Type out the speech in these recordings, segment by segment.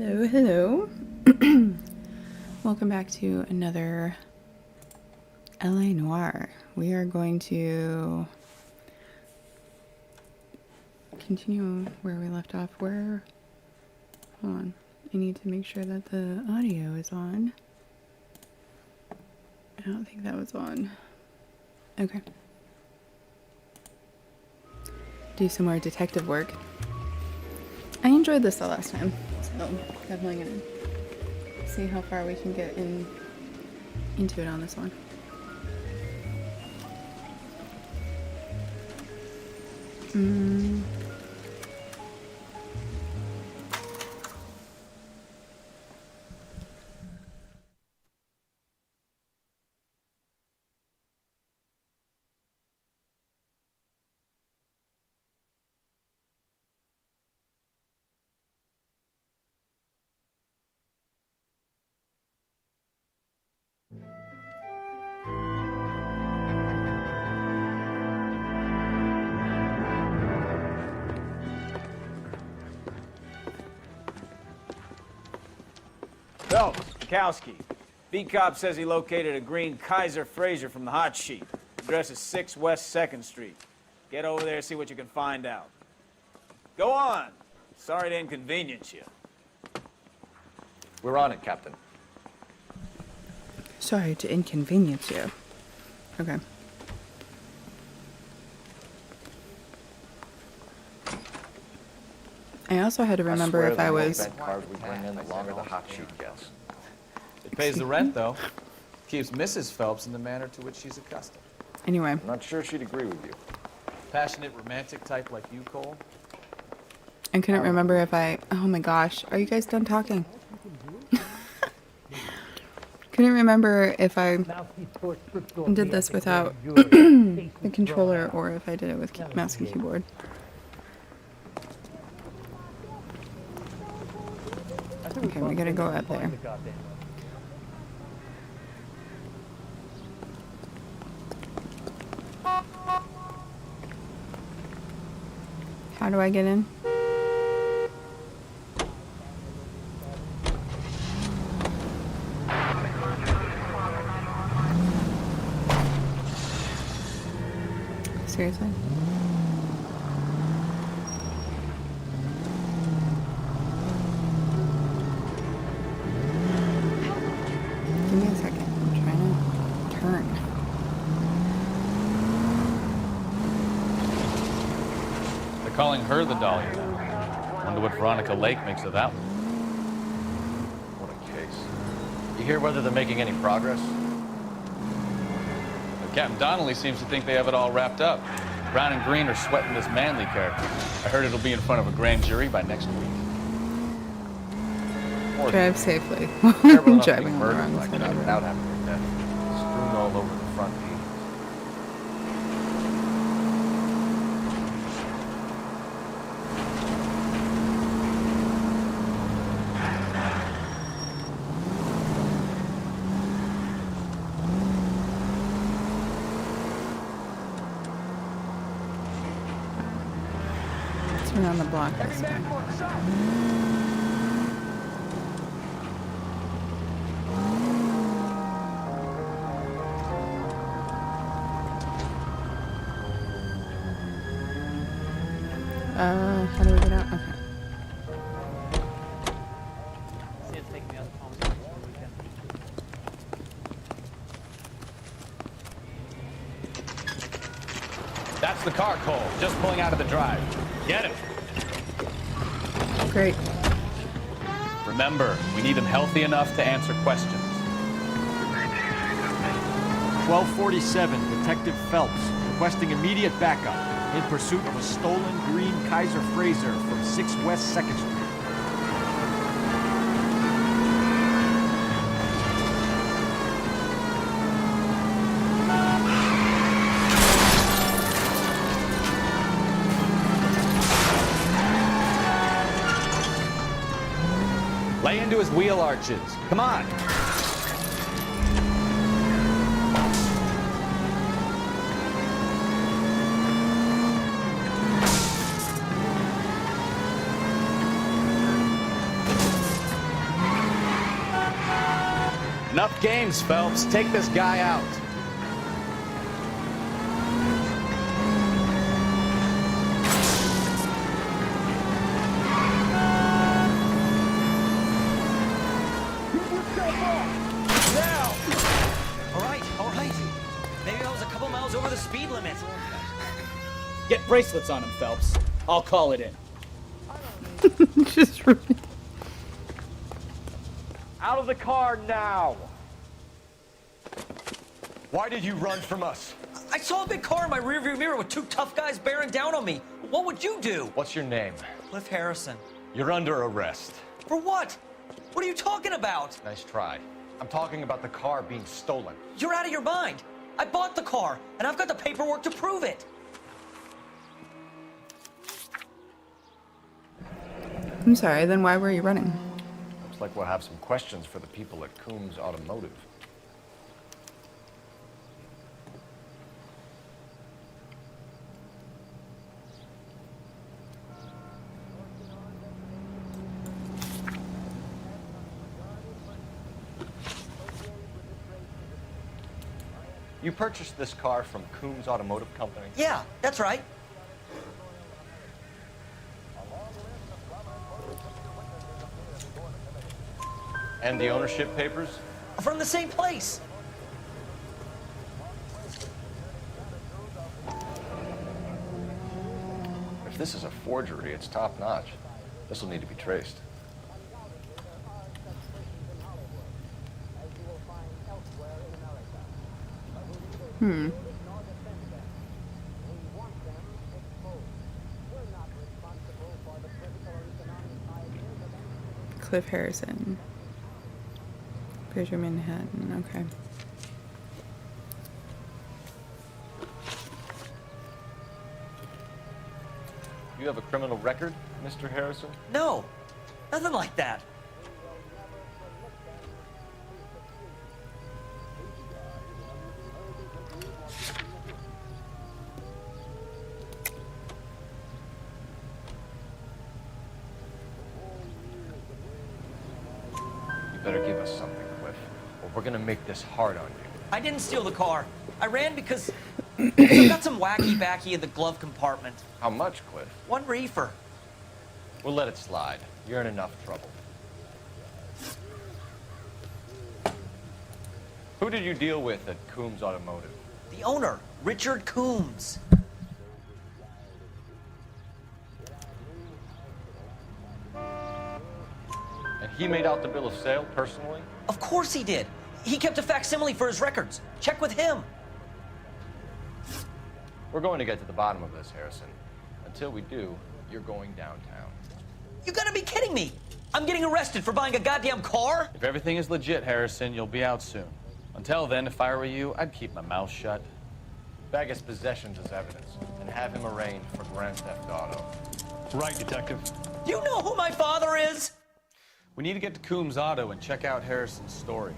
Hello, hello. Welcome back to another LA Noire. We are going to continue where we left off. Hold on. I need to make sure that the audio is on. I don't think that was on. Okay. Do some more detective work. I enjoyed this the last time, so definitely gonna see how far we can get into it on this one. Phelps, Kowski. B-Cop says he located a green Kaiser Fraser from the hot sheet. Address is 6 West 2nd Street. Get over there, see what you can find out. Go on. Sorry to inconvenience you. We're on it, Captain. Sorry to inconvenience you. Okay. I also had to remember if I was... The card we bring in, the longer the hot sheet gets. It pays the rent, though. Keeps Mrs. Phelps in the manner to which she's accustomed. Anyway. I'm not sure she'd agree with you. Passionate, romantic type like you, Cole. I couldn't remember if I... Oh my gosh. Are you guys done talking? Couldn't remember if I did this without the controller or if I did it with mouse and keyboard. Okay, we gotta go up there. How do I get in? Seriously? Give me a second. I'm trying to turn. They're calling her the Dahlia now. Wonder what Veronica Lake makes of that one. What a case. You hear whether they're making any progress? Captain Donnelly seems to think they have it all wrapped up. Brown and Green are sweating this Manley character. I heard it'll be in front of a grand jury by next week. Drive safely. Terrible enough Driving being around murdered this like kind that of without having your death. Strewn all over the front page. It's around the block this way. How do we get out? Okay. That's the car, Cole. Just pulling out of the drive. Get him. Great. Remember, we need him healthy enough to answer questions. 1247, Detective Phelps, requesting immediate backup in pursuit of a stolen green Kaiser Fraser from 6 West 2nd Street. Lay into his wheel arches. Come on. Enough games, Phelps. Take this guy out. All right. Maybe I was a couple miles over the speed limit. Get bracelets on him, Phelps. I'll call it in. Just really. Out of the car now! Why did you run from us? I saw a big car in my rearview mirror with two tough guys bearing down on me. What would you do? What's your name? Cliff Harrison. You're under arrest. For what? What are you talking about? Nice try. I'm talking about the car being stolen. You're out of your mind. I bought the car, and I've got the paperwork to prove it. I'm sorry, then why were you running? Looks like we'll have some questions for the people at Coombs Automotive. You purchased this car from Coombs Automotive Company? Yeah, that's right. And the ownership papers? From the same place. If this is a forgery, it's top-notch. This will need to be traced. Cliff Harrison. Fraser, Manhattan. Okay. You have a criminal record, Mr. Harrison? No, nothing like that. You better give us something, Cliff, or we're gonna make this hard on you. I didn't steal the car. I ran because I've got some wacky-backy in the glove compartment. How much, Cliff? 1 reefer. We'll let it slide. You're in enough trouble. Who did you deal with at Coombs Automotive? The owner, Richard Coombs. And he made out the bill of sale personally? Of course he did. He kept a facsimile for his records. Check with him. We're going to get to the bottom of this, Harrison. Until we do, you're going downtown. You gotta be kidding me. I'm getting arrested for buying a goddamn car? If everything is legit, Harrison, you'll be out soon. Until then, if I were you, I'd keep my mouth shut. Bag his possessions as evidence and have him arraigned for Grand Theft Auto. Right, Detective. Do you know who my father is? We need to get to Coombs Auto and check out Harrison's story.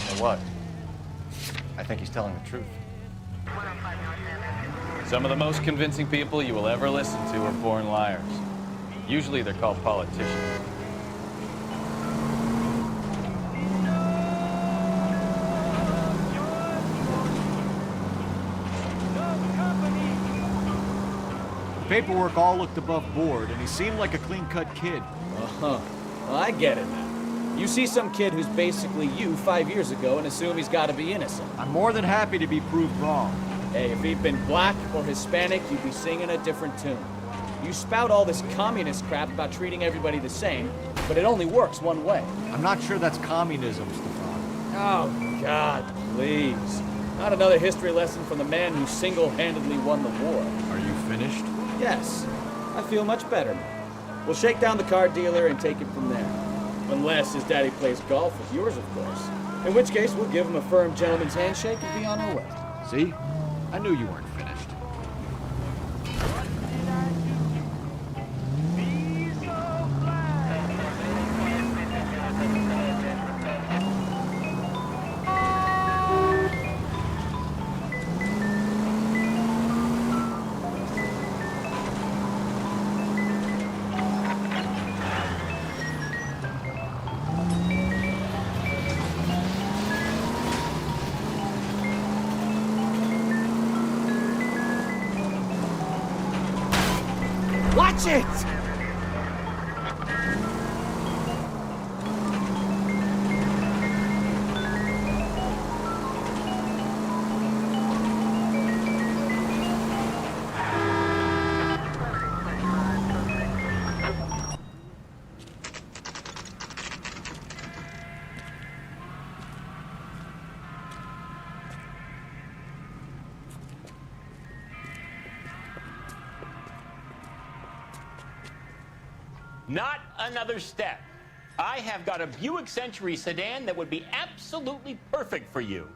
And what? I think he's telling the truth. Some of the most convincing people you will ever listen to are born liars. Usually they're called politicians. Paperwork all looked above board, and he seemed like a clean-cut kid. Uh-huh. Well, I get it now. You see some kid who's basically you 5 years ago and assume he's got to be innocent. I'm more than happy to be proved wrong. Hey, if he'd been black or Hispanic, you'd be singing a different tune. You spout all this communist crap about treating everybody the same, but it only works one way. I'm not sure that's communism, Stefan. Oh, God, please. Not another history lesson from the man who single-handedly won the war. Are you finished? Yes, I feel much better now. We'll shake down the car dealer and take it from there. Unless his daddy plays golf with yours, of course. In which case, we'll give him a firm gentleman's handshake and be on our way. See? I knew you weren't finished. Watch it! Not another step. I have got a Buick Century sedan that would be absolutely perfect for you.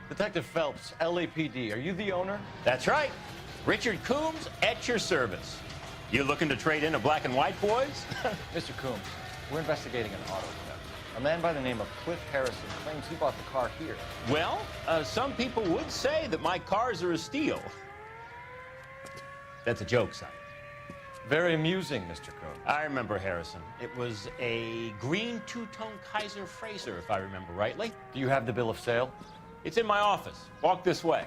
Detective Phelps, LAPD, are you the owner? That's right. Richard Coombs at your service. You looking to trade in a black and white, boys? Mr. Coombs, we're investigating an auto theft. A man by the name of Cliff Harrison claims he bought the car here. Well, some people would say that my cars are a steal. That's a joke, son. Very amusing, Mr. Coombs. I remember Harrison. It was a green two-tone Kaiser Frazer, if I remember rightly. Do you have the bill of sale? It's in my office. Walk this way.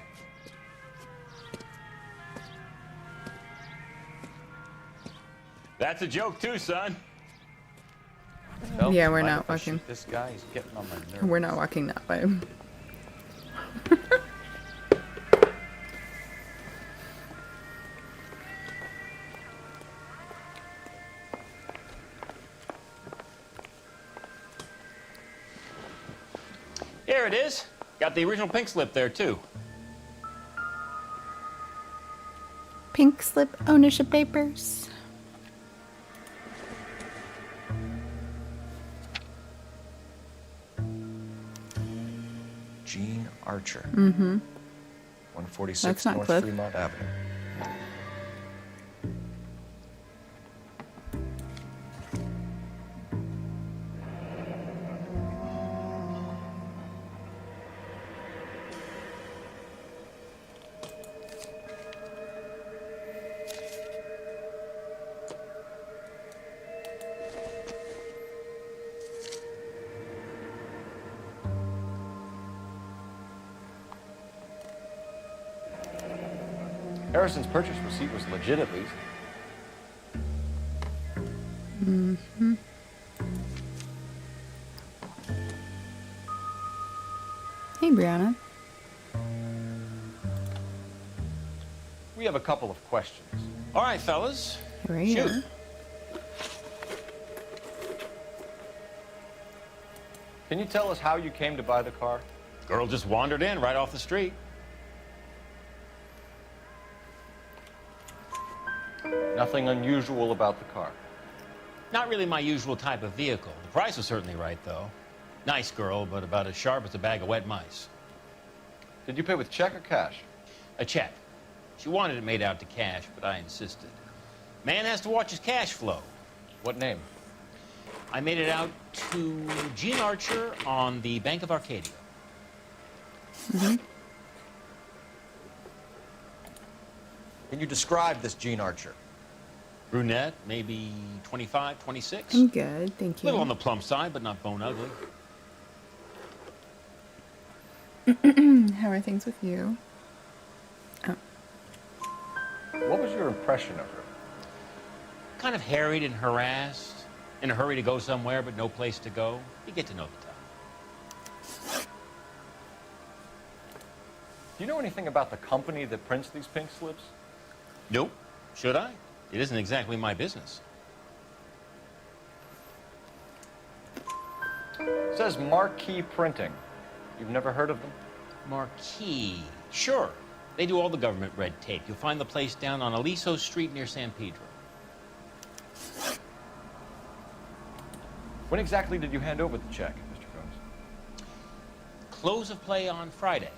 That's a joke too, son. Phelps, Yeah, we're mind not if I walking. shoot this guy, he's getting on my nerves. We're not walking that way. Here it is. Got the original pink slip there too. Pink slip ownership papers. Gene Archer. Mm-hmm. 146 That's not North Cliff. Fremont Avenue. Harrison's purchase receipt was legit, at least. Mm-hmm. Hey, Brianna. We have a couple of questions. All right, fellas. Here we Shoot. are. Can you tell us how you came to buy the car? Girl just wandered in right off the street. Nothing unusual about the car. Not really my usual type of vehicle. The price was certainly right, though. Nice girl, but about as sharp as a bag of wet mice. Did you pay with check or cash? A check. She wanted it made out to cash, but I insisted. Man has to watch his cash flow. What name? I made it out to Gene Archer on the Bank of Arcadia. Mm-hmm. Can you describe this Gene Archer? Brunette, maybe 25, 26. I'm good, thank you. Little on the plump side, but not bone ugly. How are things with you? Oh. What was your impression of her? Kind of harried and harassed. In a hurry to go somewhere, but no place to go. You get to know the type. Do you know anything about the company that prints these pink slips? Nope. Should I? It isn't exactly my business. It says Marquee Printing. You've never heard of them? Marquee. Sure. They do all the government red tape. You'll find the place down on Aliso Street near San Pedro. When exactly did you hand over the check, Mr. Coombs? Close of play on Friday.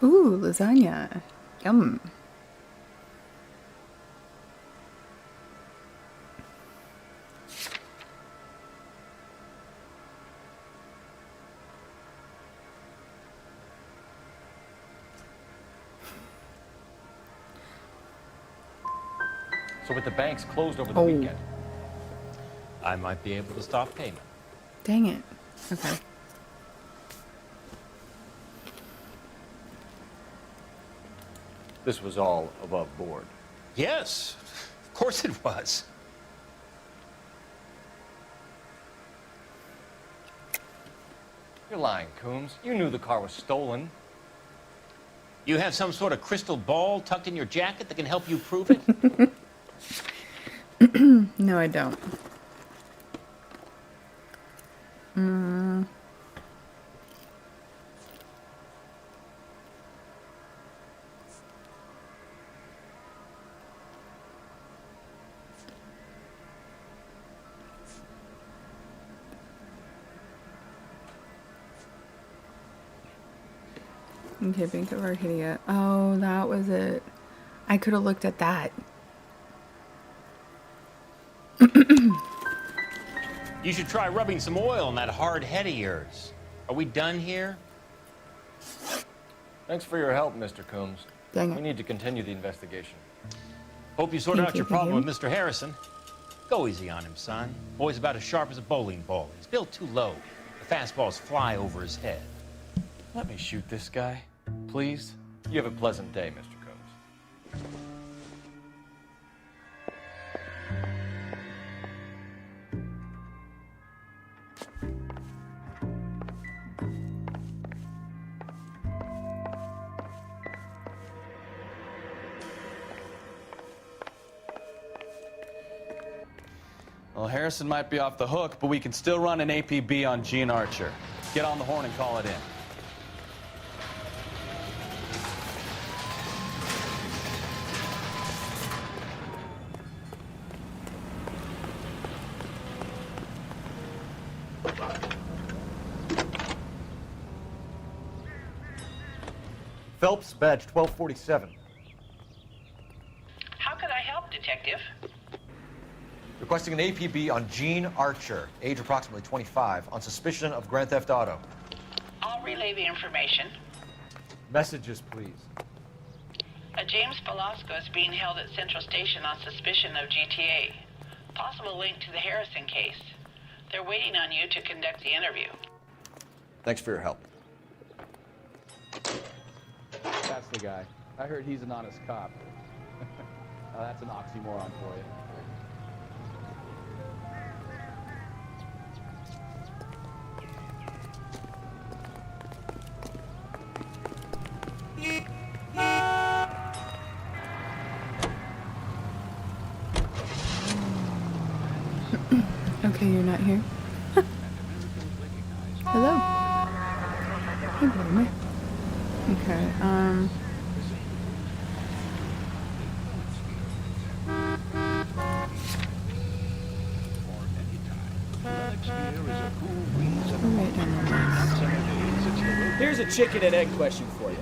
Ooh, lasagna. Yum. So with the banks closed over the Oh. weekend, I might be able to stop payment. Dang it. Okay. This was all above board. Yes, of course it was. You're lying, Coombs. You knew the car was stolen. You have some sort of crystal ball tucked in your jacket that can help you prove it? No, I don't. Okay, Bank of Arcadia. Oh, that was it. I could have looked at that. You should try rubbing some oil on that hard head of yours. Are we done here? Thanks for your help, Mr. Coombs. Dang it. We need to continue the investigation. Hope you sort Thank out you, your problem thank with Mr. Harrison. Go easy on him, son. Boy's about as sharp as a bowling ball. He's built too low. The fastballs fly over his head. Let me shoot this guy, please. You have a pleasant day, Mr. Coombs. Well, Harrison might be off the hook, but we can still run an APB on Gene Archer. Get on the horn and call it in. Phelps, badge 1247. How could I help, Detective? Requesting an APB on Gene Archer, age approximately 25, on suspicion of grand theft auto. I'll relay the information. Messages, please. A James Velasco is being held at Central Station on suspicion of GTA. Possible link to the Harrison case. They're waiting on you to conduct the interview. Thanks for your help. That's the guy. I heard he's an honest cop. Now that's an oxymoron for you. Okay, you're not here. Hello. Hey, baby. Okay, Here's a chicken and egg question for you.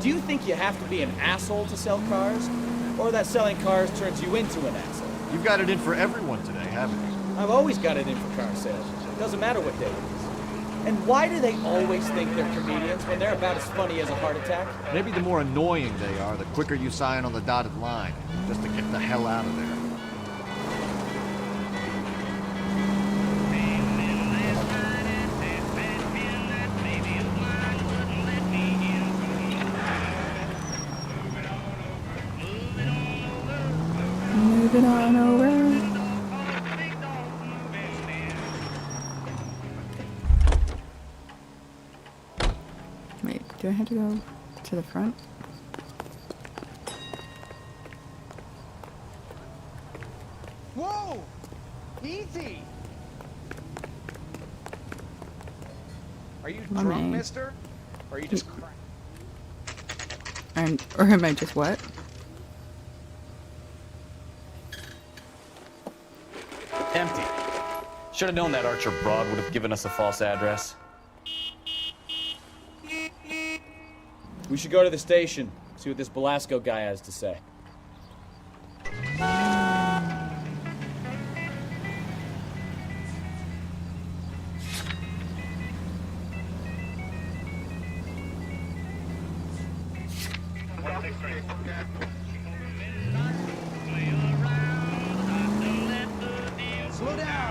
Do you think you have to be an asshole to sell cars? Or that selling cars turns you into an asshole? You've got it in for everyone today, haven't you? I've always got it in for car sales. It doesn't matter what day it is. And why do they always think they're comedians when they're about as funny as a heart attack? Maybe the more annoying they are, the quicker you sign on the dotted line, just to get the hell out of there. moving on over. Wait, do I have to go to the front? Whoa! Easy! Are you drunk, Mommy. mister? Or are you just cracked? Or am I just what? Empty. Should have known that Archer broad would have given us a false address. We should go to the station, see what this Velasco guy has to say. Slow down!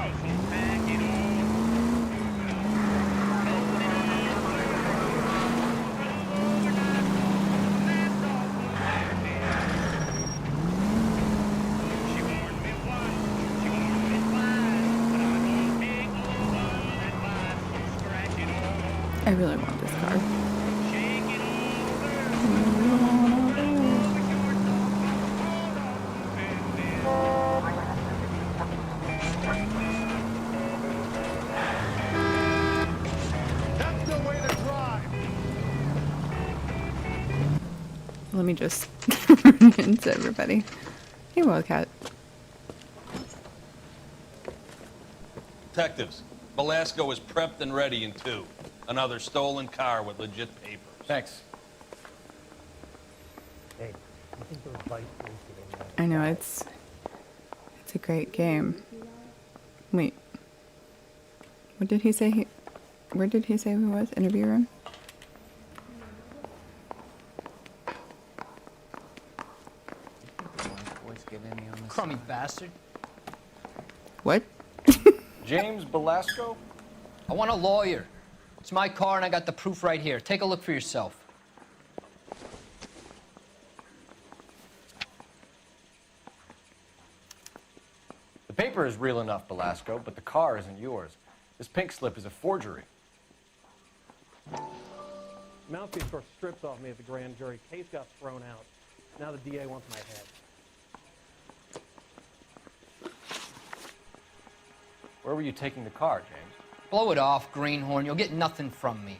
I really want this car. That's the way to drive. Let me just run into everybody. Hey, Wildcat. Detectives, Velasco is prepped and ready in 2. Another stolen car with legit papers. Thanks. I know, it's a great game. Wait. What did he say where did he say he was? Interview room? Crummy bastard. What? James Velasco? I want a lawyer. It's my car and I got the proof right here. Take a look for yourself. The paper is real enough, Velasco, but the car isn't yours. This pink slip is a forgery. Mouthpiece tore strips off me at the grand jury. Case got thrown out. Now the DA wants my head. Where were you taking the car, James? Blow it off, greenhorn. You'll get nothing from me.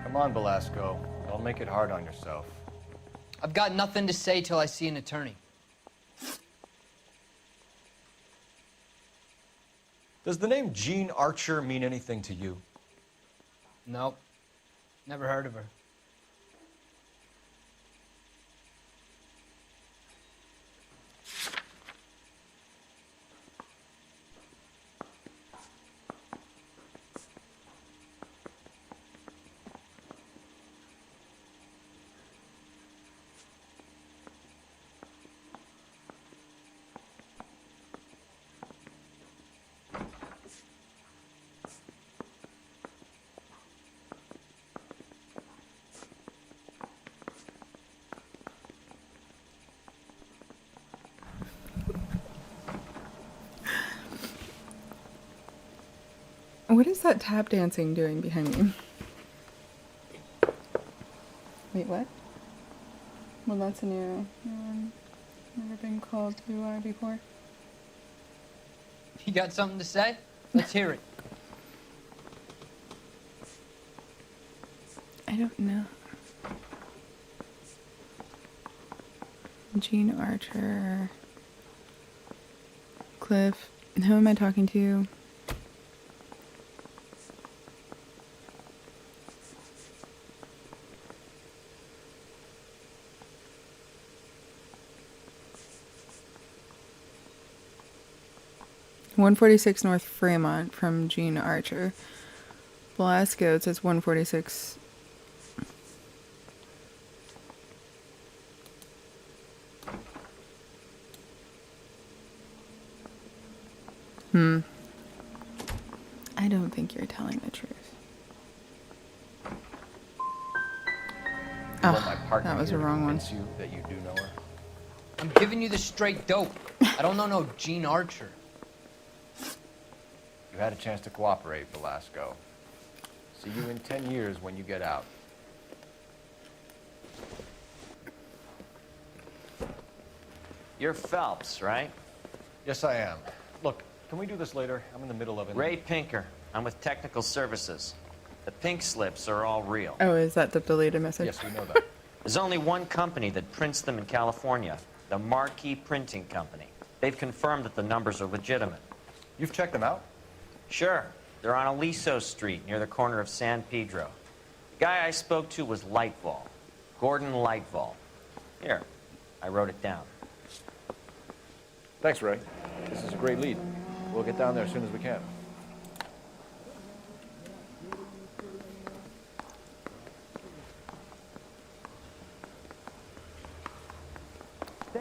Come on, Velasco. Don't make it hard on yourself. I've got nothing to say till I see an attorney. Does the name Jean Archer mean anything to you? Nope. Never heard of her. What is that tap dancing doing behind me? Wait, what? Well, that's a new one. Never been called to before. You got something to say? Let's hear it. I don't know. Jean Archer. Cliff. Who am I talking to? .146 North Fremont from Jean Archer. Velasco, it says 146. I don't think you're telling the truth. You want my partner that was here the to wrong one. convince you that you do know her? I'm giving you the straight dope. I don't know no Jean Archer. You had a chance to cooperate, Velasco. See you in 10 years when you get out. You're Phelps, right? Yes, I am. Look, can we do this later? I'm in the middle of it. Ray Pinker. I'm with Technical Services. The pink slips are all real. Oh, is that the deleted message? Yes, we know that. There's only one company that prints them in California, the Marquee Printing Company. They've confirmed that the numbers are legitimate. You've checked them out? Sure. They're on Aliso Street, near the corner of San Pedro. The guy I spoke to was Lightval. Gordon Lightval. Here, I wrote it down. Thanks, Ray. This is a great lead. We'll get down there as soon as we can.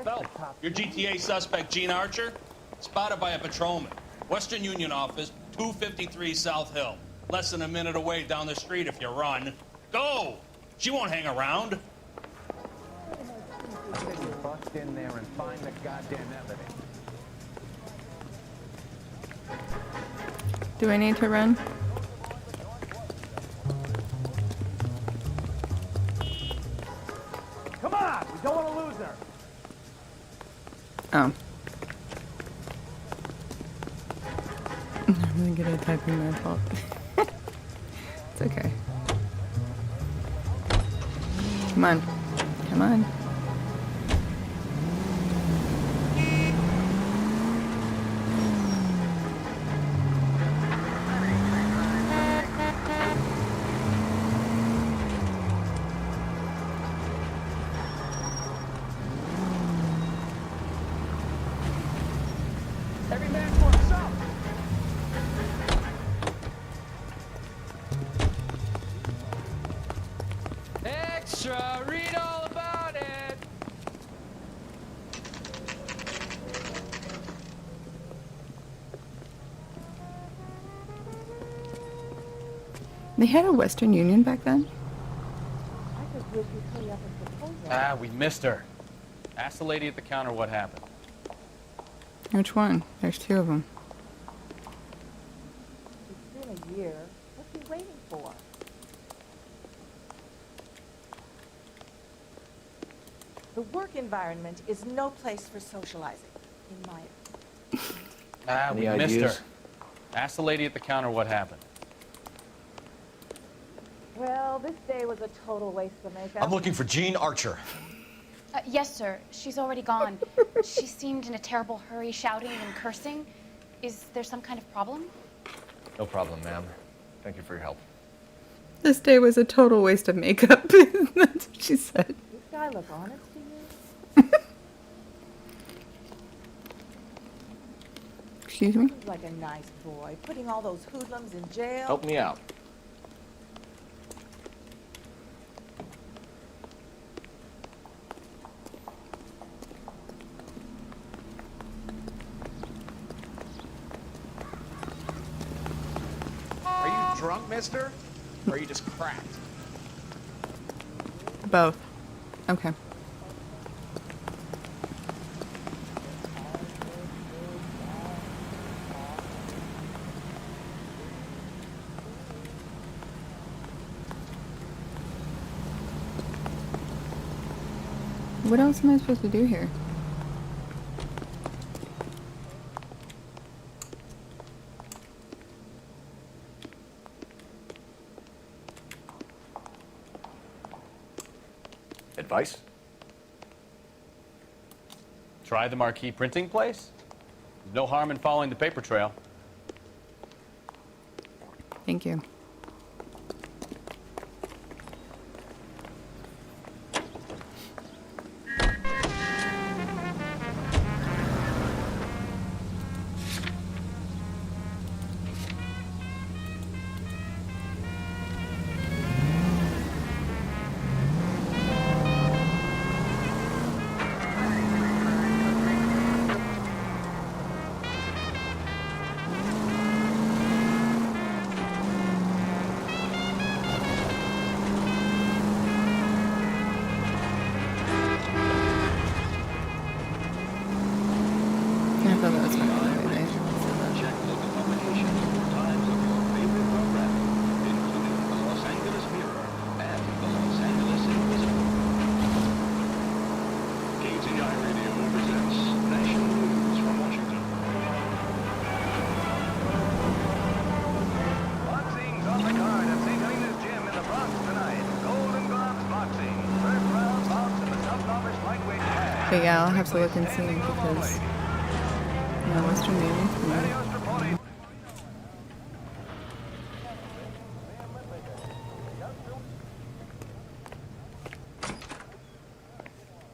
Phelps, your GTA suspect, Jean Archer, spotted by a patrolman. Western Union office, 253 South Hill. Less than a minute away down the street if you run. Go! She won't hang around. Bust in there and find the goddamn evidence. Do I need to run? Come on! We don't want to lose her! Oh. I'm really good at typing, my fault. It's okay. Come on. Come on. Every man for himself! Extra! Read all about it! They had a Western Union back then? I just wish you'd hurry up and propose it. Ah, we missed her. Ask the lady at the counter what happened. Which one? There's two of them. It's been a year. What's he waiting for? The work environment is no place for socializing, in my opinion. Ah, we Any missed ideas? her. Ask the lady at the counter what happened. Well, this day was a total waste of makeup. I'm looking for Jean Archer. Yes, sir. She's already gone. She seemed in a terrible hurry, shouting and cursing. Is there some kind of problem? No problem, ma'am. Thank you for your help. This day was a total waste of makeup. That's what she said. This guy look honest to you? Excuse me? He's like a nice boy, putting all those hoodlums in jail. Help me out. Are you drunk, mister? Or are you just cracked? Both. Okay. What else am I supposed to do here? Advice? Try the marquee printing place? No harm in following the paper trail. Thank you. I thought that was my only way there. Check local publications for times of your favorite programming, including the Los Angeles Mirror and the Los Angeles Inquisitor. KTI Radio presents national news from Washington. Boxing's on the card at St. Helena's Gym in the Bronx tonight. Golden Gloves Boxing. First round bouts in the tough-novice lightweight class. But yeah, I'll have to look and see because no Western Union.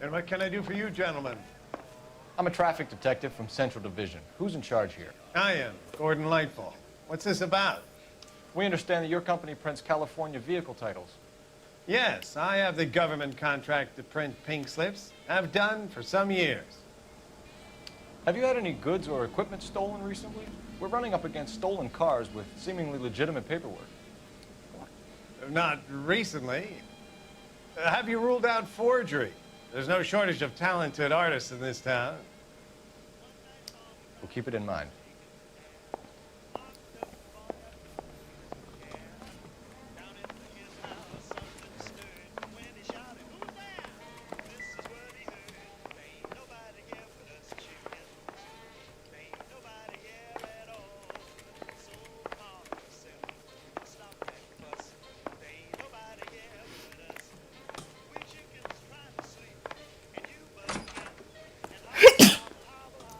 And what can I do for you, gentlemen? I'm a traffic detective from Central Division. Who's in charge here? I am, Gordon Lightfall. What's this about? We understand that your company prints California vehicle titles. Yes, I have the government contract to print pink slips. I've done for some years. Have you had any goods or equipment stolen recently? We're running up against stolen cars with seemingly legitimate paperwork. Not recently. Have you ruled out forgery? There's no shortage of talented artists in this town. We'll keep it in mind.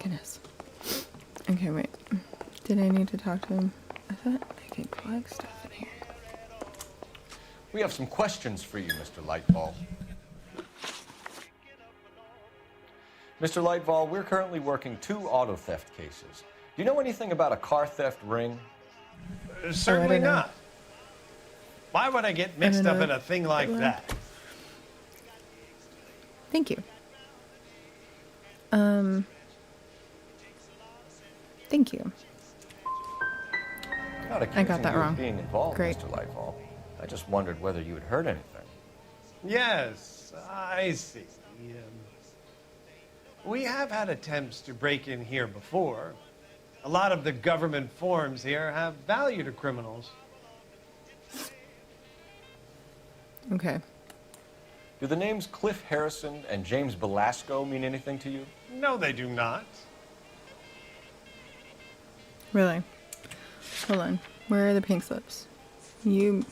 Goodness. Okay, wait. Did I need to talk to him? I thought I could plug stuff in here. We have some questions for you, Mr. Lightfall. Mr. Lightfall, we're currently working 2 auto theft cases. Do you know anything about a car theft ring? Certainly not. Why would I get mixed up in a thing like that? Thank you. Thank you. Not I got that accusing you of wrong. being involved, Great. Mr. Lightfall. I just wondered whether you had heard anything. Yes, I see. We have had attempts to break in here before. A lot of the government forms here have value to criminals. Okay. Do the names Cliff Harrison and James Belasco mean anything to you? No, they do not. Really? Hold on. Where are the pink slips? You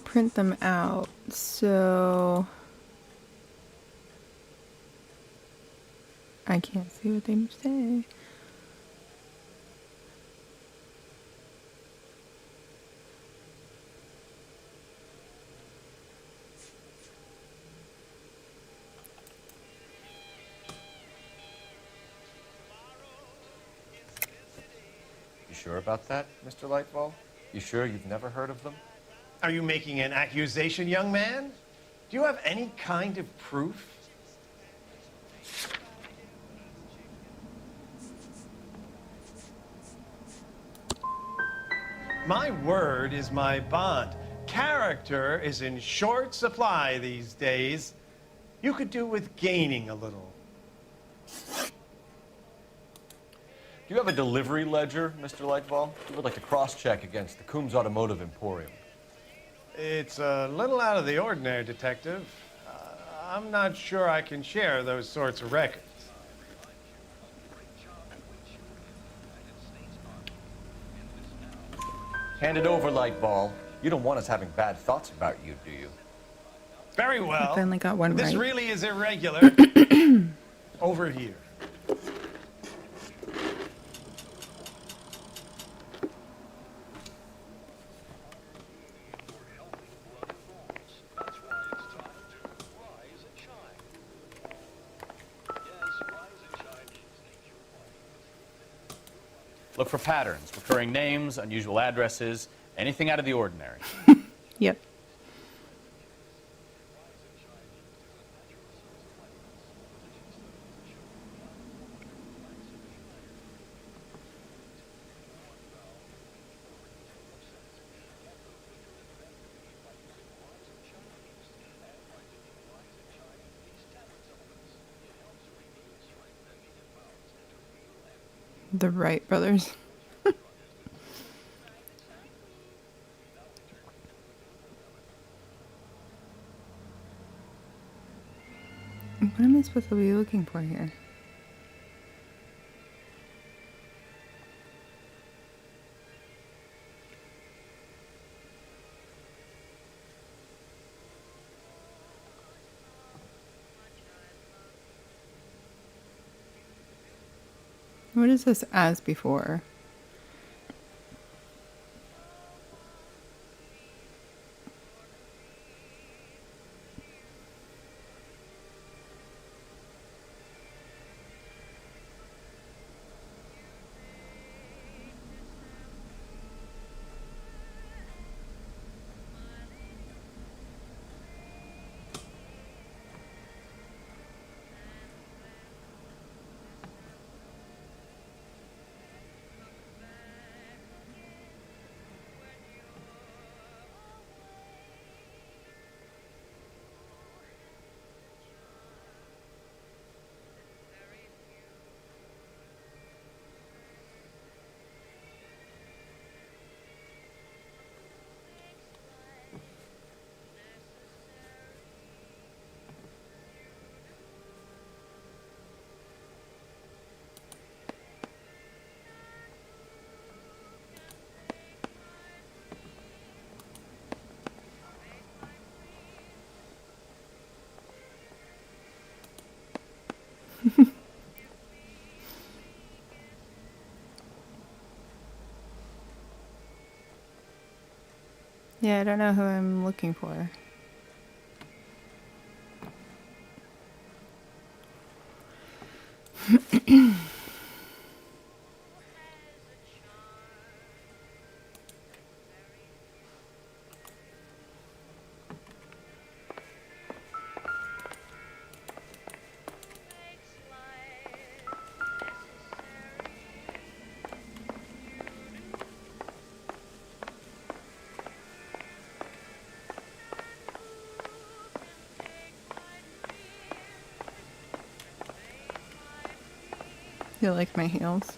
print them out, so I can't see what they say. You sure about that, Mr. Lightfall? You sure you've never heard of them? Are you making an accusation, young man? Do you have any kind of proof? My word is my bond. Character is in short supply these days. You could do with gaining a little. Do you have a delivery ledger, Mr. Lightfall? We would like to cross-check against the Coombs Automotive Emporium. It's a little out of the ordinary, Detective. I'm not sure I can share those sorts of records. Hand it over, Lightball. You don't want us having bad thoughts about you, do you? Very well. I finally got one This right. really is irregular. Over here. Look for patterns, recurring names, unusual addresses, anything out of the ordinary. Yep. The Wright brothers. What am I supposed to be looking for here? What is this as before? Yeah, I don't know who I'm looking for. You like my heels?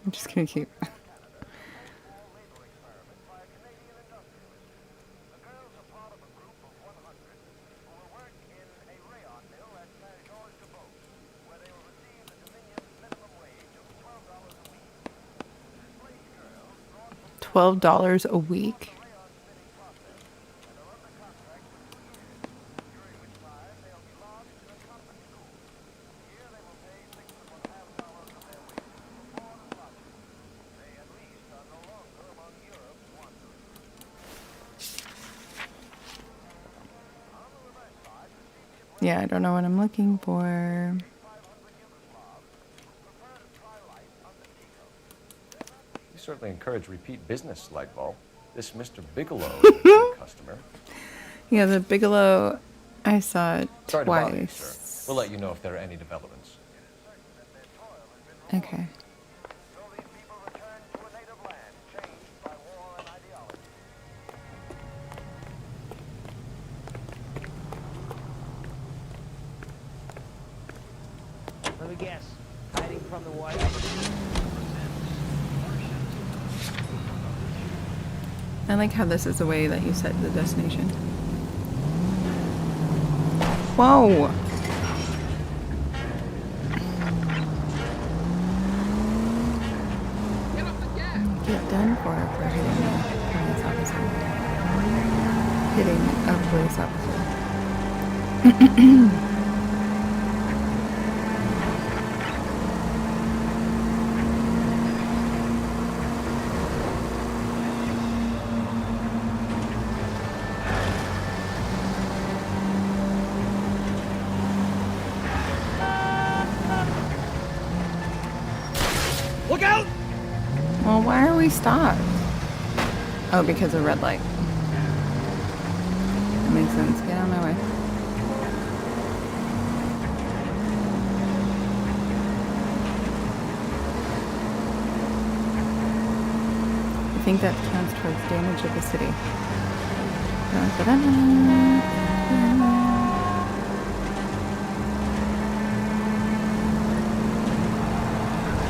I'm just gonna keep. $12 a week? Yeah, I don't know what I'm looking for. We certainly encourage repeat business, Lightball. This Mr. Bigelow is a good customer. Yeah, the Bigelow, I saw it Sorry to bother you, twice. sir. We'll let you know if there are any developments. Okay. Let me guess. Hiding from the wife? I like how this is the way that you set the destination. Whoa! Get done for hitting a police officer. Hitting a police officer. Look out! Well, why are we stopped? Oh, because of red light. That makes sense. Get out of my way. I think that counts towards damage of the city.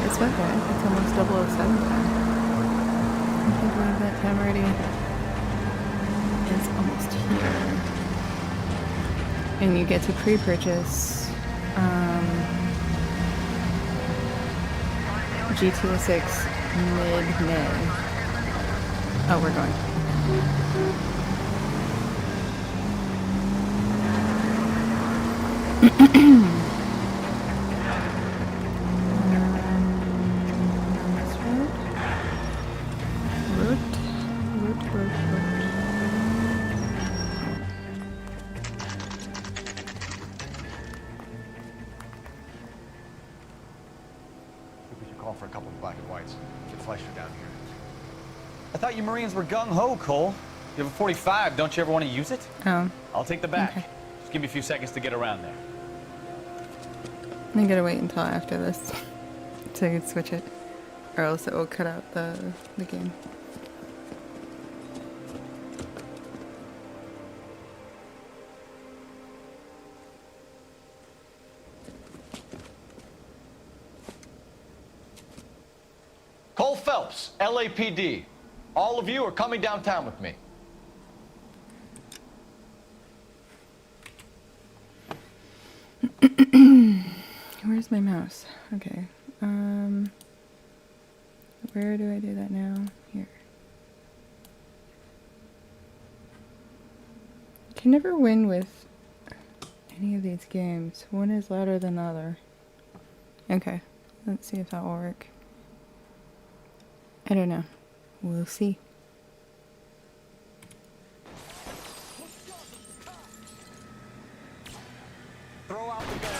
Guess what, guys? It's almost 007 time. I can't believe that time already is almost here. And you get to pre-purchase G206 mid-May. Oh, we're going. For a couple of black and whites. Get Fleischer down here. I thought you Marines were gung-ho, Cole. You have a 45. Don't you ever want to use it? Oh. I'll take the back. Okay. Just give me a few seconds to get around there. I gotta wait until after this. so I could switch it, or else it will cut out the game. Cole Phelps, LAPD. All of you are coming downtown with me. Where's my mouse? Okay. Where do I do that now? Here. Can never win with any of these games. One is louder than the other. Okay. Let's see if that will work. I don't know. We'll see. Throw out the gun.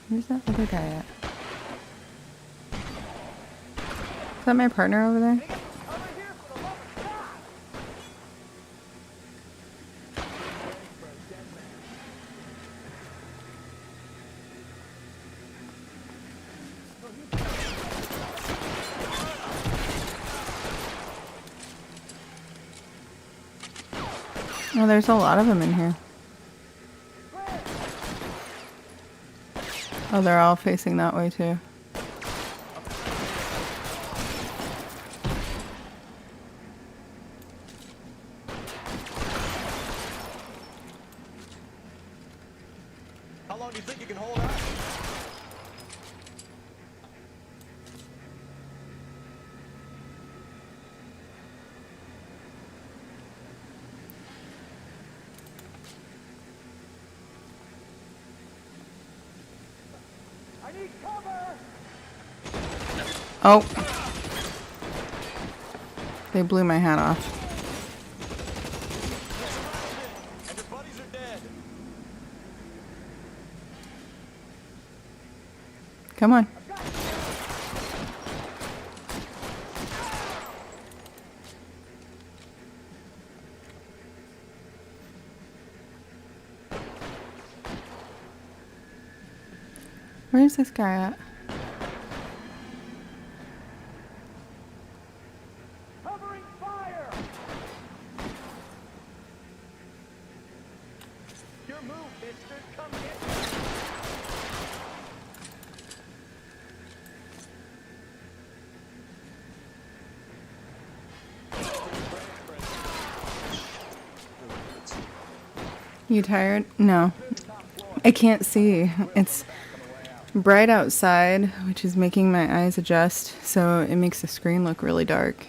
Where's that other guy at? Is that my partner over there? Oh, there's a lot of them in here. Oh, they're all facing that way too. How long do you think you can hold out? I need cover! Oh. They blew my hat off. And your buddies are dead. Come on. Where's this guy at? Covering fire! Your move, mister. Come get me. You tired? No. I can't see. It's bright outside, which is making my eyes adjust, so it makes the screen look really dark.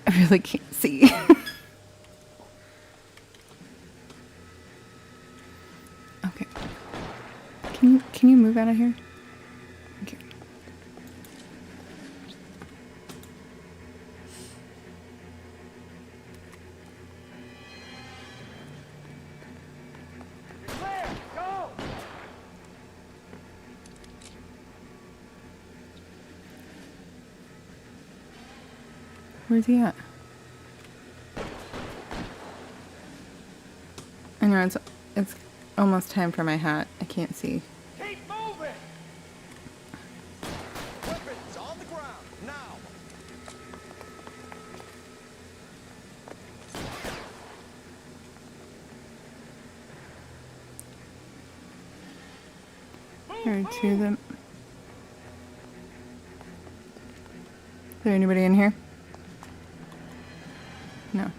I really can't see. Okay. Can you move out of here? Okay. Where's he at? I know it's almost time for my hat. I can't see. Keep moving! Weapons on the ground, now! There are two of them. Is there anybody in here? No.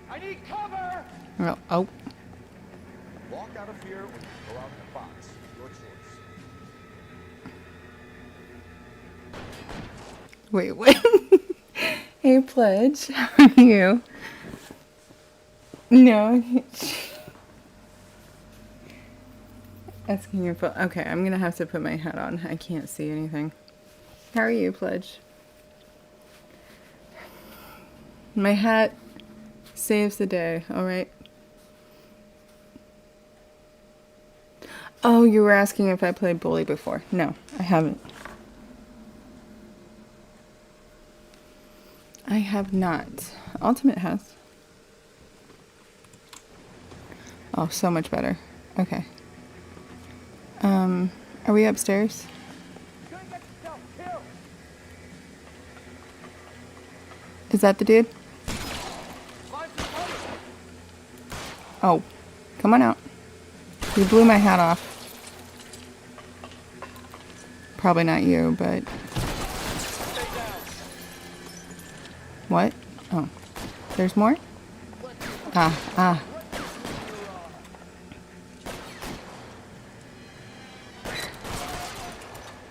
I need cover! Well, oh. Walk out of here or go out in the box. Your choice. Wait, wait. Hey, Pledge. How are you? No. Asking your phone. Okay, I'm gonna have to put my hat on. I can't see anything. How are you, Pledge? My hat saves the day, alright? Oh, you were asking if I played Bully before. No, I haven't. I have not. Ultimate has. Oh, so much better. Okay. Are we upstairs? Is that the dude? Oh, come on out. You blew my hat off. Probably not you, but... What? Oh. There's more? Ah.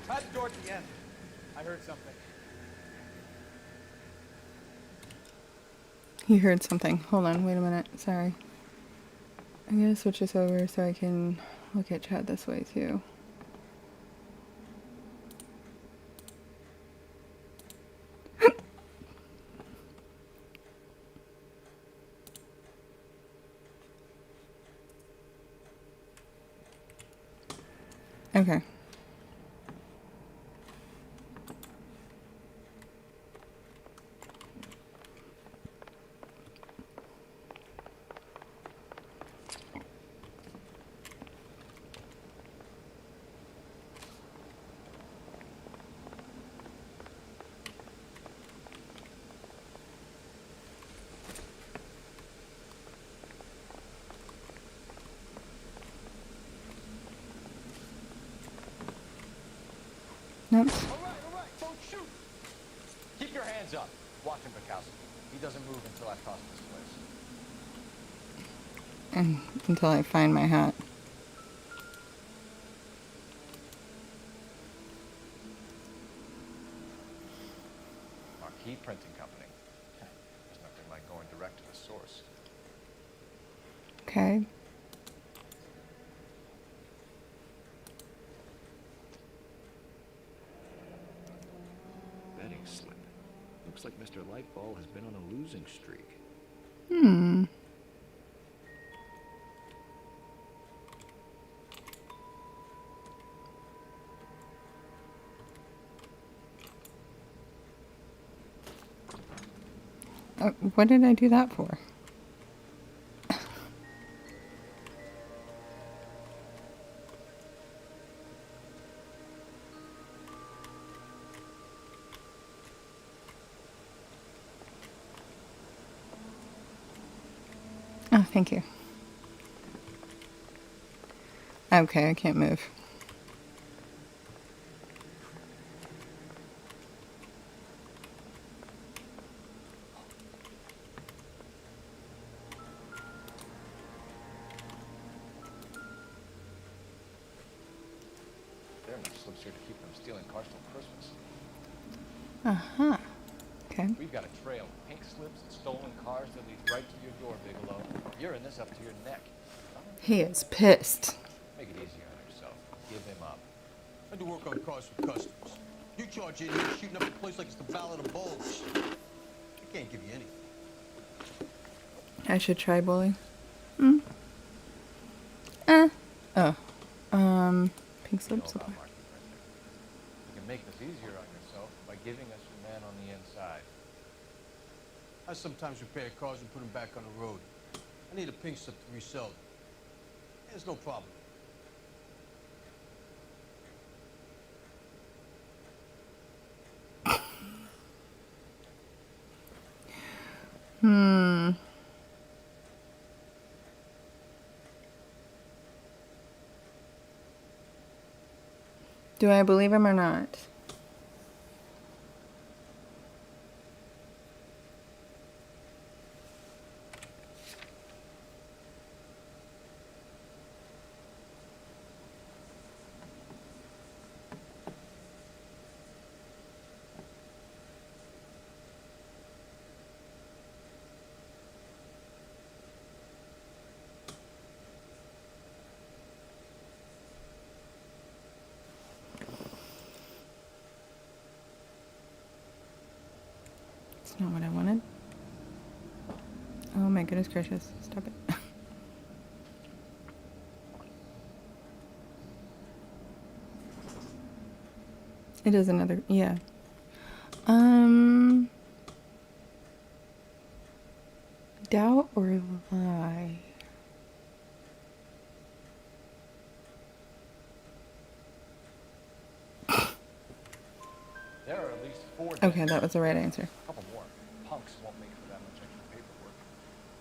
Try the door at the end. I heard something. He heard something. Hold on, wait a minute. Sorry. I'm gonna switch this over so I can look at chat this way too. Okay. Nope. All right, don't shoot! Keep your hands up. Watch him, Bukowski. He doesn't move until I toss this place. And until I find my hat. Marquee Printing Company. There's nothing like going direct to the source. Okay. Betting slip. Looks like Mr. Lightball has been on a losing streak. What did I do that for? Oh, thank you. Okay, I can't move. There are enough slips here to keep them stealing cars till Christmas. Uh-huh. Okay. We've got a trail of pink slips and stolen cars that lead right to your door, Bigelow. You're in this up to your neck. He is pissed. Make it easier on yourself. Give him up. I do work on cars for customers. You charge idiots shooting up the place like it's the Ballad of Bulls. I can't give you anything. I should try Bully. Oh. Pink slip supply. You can make this easier on yourself by giving us your man on the inside. I sometimes repair cars and put them back on the road. I need a pink slip to resell them. There's no problem. Do I believe him or not? That's not what I wanted. Oh my goodness gracious. Stop it. It is another, yeah. Doubt or lie? There are at least 4 Okay, that was the right answer. A couple more. Punks won't make for that much extra paperwork.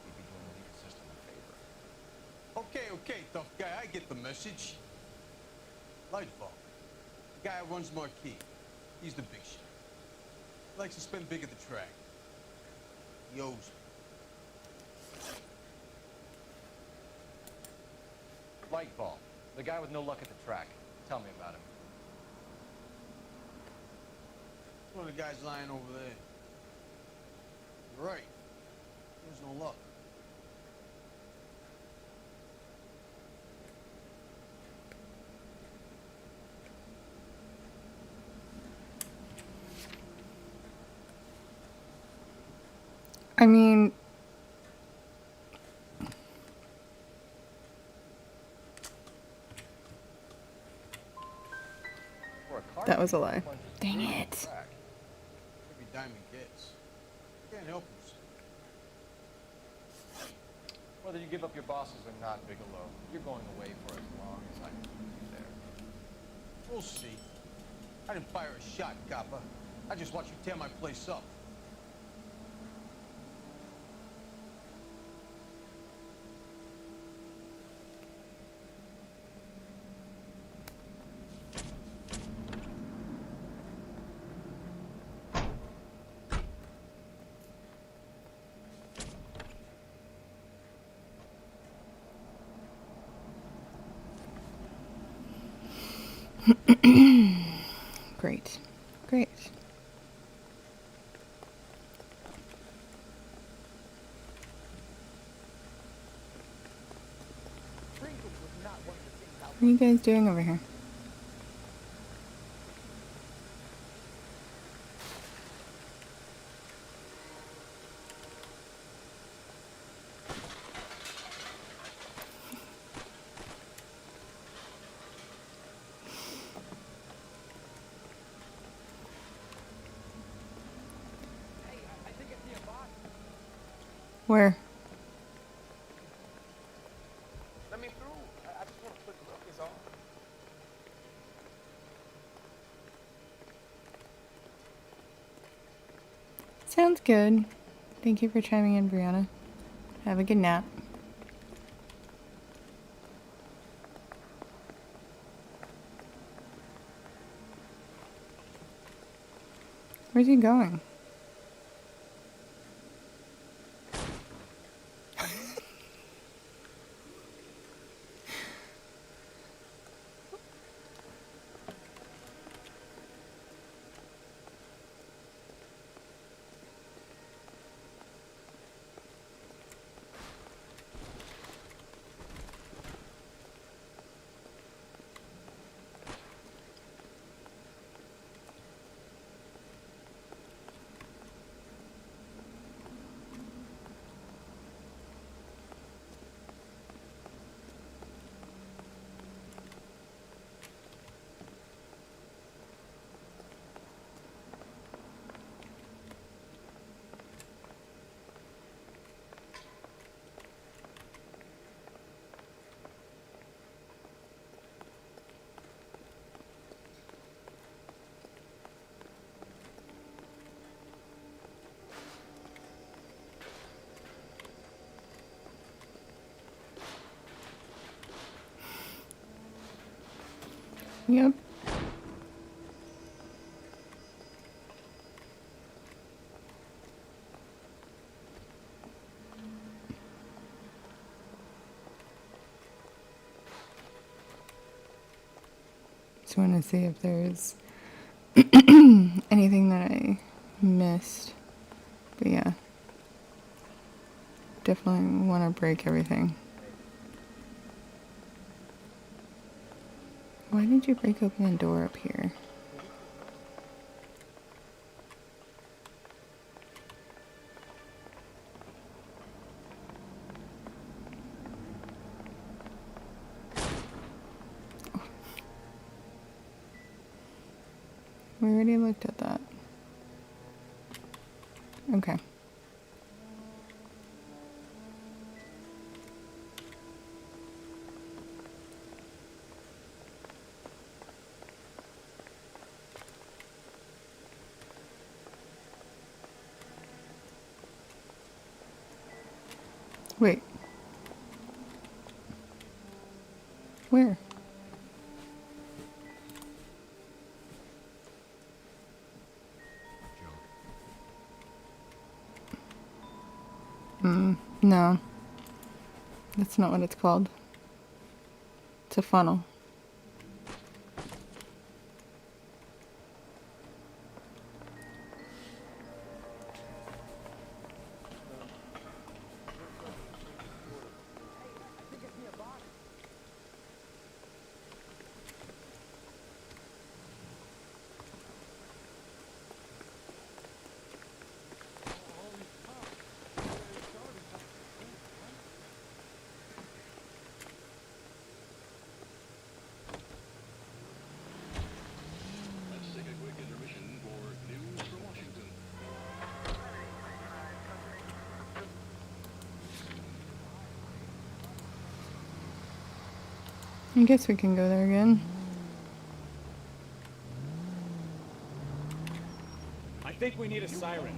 We'd be doing the legal system a favor. Okay, tough guy, I get the message. Lightfall. The guy who runs Marquis. He's the big shot. He likes to spend big at the track. He owes me. Lightball. The guy with no luck at the track. Tell me about him. One of the guys lying over there. You're right. There's no luck. I mean, that was a lie. Dang it. Every dime he gets. Can't help himself. Whether you give up your bosses or not, Bigelow, you're going away for as long as I can keep you there. We'll see. I didn't fire a shot, Copper. I just watched you tear my place up. Great. Great. What are you guys doing over here? Where? Let me through. I just want a quick look, is all. Sounds good. Thank you for chiming in, Brianna. Have a good nap. Where's he going? Yep. Just want to see if there's anything that I missed. But yeah. Definitely want to break everything. Why did you break open the door up here? We already looked at that. Okay. Wait. Where? No. That's not what it's called. It's a funnel. Let's take a quick intermission for news from Washington. I guess we can go there again. I think we need a siren.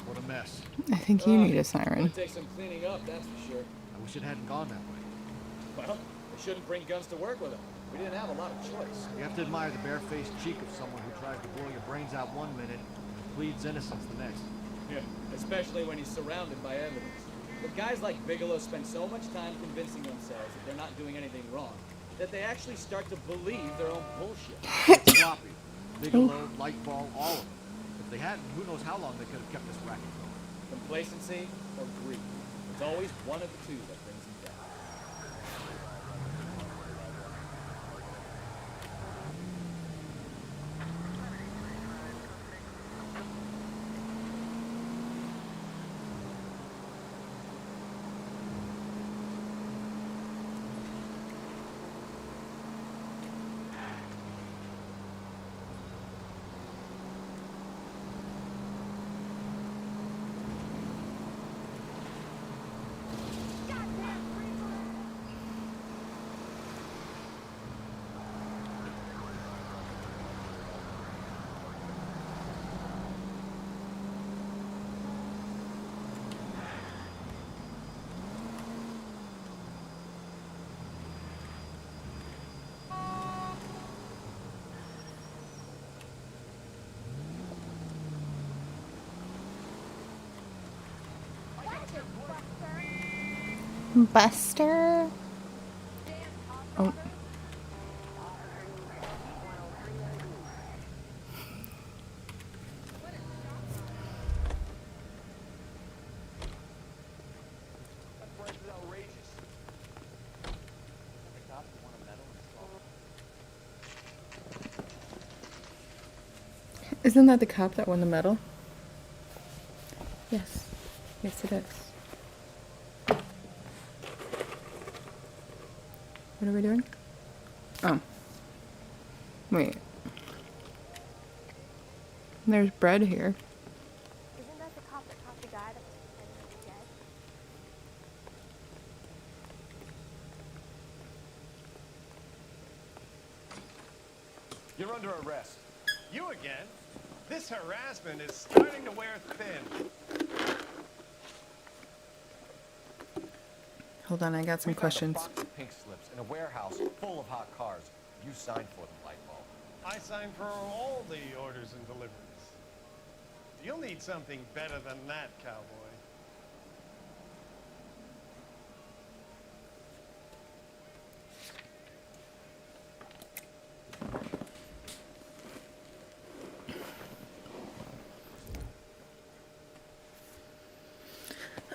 What a mess. I think you need a siren. It'll take some cleaning up, that's for sure. I wish it hadn't gone that way. Well, they shouldn't bring guns to work with them. We didn't have a lot of choice. You have to admire the barefaced cheek of someone who tries to blow your brains out one minute and pleads innocence the next. Yeah, especially when he's surrounded by evidence. But guys like Bigelow spend so much time convincing themselves that they're not doing anything wrong, that they actually start to believe their own bullshit. It's sloppy. Bigelow, Lightfall, all of them. If they hadn't, who knows how long they could have kept this racket going. Complacency or greed. It's always one of the two that brings them down. Buster? Oh. Isn't that the cop that won the medal? Yes. Yes, it is. What are we doing? Oh. Wait. There's bread here. Isn't that the cop that caught the guy that was pretending to be dead? You're under arrest. You again? This harassment is starting to wear thin. Hold on, I got some questions. Box of pink slips in a warehouse full of hot cars. You signed for them, Lightfall. I signed for all the orders and deliveries. You'll need something better than that, cowboy.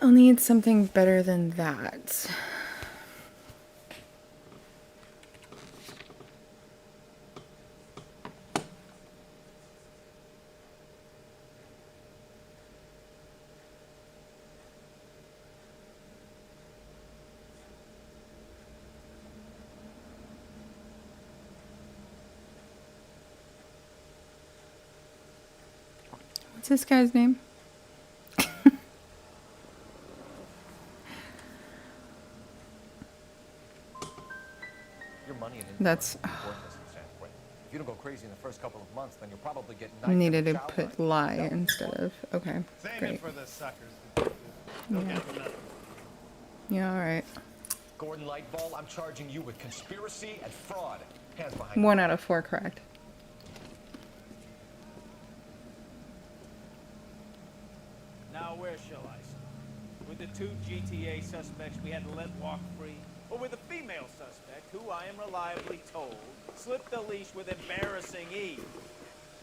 I'll need something better than that. What's this guy's name? Your money and That's worthless from San Quentin. If you don't go crazy in the first couple of months, then you'll probably get needed to put lie instead of okay. Save Great. it for the suckers. Don't Yeah. get them nothing. Yeah, all right. Gordon Lightball, I'm charging you with conspiracy and fraud. Hands behind 1 out of 4 correct. Now where shall I start? With the 2 GTA suspects we had to let walk free? Or with a female suspect who I am reliably told slipped the leash with embarrassing ease?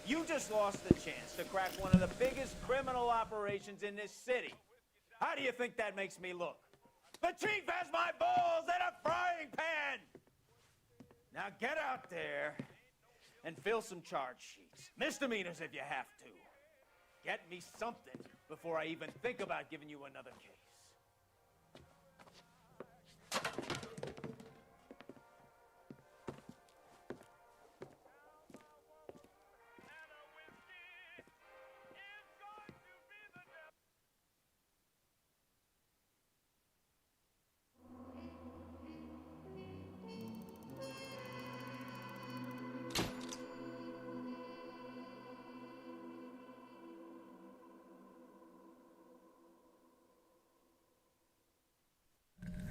You just lost the chance to crack one of the biggest criminal operations in this city. How do you think that makes me look? The chief has my balls in a frying pan! Now get out there and fill some charge sheets. Misdemeanors if you have to. Get me something before I even think about giving you another case.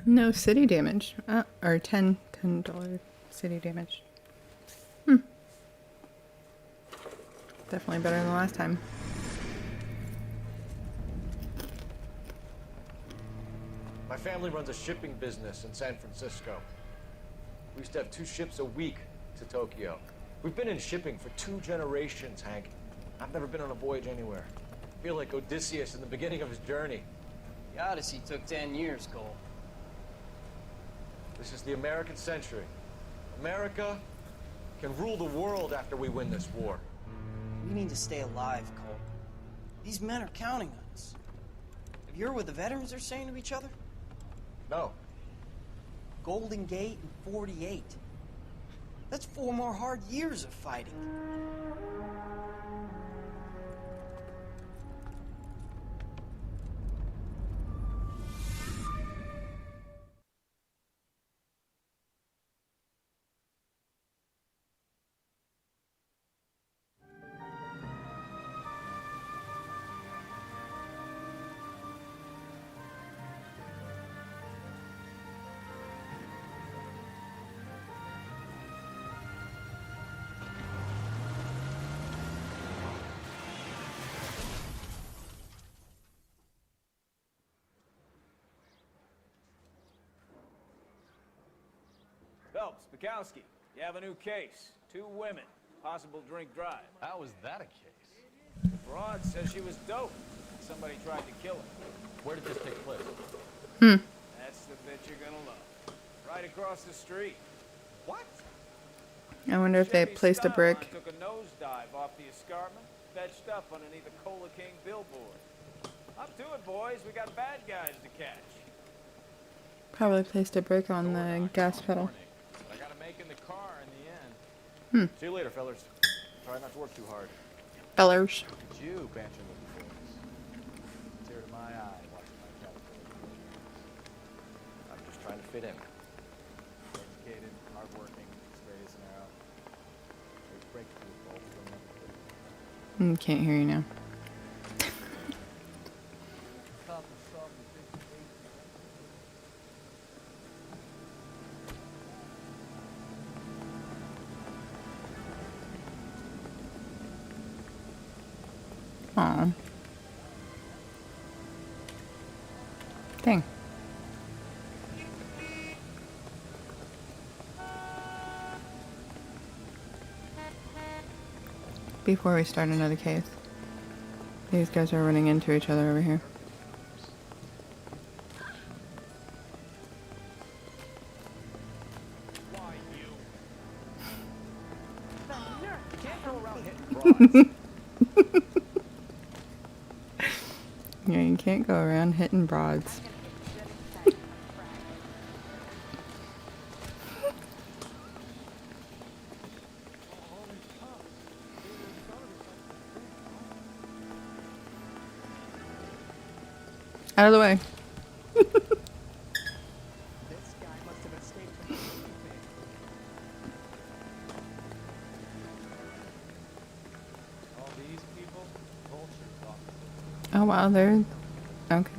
No city damage. Or $10 city damage. Definitely better than last time. My family runs a shipping business in San Francisco. We used to have 2 ships a week to Tokyo. We've been in shipping for 2 generations, Hank. I've never been on a voyage anywhere. I feel like Odysseus in the beginning of his journey. The Odyssey took 10 years, Cole. This is the American century. America can rule the world after we win this war. We need to stay alive, Cole. These men are counting on us. Have you heard what the veterans are saying to each other? No. Golden Gate in 48. That's 4 more hard years of fighting. Phelps, Bukowski, you have a new case. 2 women, possible drink drive. How was that a case? Broad says she was dope. Somebody tried to kill her. Where did this take place? That's the bit you're gonna love. Right across the street. What? I wonder if they placed a brick. Took a nosedive off the escarpment, fetched up underneath the Cola King billboard. Up to it, boys. We got bad guys to catch. Probably placed a brick on the gas pedal. I got to make in the car in the end. See you later, fellers. Try not to work too hard. Fellers. Look at you, banter with the boys. Tear to my eye watching my caterpillar. I'm just trying to fit in. Educated, hardworking, straight as an arrow. They break through both. Can't hear you now. Aw. Dang. Before we start another case, these guys are running into each other over here. Yeah, you can't go around hitting broads. Out of the way. This guy must have escaped from the thing. All these people, vultures officers. Oh wow, they're okay.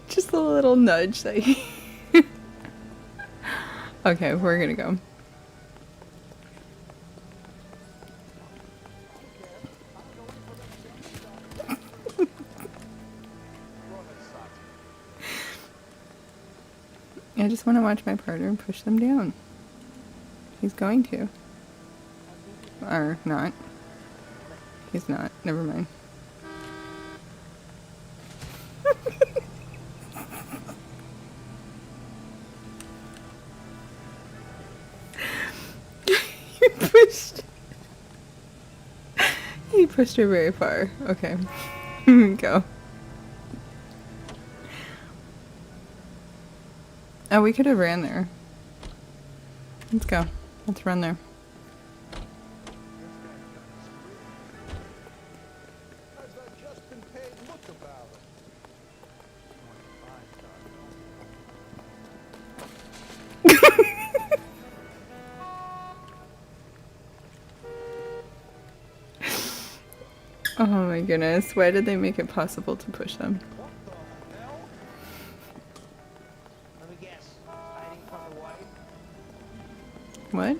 Just a little nudge that he Okay, we're gonna go. I just want to watch my partner push them down. He's going to. Or not. He's not. Never mind. He pushed her very far. Okay. Go. Oh, we could have ran there. Let's go. Let's run there. Oh my goodness, why did they make it possible to push them? Let me guess. Hiding from the wife? What?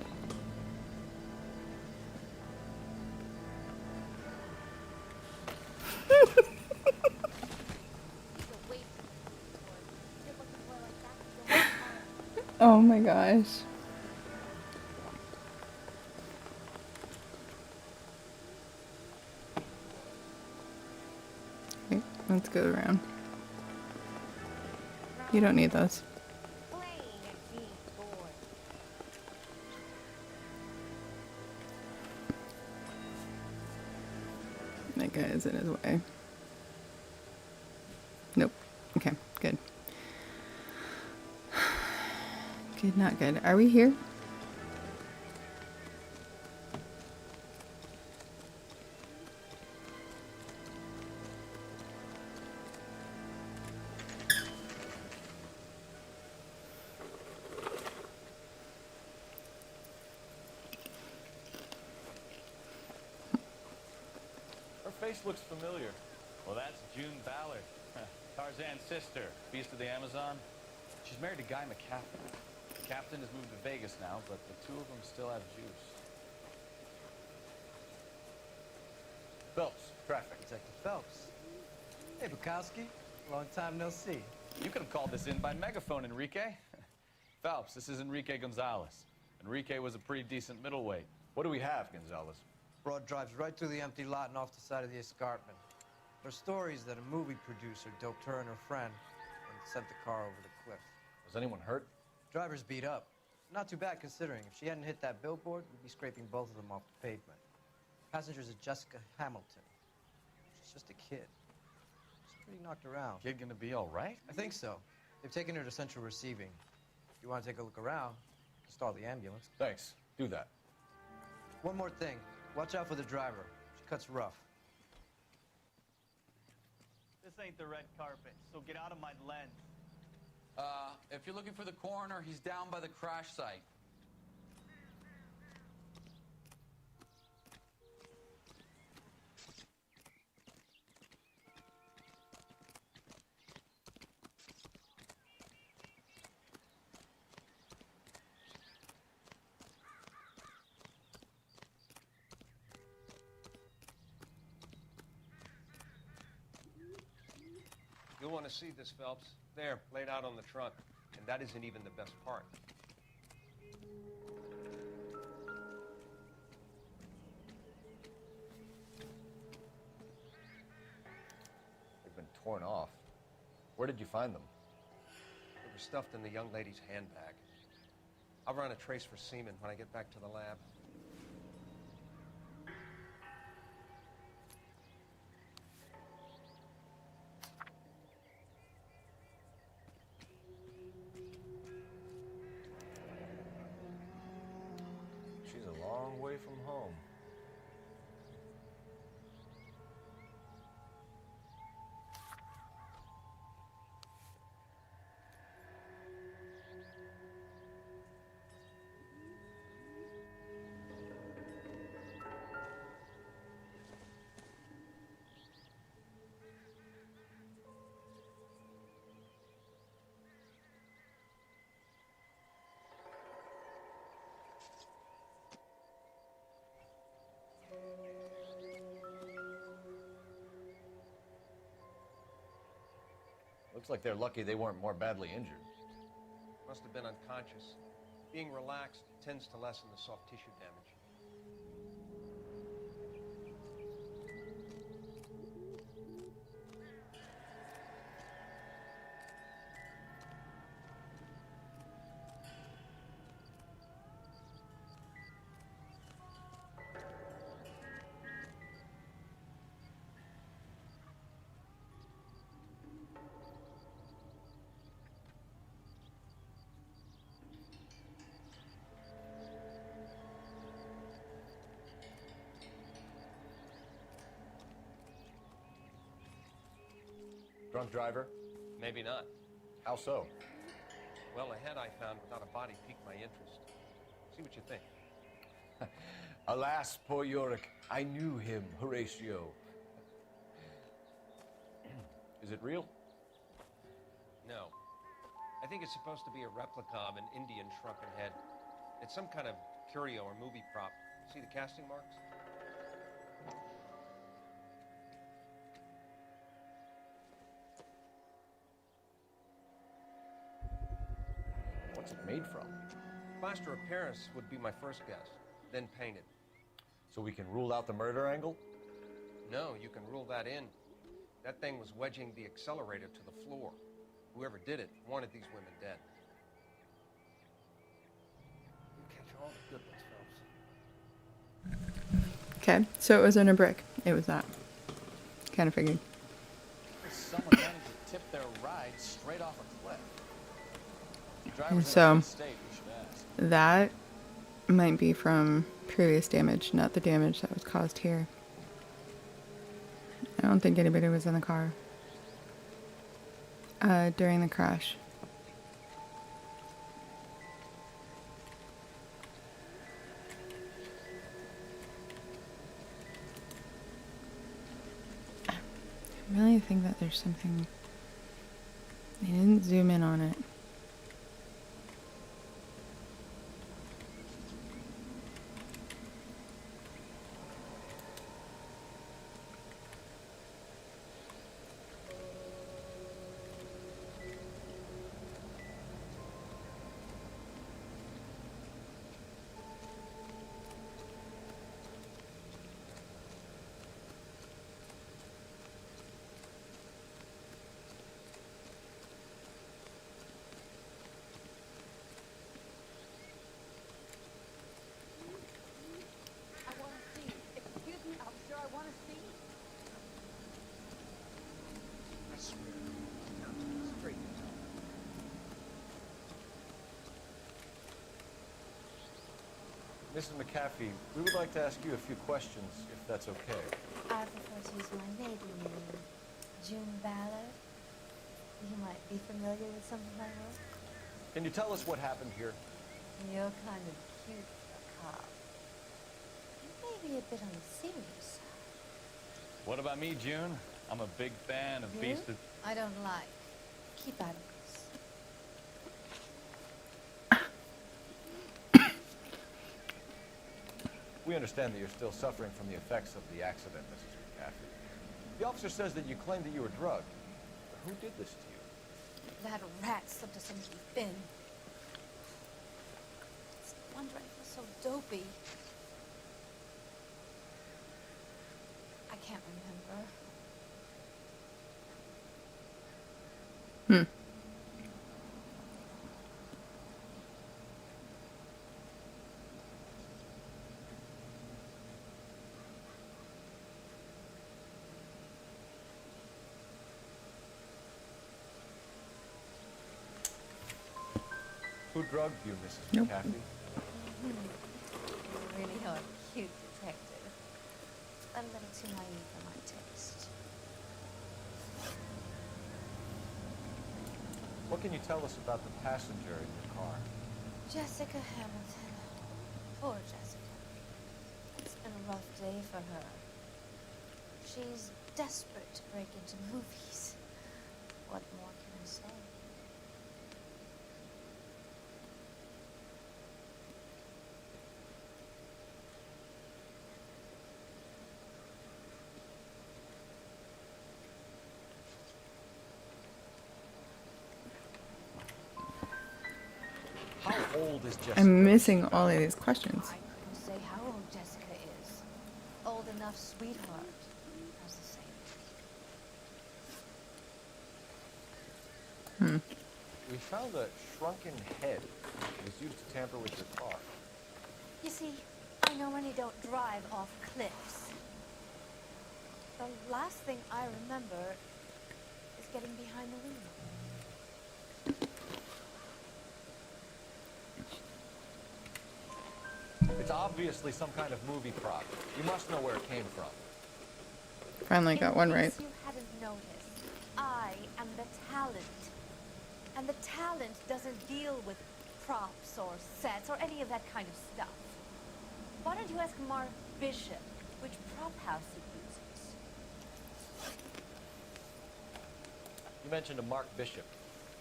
Oh my gosh. Okay, let's go around. You don't need those. That guy is in his way. Nope. Okay, good. Good, not good. Are we here? Her face looks familiar. Well, that's June Ballard, Tarzan's sister, Beast of the Amazon. She's married to Guy McCaffrey. The captain has moved to Vegas now, but the two of them still have juice. Phelps, traffic. Detective Phelps. Hey, Bukowski. Long time no see. You could have called this in by megaphone, Enrique. Phelps, this is Enrique Gonzalez. Enrique was a pretty decent middleweight. What do we have, Gonzalez? Broad drives right through the empty lot and off the side of the escarpment. There are stories that a movie producer doped her and her friend and sent the car over the cliff. Was anyone hurt? Driver's beat up. Not too bad considering. If she hadn't hit that billboard, we'd be scraping both of them off the pavement. Passenger's a Jessica Hamilton. She's just a kid. She's pretty knocked around. Kid gonna be all right? I think so. They've taken her to central receiving. If you want to take a look around, you can stall the ambulance. Thanks. Do that. One more thing. Watch out for the driver. She cuts rough. This ain't the red carpet, so get out of my lens. If you're looking for the coroner, he's down by the crash site. You'll want to see this, Phelps. There, laid out on the trunk. And that isn't even the best part. They've been torn off. Where did you find them? They were stuffed in the young lady's handbag. I'll run a trace for semen when I get back to the lab. Looks like they're lucky they weren't more badly injured. Must have been unconscious. Being relaxed tends to lessen the soft tissue damage. Drunk driver? Maybe not. How so? Well, a head I found without a body piqued my interest. See what you think. Alas, poor Øraeth. I knew him, Horatio. Is it real? No. I think it's supposed to be a replica of an Indian shrunken head. It's some kind of curio or movie prop. See the casting marks? What's it made from? Plaster of Paris would be my first guess, then painted. So we can rule out the murder angle? No, you can rule that in. That thing was wedging the accelerator to the floor. Whoever did it wanted these women dead. You catch all the good ones, Phelps. Okay, so it was in a brick. It was that. Kind of figured. Someone managed to tip their ride straight off a cliff. And so that might be from previous damage, not the damage that was caused here. I don't think anybody was in the car during the crash. I really think that there's something. They didn't zoom in on it. Mrs. McAfee, we would like to ask you a few questions, if that's okay. I prefer to use my maiden name, June Ballard. You might be familiar with some of my work. Can you tell us what happened here? You're kind of cute for a cop. You may be a bit on the serious side. What about me, June? I'm a big fan of You? Beast of... I don't like. Keep out of this. We understand that you're still suffering from the effects of the accident, Mrs. McAfee. The officer says that you claimed that you were drugged. Who did this to you? That rat slipped us into the bin. It's no wonder I feel so dopey. I can't remember. Who drugged you, Mrs. Nope. McAfee? You really are a cute detective. A little too naive for my taste. What can you tell us about the passenger in your car? Jessica Hamilton. Poor Jessica. It's been a rough day for her. She's desperate to break into movies. What more can I say? old is Jessica? I'm missing all of these questions. I couldn't say how old Jessica is. Old enough, sweetheart. How's the same? We found a shrunken head. It was used to tamper with your car. You see, I normally don't drive off cliffs. The last thing I remember is getting behind the wheel. It's obviously some kind of movie prop. You must know where it came from. Finally got one right. In case you hadn't noticed, I am the talent. And the talent doesn't deal with props or sets or any of that kind of stuff. Why don't you ask Mark Bishop which prop house he uses? You mentioned a Mark Bishop.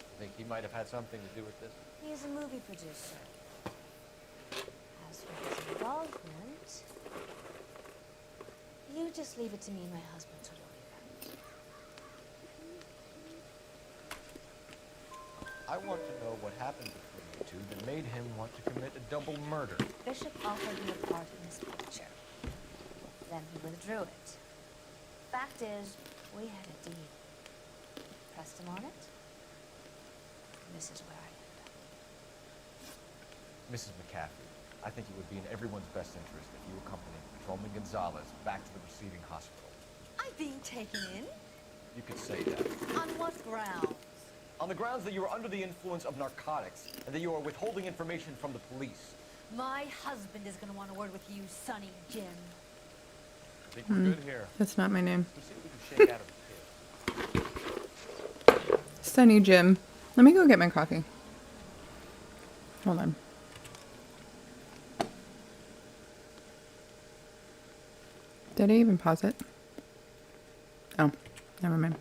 You think he might have had something to do with this? He is a movie producer. As for his involvement, you just leave it to me and my husband to worry about. I want to know what happened between you two that made him want to commit a double murder. Bishop offered me a part in his picture. Then he withdrew it. Fact is, we had a deal. Pressed him on it. This is where I ended up. Mrs. McCaffrey, I think it would be in everyone's best interest if you accompanied Patrolman Gonzalez back to the receiving hospital. I'm being taken in? You could say that. On what grounds? On the grounds that you are under the influence of narcotics and that you are withholding information from the police. My husband is going to want a word with you, Sonny Jim. I think we're good here. That's not my name. Let's see what we can shake out of the kid. Sunny Jim. Let me go get my coffee. Hold on. Did I even pause it? Oh, never mind.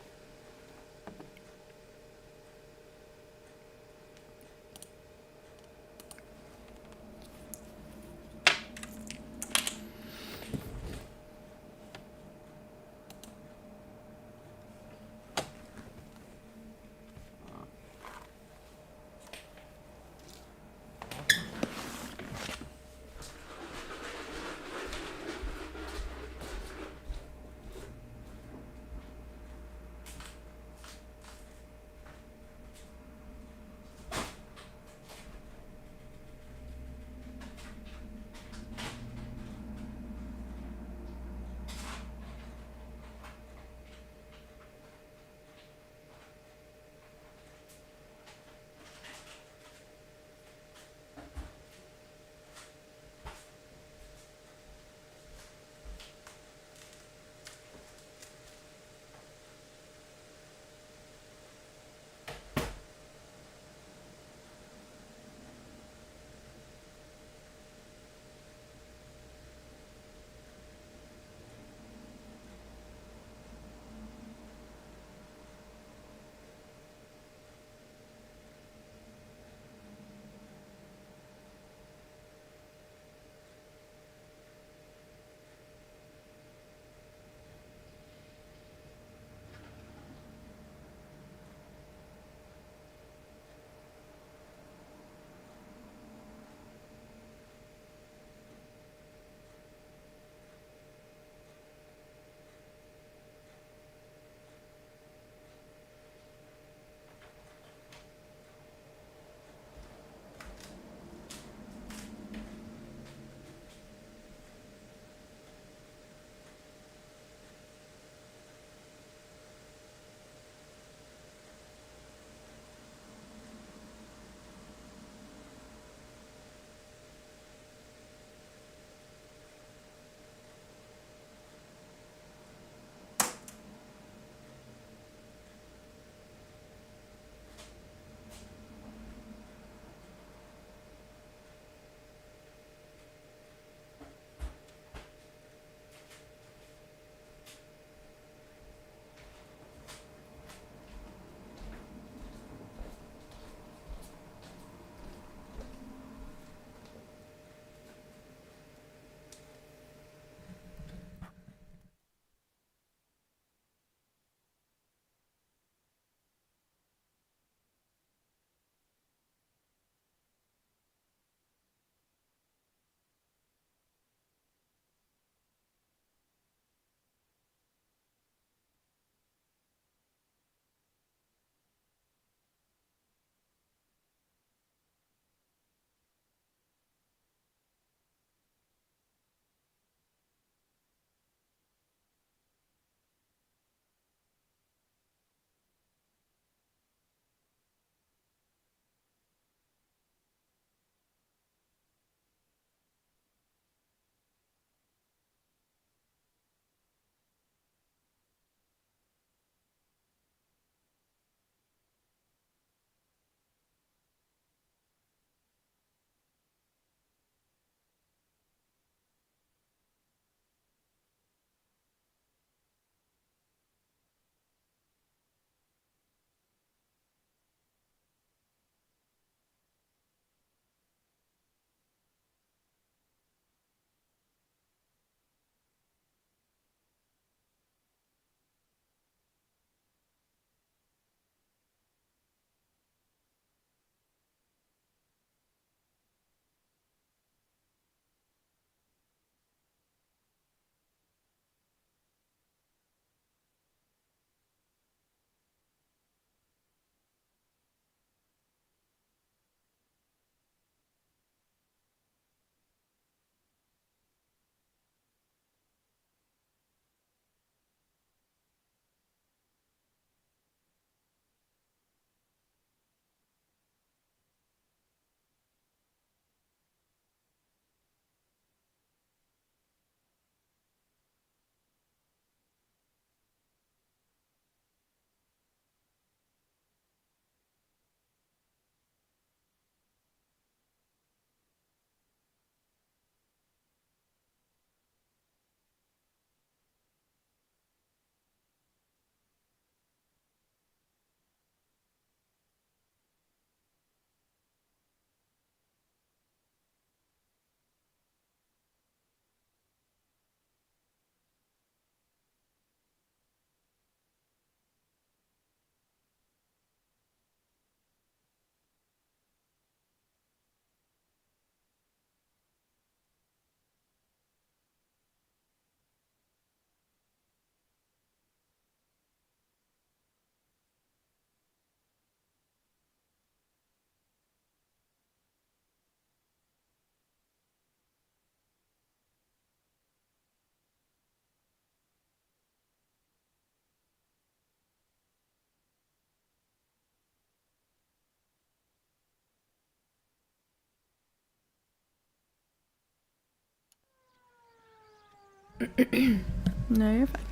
No, you're fine.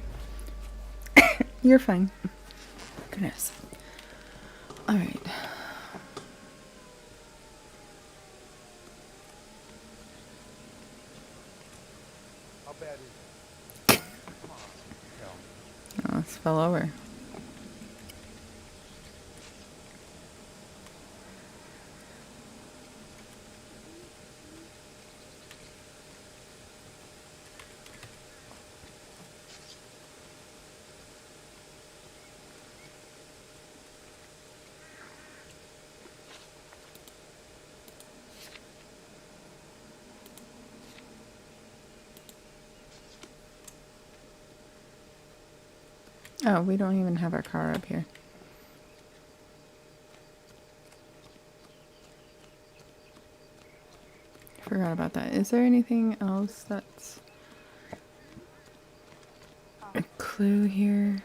You're fine. Goodness. All right. How bad is it? Come on, tell me. Oh, this fell over. Oh, we don't even have our car up here. Forgot about that. Is there anything else that's a clue here?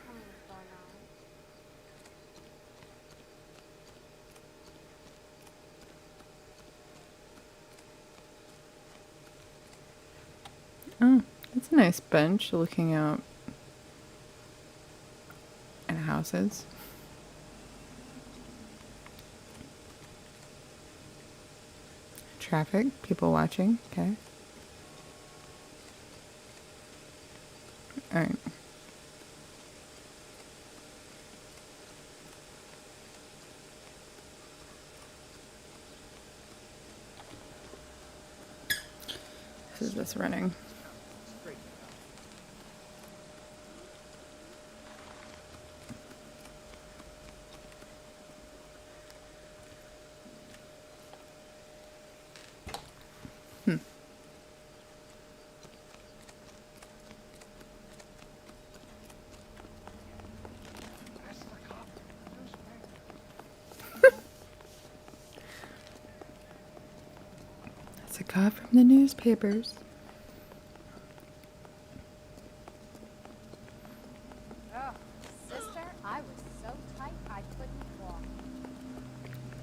Oh, it's a nice bench looking out at houses. Traffic, people watching, okay. Alright. This is this running. That's a cop from the newspapers. Oh, sister, I was so tight I couldn't walk.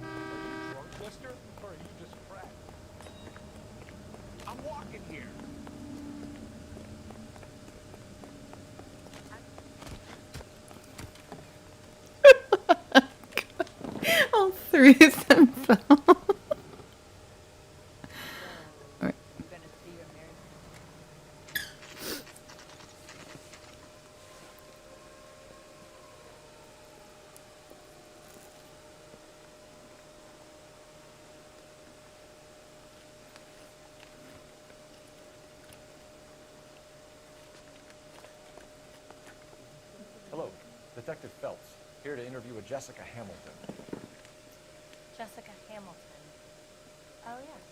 Are you drunk, mister? Or are you just cracked? I'm walking here. All three of them fell. Alright. Hello, Detective Phelps, here to interview a Jessica Hamilton. Jessica Hamilton. Oh, yes.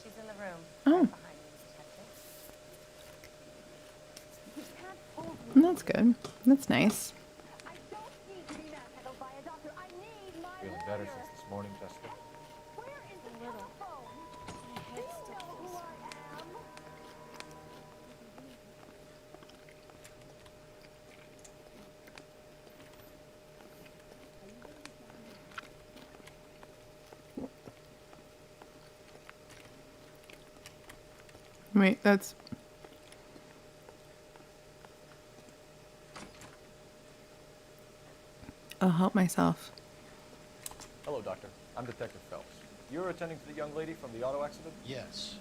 She's in the room. Oh. Right behind you, Detective. That's good. That's nice. Feeling better since this morning, Jessica? A little. My head still feels sore. Wait, that's... I'll help myself. Hello, Doctor. I'm Detective Phelps. You're attending to the young lady from the auto accident? Yes.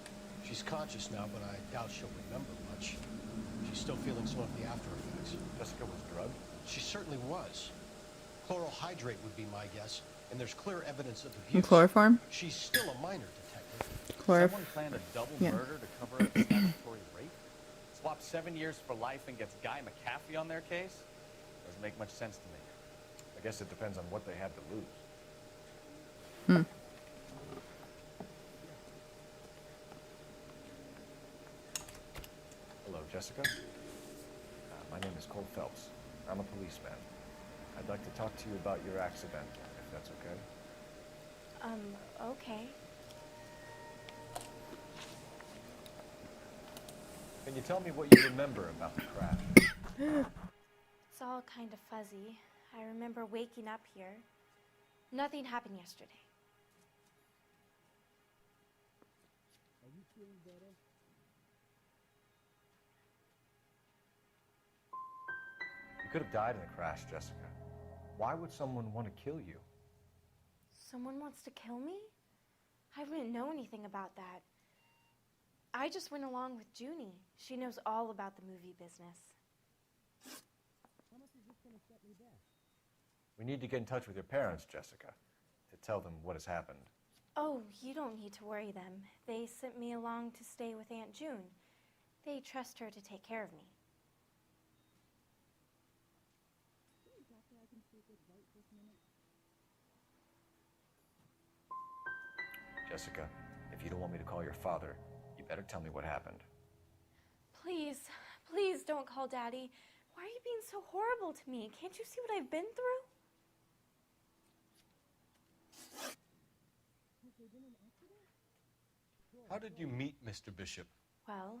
She's conscious now, but I doubt she'll remember much. She's still feeling some of the after effects. Jessica was drugged? She certainly was. Chloral hydrate would be my guess, and there's clear evidence of abuse. Chloroform? She's still a minor, Detective. Someone planned a double Yeah. murder to cover up a statutory rape? Swap 7 years for life and gets Guy McCaffrey on their case? Doesn't make much sense to me. I guess it depends on what they had to lose. Hmm. Hello, Jessica. My name is Cole Phelps. I'm a policeman. I'd like to talk to you about your accident, if that's okay. Okay. Can you tell me what you remember about the crash? It's all kind of fuzzy. I remember waking up here. Nothing happened yesterday. Are you feeling better? You could have died in the crash, Jessica. Why would someone want to kill you? Someone wants to kill me? I wouldn't know anything about that. I just went along with Junie. She knows all about the movie business. How much is this going to set me back? We need to get in touch with your parents, Jessica, to tell them what has happened. Oh, you don't need to worry them. They sent me along to stay with Aunt June. They trust her to take care of me. Jessica, if you don't want me to call your father, you better tell me what happened. Please, please don't call Daddy. Why are you being so horrible to me? Can't you see what I've been through? How did you meet Mr. Bishop? Well,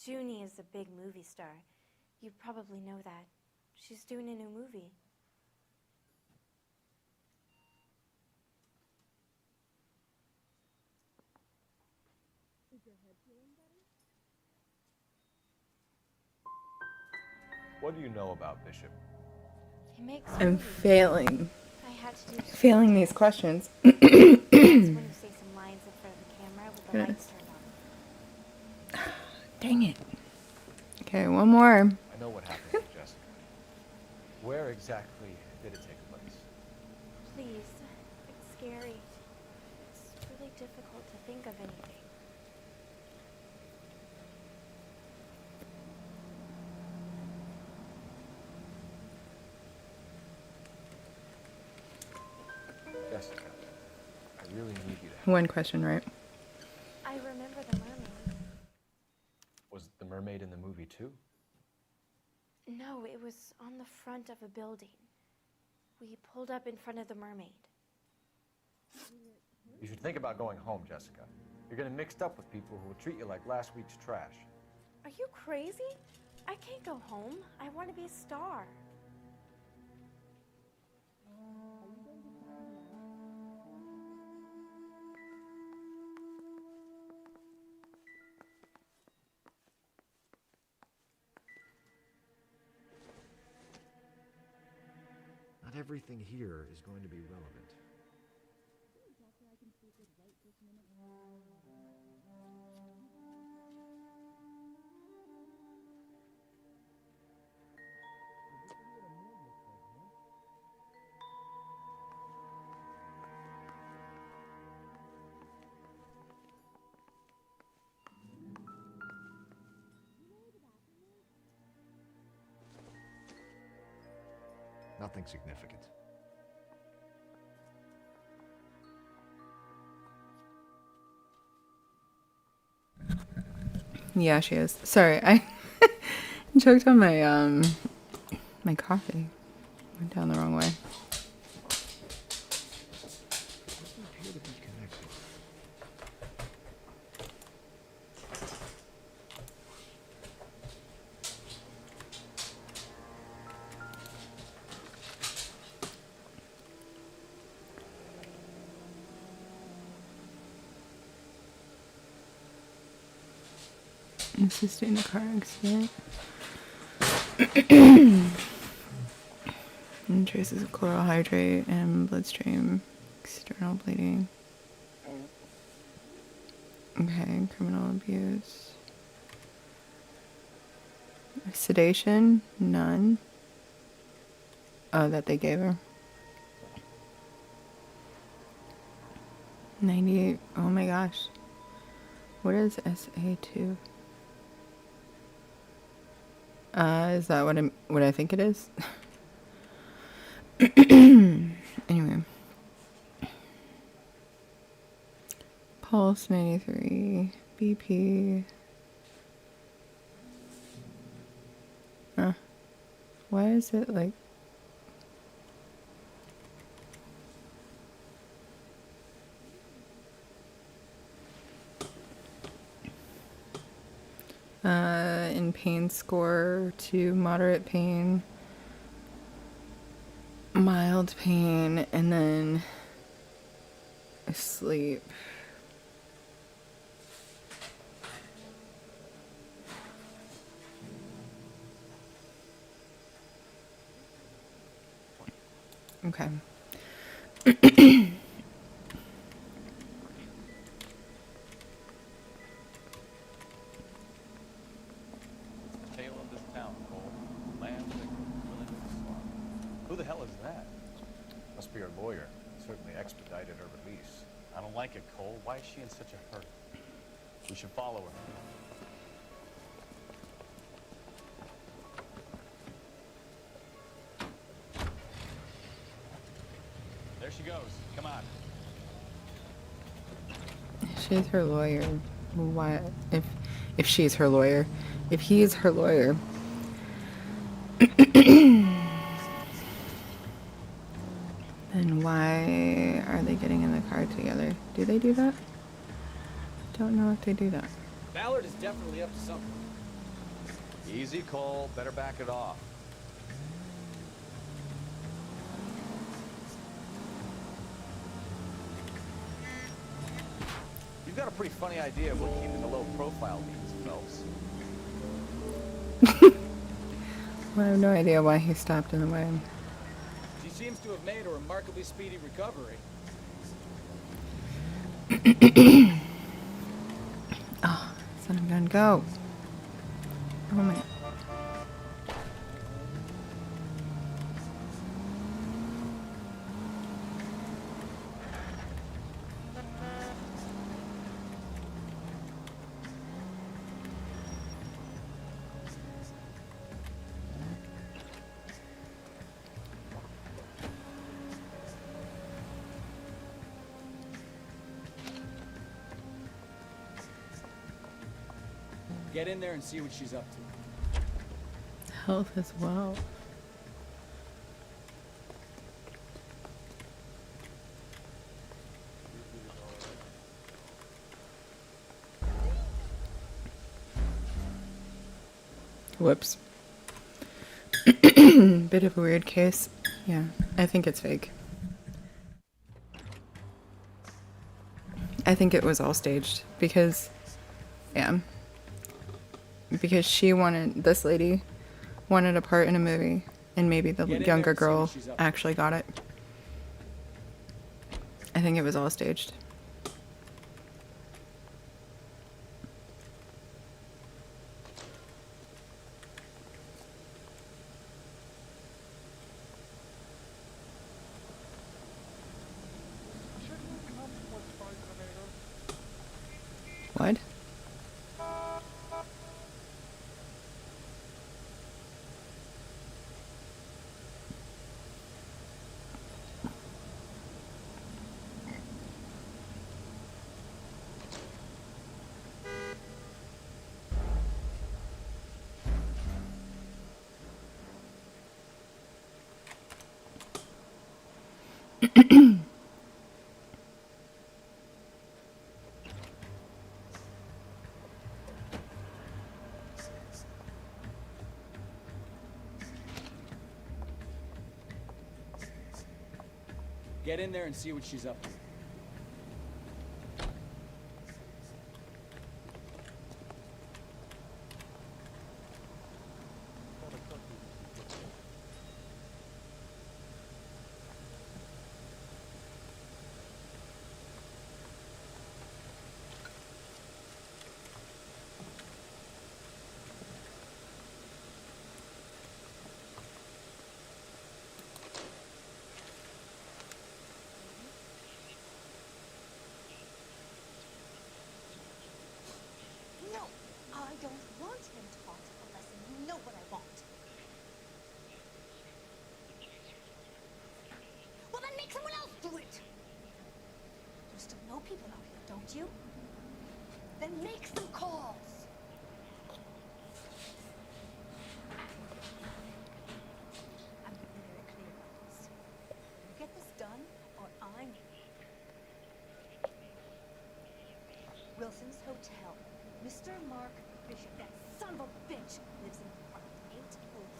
Junie is a big movie star. You probably know that. She's doing a new movie. Is your head feeling better? What do you know about Bishop? He makes I'm movies. failing. I had to do Failing these questions. That's when you say some lines in front of the camera with the lights turned on. Dang it. Okay, one more. I know what happened to Jessica. Where exactly did it take place? Please, it's scary. It's really difficult to think of anything. Jessica, I really need you to... One question, right? I remember the mermaid. Was the mermaid in the movie too? No, it was on the front of a building. We pulled up in front of the mermaid. You should think about going home, Jessica. You're getting mixed up with people who will treat you like last week's trash. Are you crazy? I can't go home. I want to be a star. Not everything here is going to be relevant. Nothing significant. Yeah, she is. Sorry, I choked on my my coffee. Went down the wrong way. Appear to be connected. Assisted in a car accident. And traces of chloral hydrate and bloodstream external bleeding. Okay, criminal abuse. Sedation? None. Oh, that they gave her. 98. Oh my gosh. What is SA2? Is that what I think it is? Anyway. Pulse 93. BP. Why is it like... in pain score to moderate pain, mild pain, and then asleep. Okay. Tale of this town, Cole. Land sick, willing to slaughter. Who the hell is that? Must be her lawyer. Certainly expedited her release. I don't like it, Cole. Why is she in such a hurry? We should follow her. There she goes. Come on. She's her lawyer. Why? If she's her lawyer, if he's her lawyer. Then why are they getting in the car together? Do they do that? Don't know if they do that. Ballard is definitely up to something. Easy, Cole. Better back it off. You've got a pretty funny idea of what keeping a low profile means, Phelps. Well, I have no idea why he stopped in the way. She seems to have made a remarkably speedy recovery. Oh, son of a gun, go. Oh man. Get in there and see what she's up to. Health as well. Whoops. Bit of a weird case. Yeah, I think it's fake. I think it was all staged because, yeah. Because she wanted, this lady wanted a part in a movie, and maybe the younger girl actually got it. I think it was all staged. What? Get in there and see what she's up to. No, I don't want him taught a lesson. You know what I want. Well, then make someone else do it. You still know people out here, don't you? Then make some calls. I'm going to be very clear about this. You get this done, or I'm... Wilson's Hotel. Mr. Mark Bishop, that son of a bitch, lives in apartment 8 Old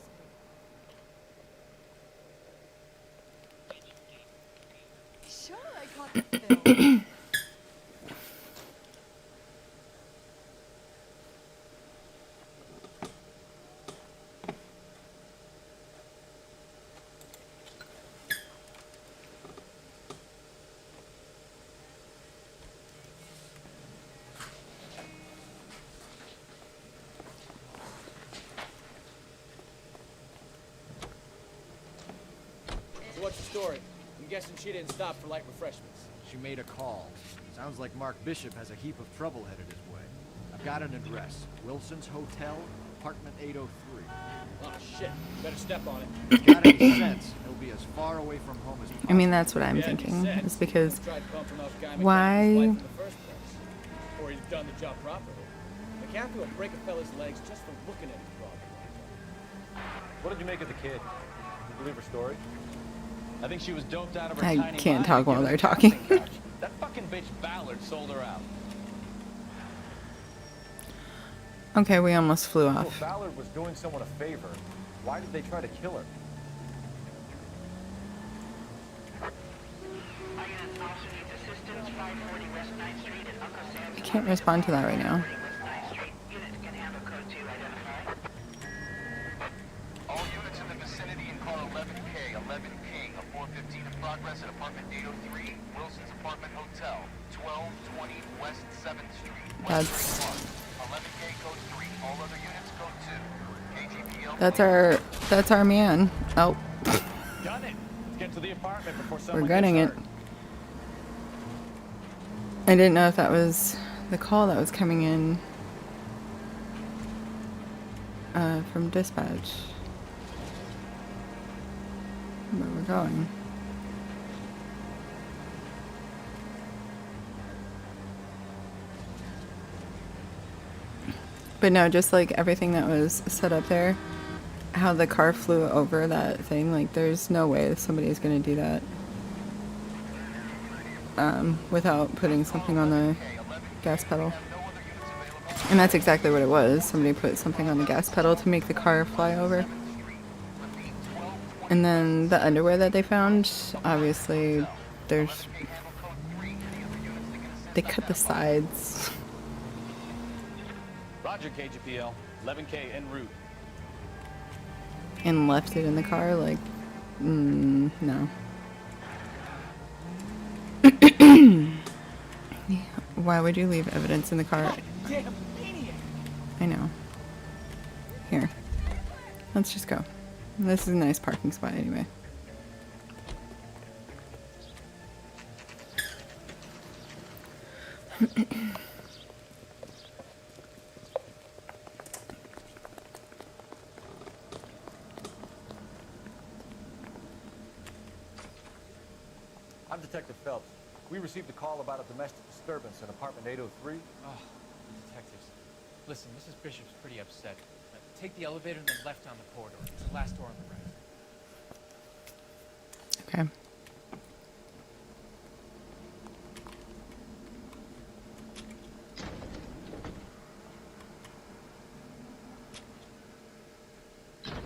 Street. Sure, I caught the film. what's the story? I'm guessing she didn't stop for light refreshments. She made a call. Sounds like Mark Bishop has a heap of trouble headed his way. I've got an address. Wilson's Hotel, apartment 803. Oh, shit. Better step on it. If it's got any sense, he'll be as far away from home as possible. I mean, that's what I'm thinking. Is because why? Or he's done the job properly. McCaffrey will break a fella's legs just for looking at him. What did you make of the kid? You believe her story? I think she was doped out of her I tiny can't mind talk and while given they're a talking. camping couch. That fucking bitch Ballard sold her out. Okay, we almost flew Well, off. Ballard was doing someone a favor. Why did they try to kill her? I can't respond to that right now. All units in the vicinity in car 11K, 11 King, a 415 in progress at apartment 803, Wilson's Apartment Hotel, 1220 West 7th Street. That's 11K code 3, all other units code 2. KGPL. that's our man. Oh, Gun it. Let's get to the apartment before we're someone gunning gets it. hurt. I didn't know if that was the call that was coming in from dispatch. Where we're going. But no, just like everything that was set up there, how the car flew over that thing, like there's no way somebody's gonna do that without putting something on the gas pedal. And that's exactly what it was. Somebody put something on the gas pedal to make the car fly over. And then the underwear that they found, obviously, they cut the sides. Roger, KGPL. 11K en route. And left it in the car, like, no. Why would you leave evidence in the car? Damn maniac! I know. Here. Let's just go. This is a nice parking spot anyway. I'm Detective Phelps. We received a call about a domestic disturbance in apartment 803. Oh, detectives. Listen, Mrs. Bishop's pretty upset. Take the elevator and then left down the corridor. It's the last door on the right. Okay.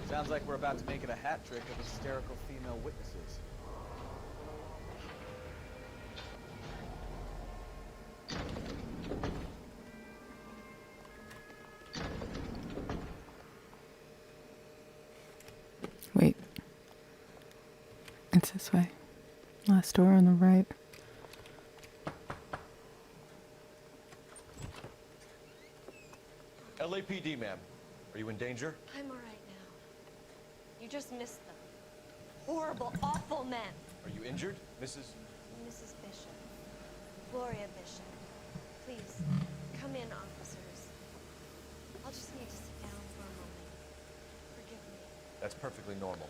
Sounds like we're about to make it a hat trick of hysterical female witnesses. Wait. It's this way. Last door on the right. LAPD, ma'am. Are you in danger? I'm all right now. You just missed them. Horrible, awful men. Are you injured, Mrs. Mrs. Bishop. Gloria Bishop. Please, come in, officers. I'll just need to sit down for a moment. Forgive me. That's perfectly normal.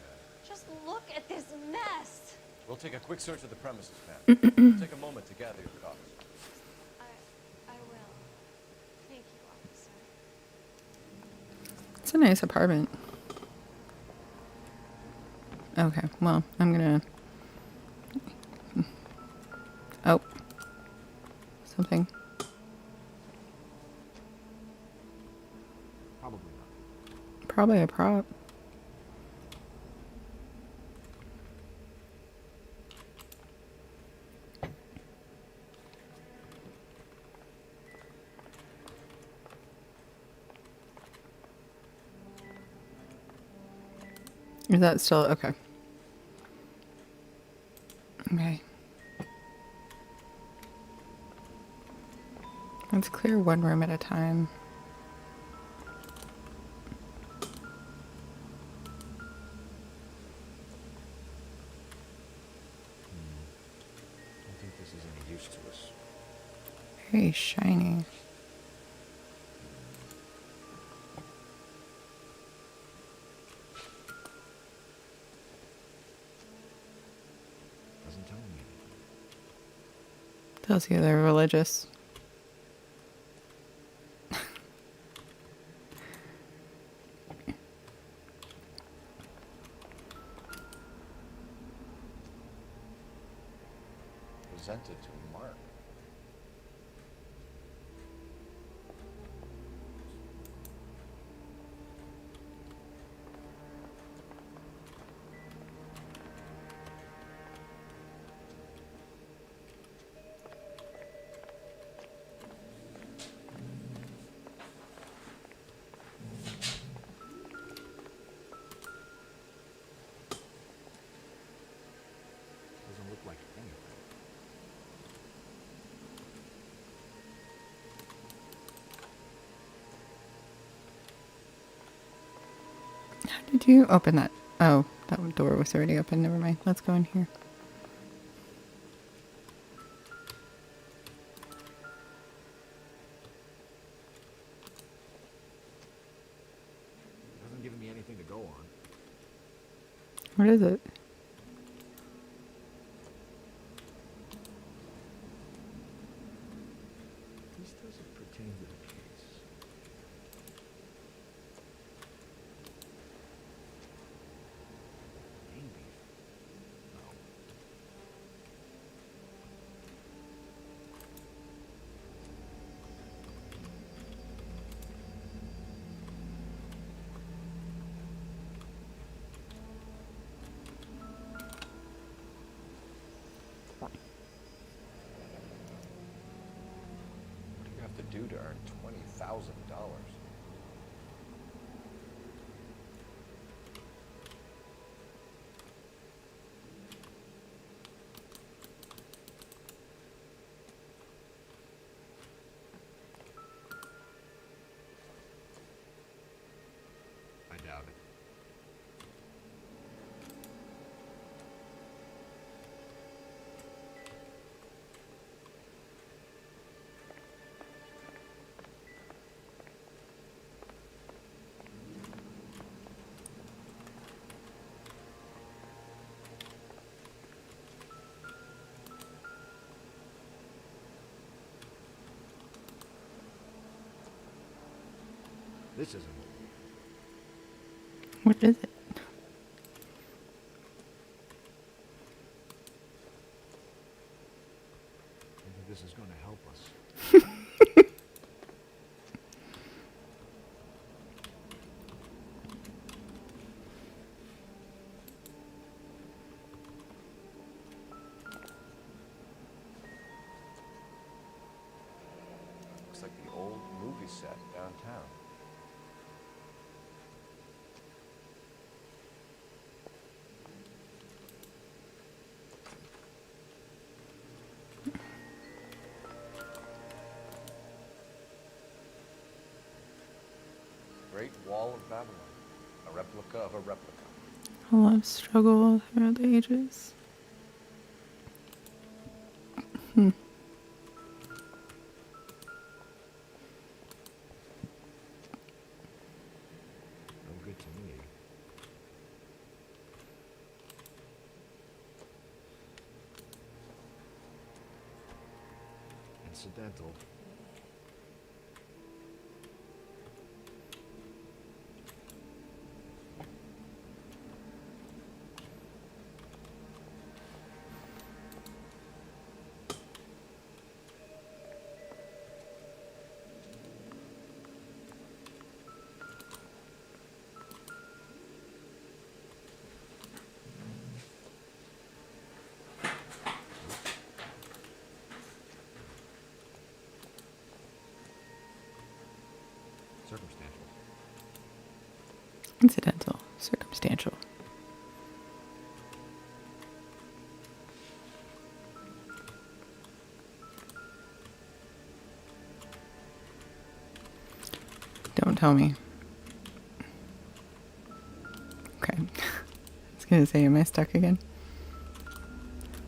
Just look at this mess. We'll take a quick search of the premises, ma'am. It'll take a moment to gather your thoughts. I will. Thank you, officer. It's a nice apartment. Okay, well, I'm gonna... Oh. Something. Probably not. Probably a prop. Is that still okay? Okay. Let's clear one room at a time. use to us. Very shiny. Doesn't tell me. Tells you they're religious. Presented to Mark. Doesn't look like anything. How did you open that? Oh, that door was already open. Never mind. Let's go in here. It hasn't given me anything to go on. What is it? This doesn't pertain to the case. Maybe. No. What do you have to do to earn $20,000? I doubt it. This isn't. What is it? Maybe this is going to help us. Looks like the old movie set downtown. Great Wall of Babylon, a replica of a replica. A love struggle throughout the ages. Hmm. No good to me. Incidental. Circumstantial. Incidental. Circumstantial. Don't tell me. Okay. I was gonna say, am I stuck again?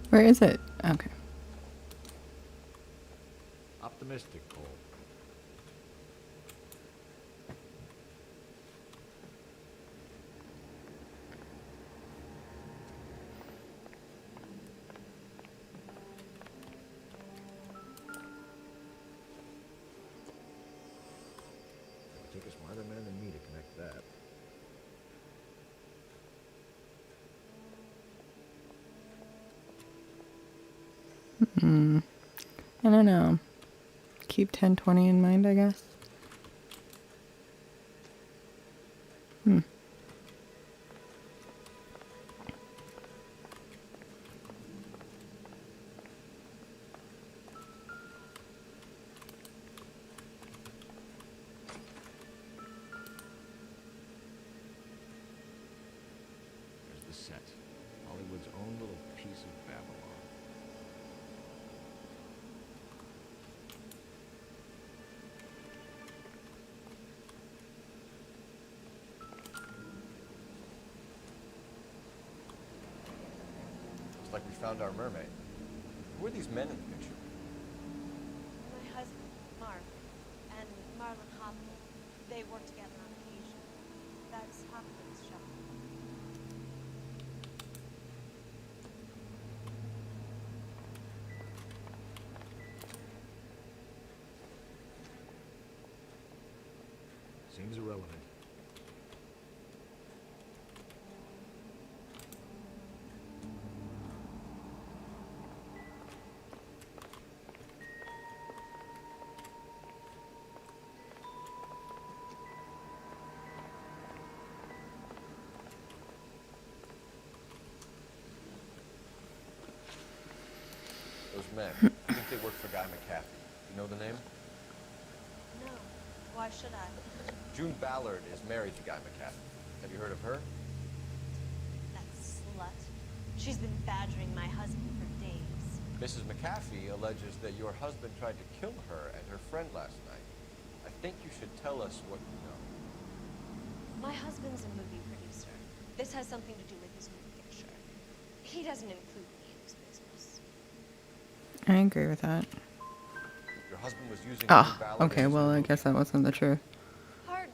Where is it? Okay. optimistic, Cole. It would take a smarter man than me to connect that. I don't know. Keep 1020 in mind, I guess. There's the set. Hollywood's own little piece of Babylon. Looks like we found our mermaid. Who are these men in the picture? My husband, Mark, and Marlon Hopkins. They work together on occasion. That's Hopkins' shop. Seems irrelevant. Those men, I think they work for Guy McCaffrey. You know the name? No. Why should I? June Ballard is married to Guy McCaffrey. Have you heard of her? That slut. She's been badgering my husband for days. Mrs. McAfee alleges that your husband tried to kill her and her friend last night. I think you should tell us what you know. My husband's a movie producer. This has something to do with his new picture. He doesn't include me in his business. I agree with that. Your husband was using Oh, June Ballard okay, as well, a I guess that wasn't the truth. Hardly.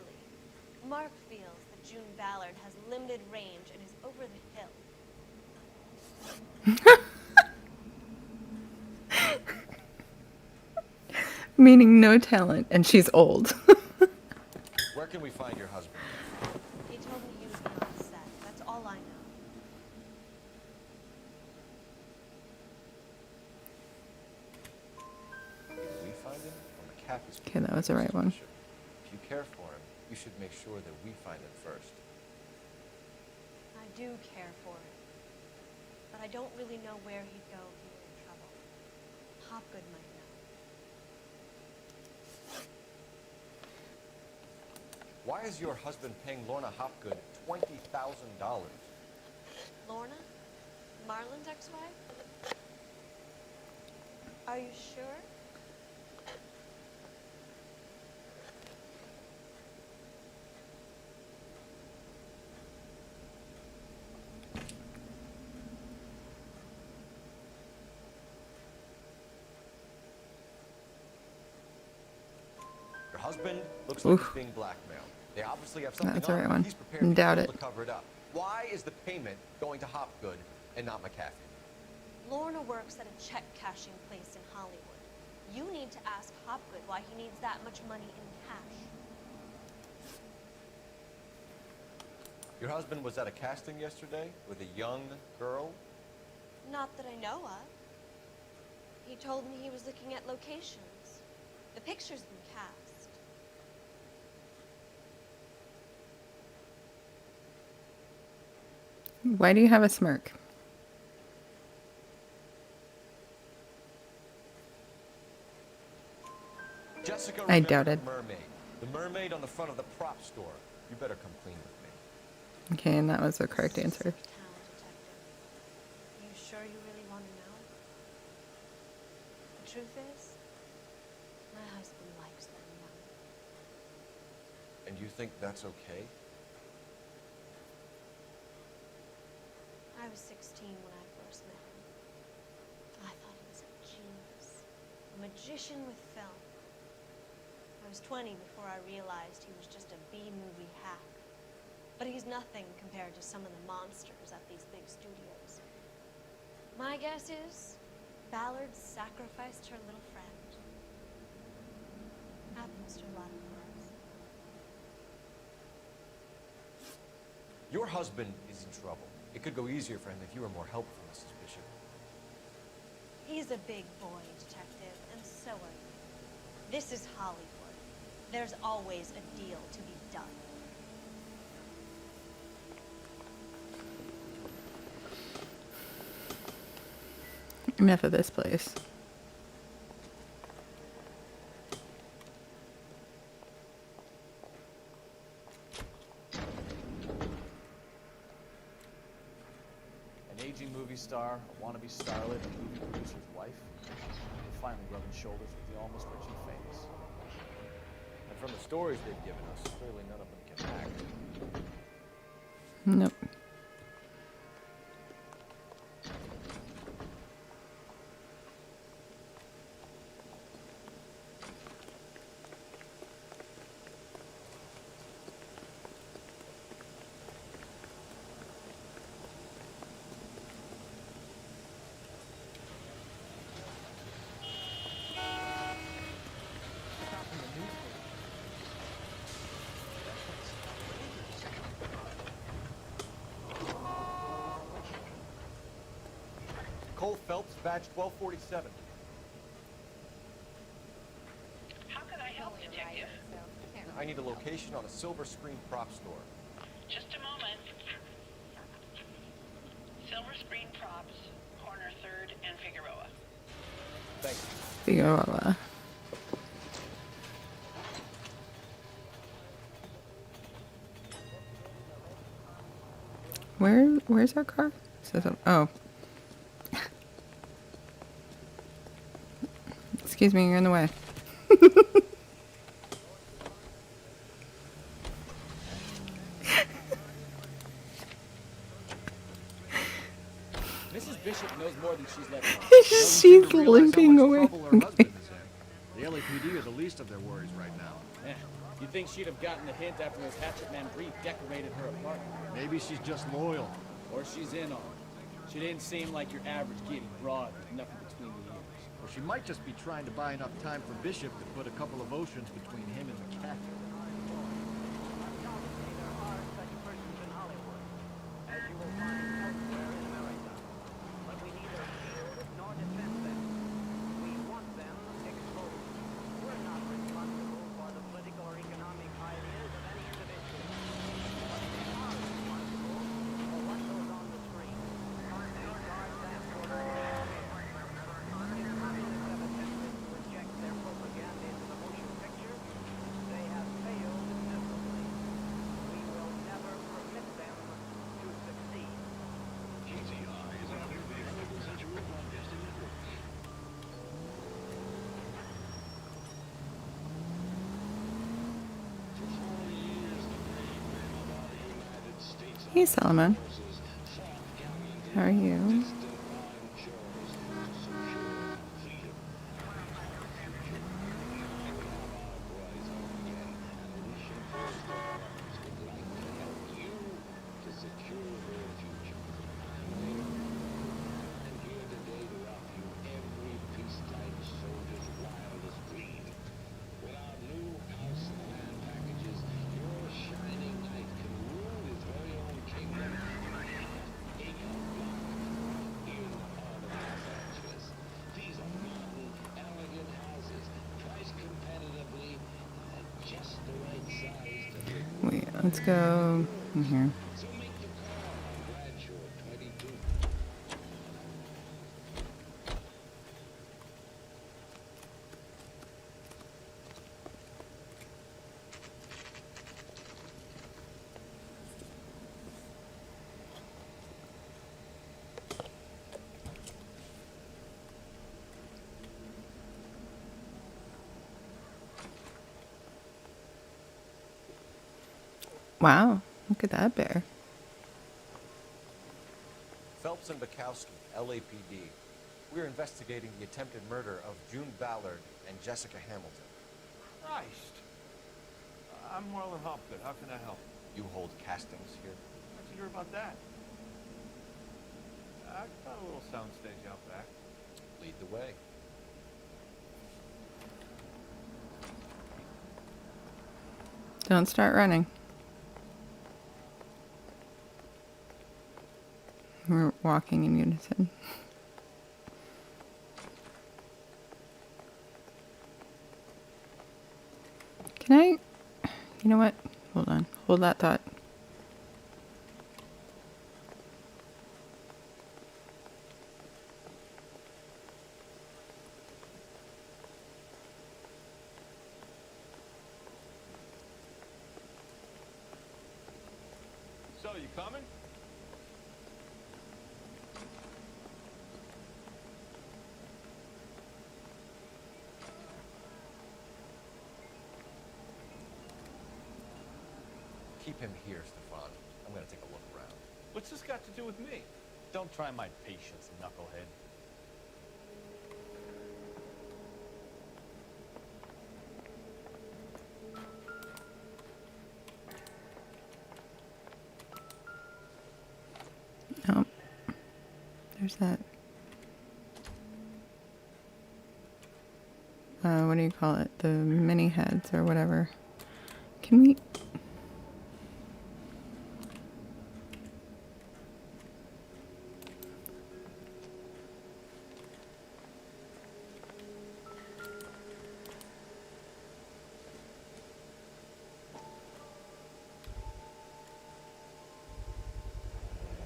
Mark feels that June Ballard has limited range and is over the hill. Meaning no talent, and she's old. Where can we find your husband? He told me he was on the set. That's all I know. Can we find him? Or McAfee's? Okay, that was the right one. If you care for him, you should make sure that we find him first. I do care for him. But I don't really know where he'd go if he were in trouble. Hopgood might know. Why is your husband paying Lorna Hopgood $20,000? Lorna? Marlon's ex-wife? Are you sure? Your husband looks like he's being blackmailed. They obviously have something That's the on right him. one. He's prepared Doubt to it. cover it up. Why is the payment going to Hopgood and not McAfee? Lorna works at a check-cashing place in Hollywood. You need to ask Hopgood why he needs that much money in cash. Your husband was at a casting yesterday with a young girl? Not that I know of. He told me he was looking at locations. The picture's been cast. Why do you have a smirk? Jessica I remembered doubted. the mermaid. The mermaid on the front of the prop store. You better come clean with me. Okay, and that was the correct answer. You sure you really want to know? The truth is, my husband likes them young. And you think that's okay? I was 16 when I first met him. I thought he was a genius. magician with film. I was 20 before I realized he was just a B-movie hack. But he's nothing compared to some of the monsters at these big studios. My guess is Ballard sacrificed her little friend. Happens to a lot of girls. Your husband is in trouble. It could go easier for him if you were more helpful, Mrs. Bishop. He's a big boy, detective, and so are you. This is Hollywood. There's always a deal to be done. Enough of this place. An aging movie star, a wannabe starlet, a movie producer's wife. They're finally rubbing shoulders with the almost rich and famous. And from the stories they've given us, clearly none of them can act. Nope. Cole Phelps, badge 1247. How can I help, Detective? I need a location on a silver screen prop store. Just a moment. Silver Screen Props, corner 3rd and Figueroa. Thanks. Figueroa. Where's our car? Oh. Excuse me, you're in the way. Mrs. Bishop knows more than she's letting on. She's limping away. The LAPD is the least of their worries right now. Yeah. You'd think she'd have gotten the hint after his hatchet man brief decorated her apartment. Maybe she's just loyal. Or she's in on it. She didn't seem like your average giddy broad with nothing between the ears. Or she might just be trying to buy enough time for Bishop to put a couple of oceans between him and the cat. Hey, Solomon. How are you? Wait, let's go in here. Wow, look at that bear. Phelps and Bukowski, LAPD. We're investigating the attempted murder of June Ballard and Jessica Hamilton. Christ. I'm Marlon Hopgood. How can I help? You hold castings here? How'd you hear about that? I got a little soundstage out back. Lead the way. Don't start running. We're walking in unison. Can I? You know what? Hold on. Hold that thought. So, you coming? Keep him here, Stefan. I'm gonna take a look around. What's this got to do with me? Don't try my patience, knucklehead. Oh. There's that. What do you call it? The mini heads or whatever. Can we?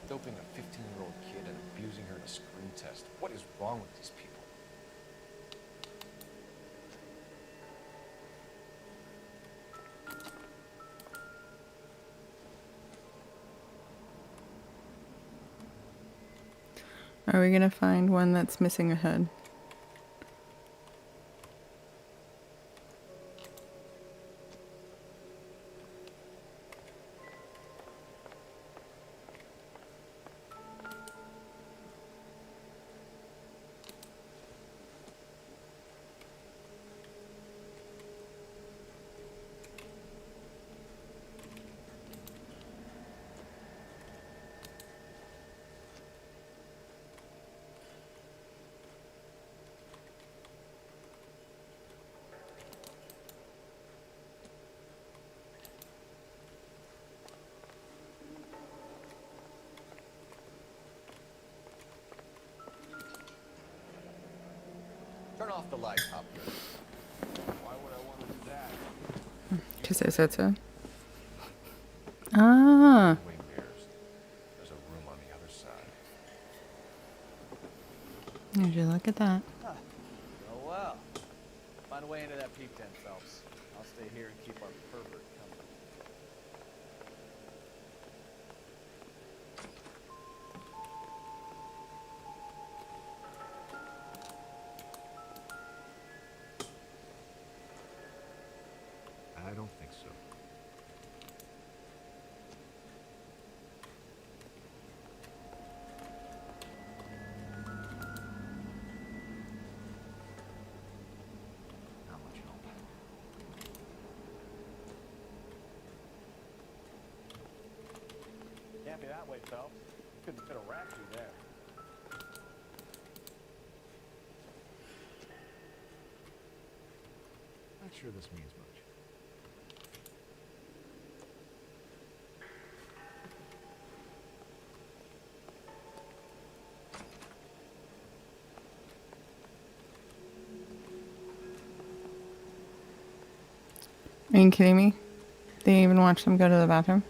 Doping a 15-year-old kid and abusing her in a screen test. What is wrong with these people? Are we gonna find one that's missing a head? Turn off the light, Hopgood. Why would I want to do that? Because I said so. Ah. Wing mirrors. There's a room on the other side. Would you look at that? Huh. Oh well. Find a way into that peep tent, Phelps. I'll stay here and keep our pervert company. I don't think so. Not much help. Can't be that way, Phelps. Couldn't fit a rat through there. Not sure this means much. Are you kidding me? They even watch them go to the bathroom?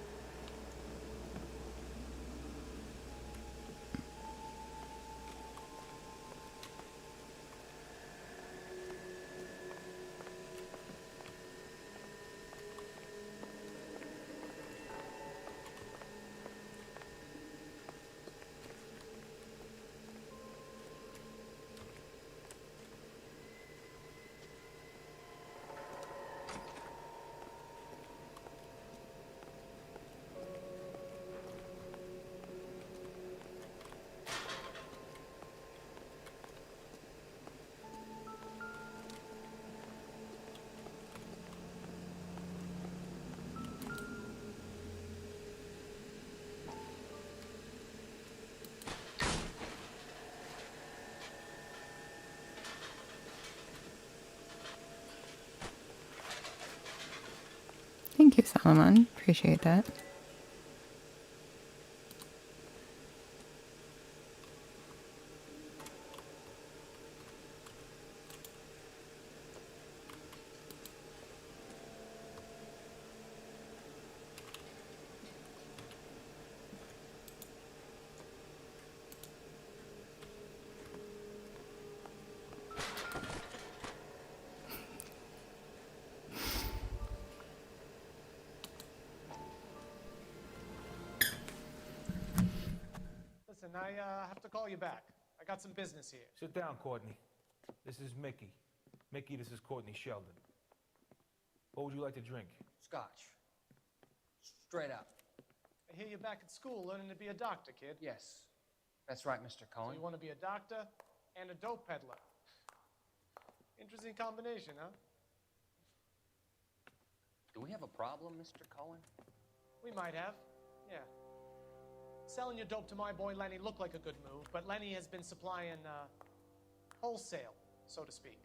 Thank you, Solomon. Appreciate that. Listen, I have to call you back. I got some business here. Sit down, Courtney. This is Mickey. Mickey, this is Courtney Sheldon. What would you like to drink? Scotch. Straight up. I hear you're back at school learning to be a doctor, kid. Yes. That's right, Mr. So Cohen. you want to be a doctor and a dope peddler. Interesting combination, huh? Do we have a problem, Mr. Cohen? We might have, yeah. Selling your dope to my boy Lenny looked like a good move, but Lenny has been supplying wholesale, so to speak.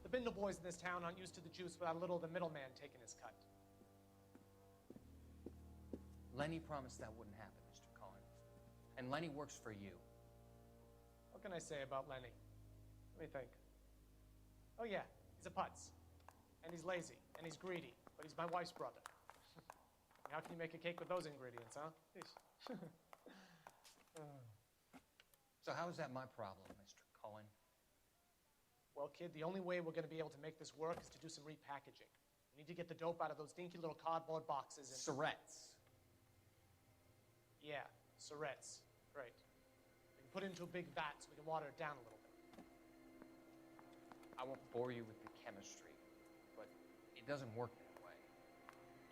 The Bindle boys in this town aren't used to the juice without a little of the middleman taking his cut. Lenny promised that wouldn't happen, Mr. Cohen. And Lenny works for you. What can I say about Lenny? Let me think. Oh yeah, he's a putz. And he's lazy, and he's greedy, but he's my wife's brother. How can you make a cake with those ingredients, huh? So how is that my problem, Mr. Cohen? Well, kid, the only way we're going to be able to make this work is to do some repackaging. We need to get the dope out of those dinky little cardboard boxes and... Surrettes. Yeah, surrettes. Great. We can put it into a big vat so we can water it down a little bit. I won't bore you with the chemistry, but it doesn't work that way.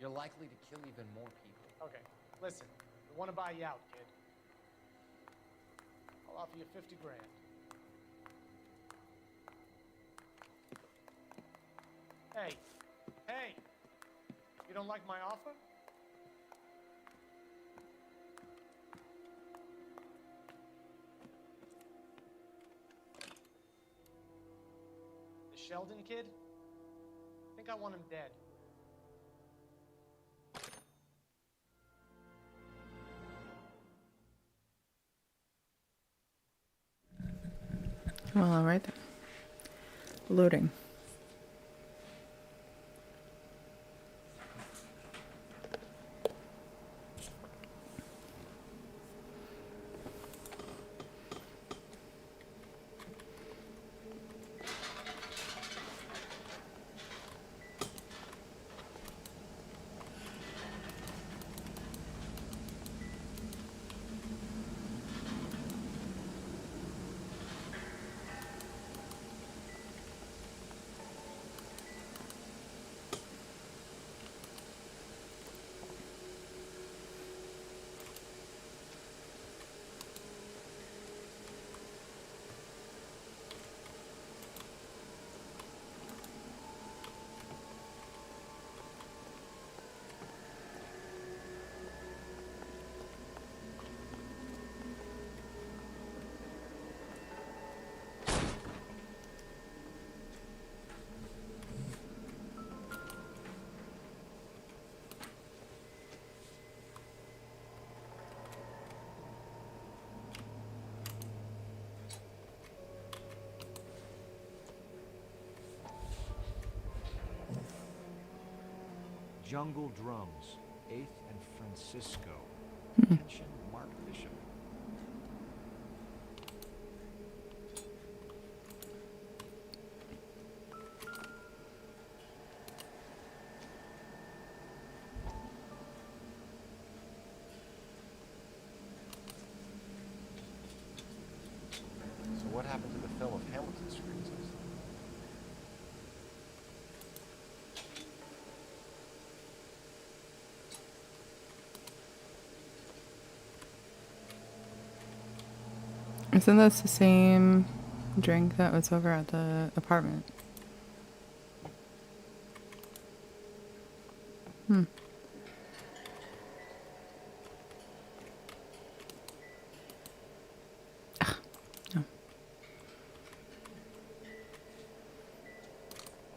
You're likely to kill even more people. Okay, listen. We want to buy you out, kid. I'll offer you 50 grand. Hey, hey! You don't like my offer? The Sheldon kid? I think I want him dead. Well, all right then. Loading. Jungle Drums, 8th and Francisco. Attention, Mark Bishop. So what happened to the film of Hamilton screens? Isn't this the same drink that was over at the apartment? Hmm. I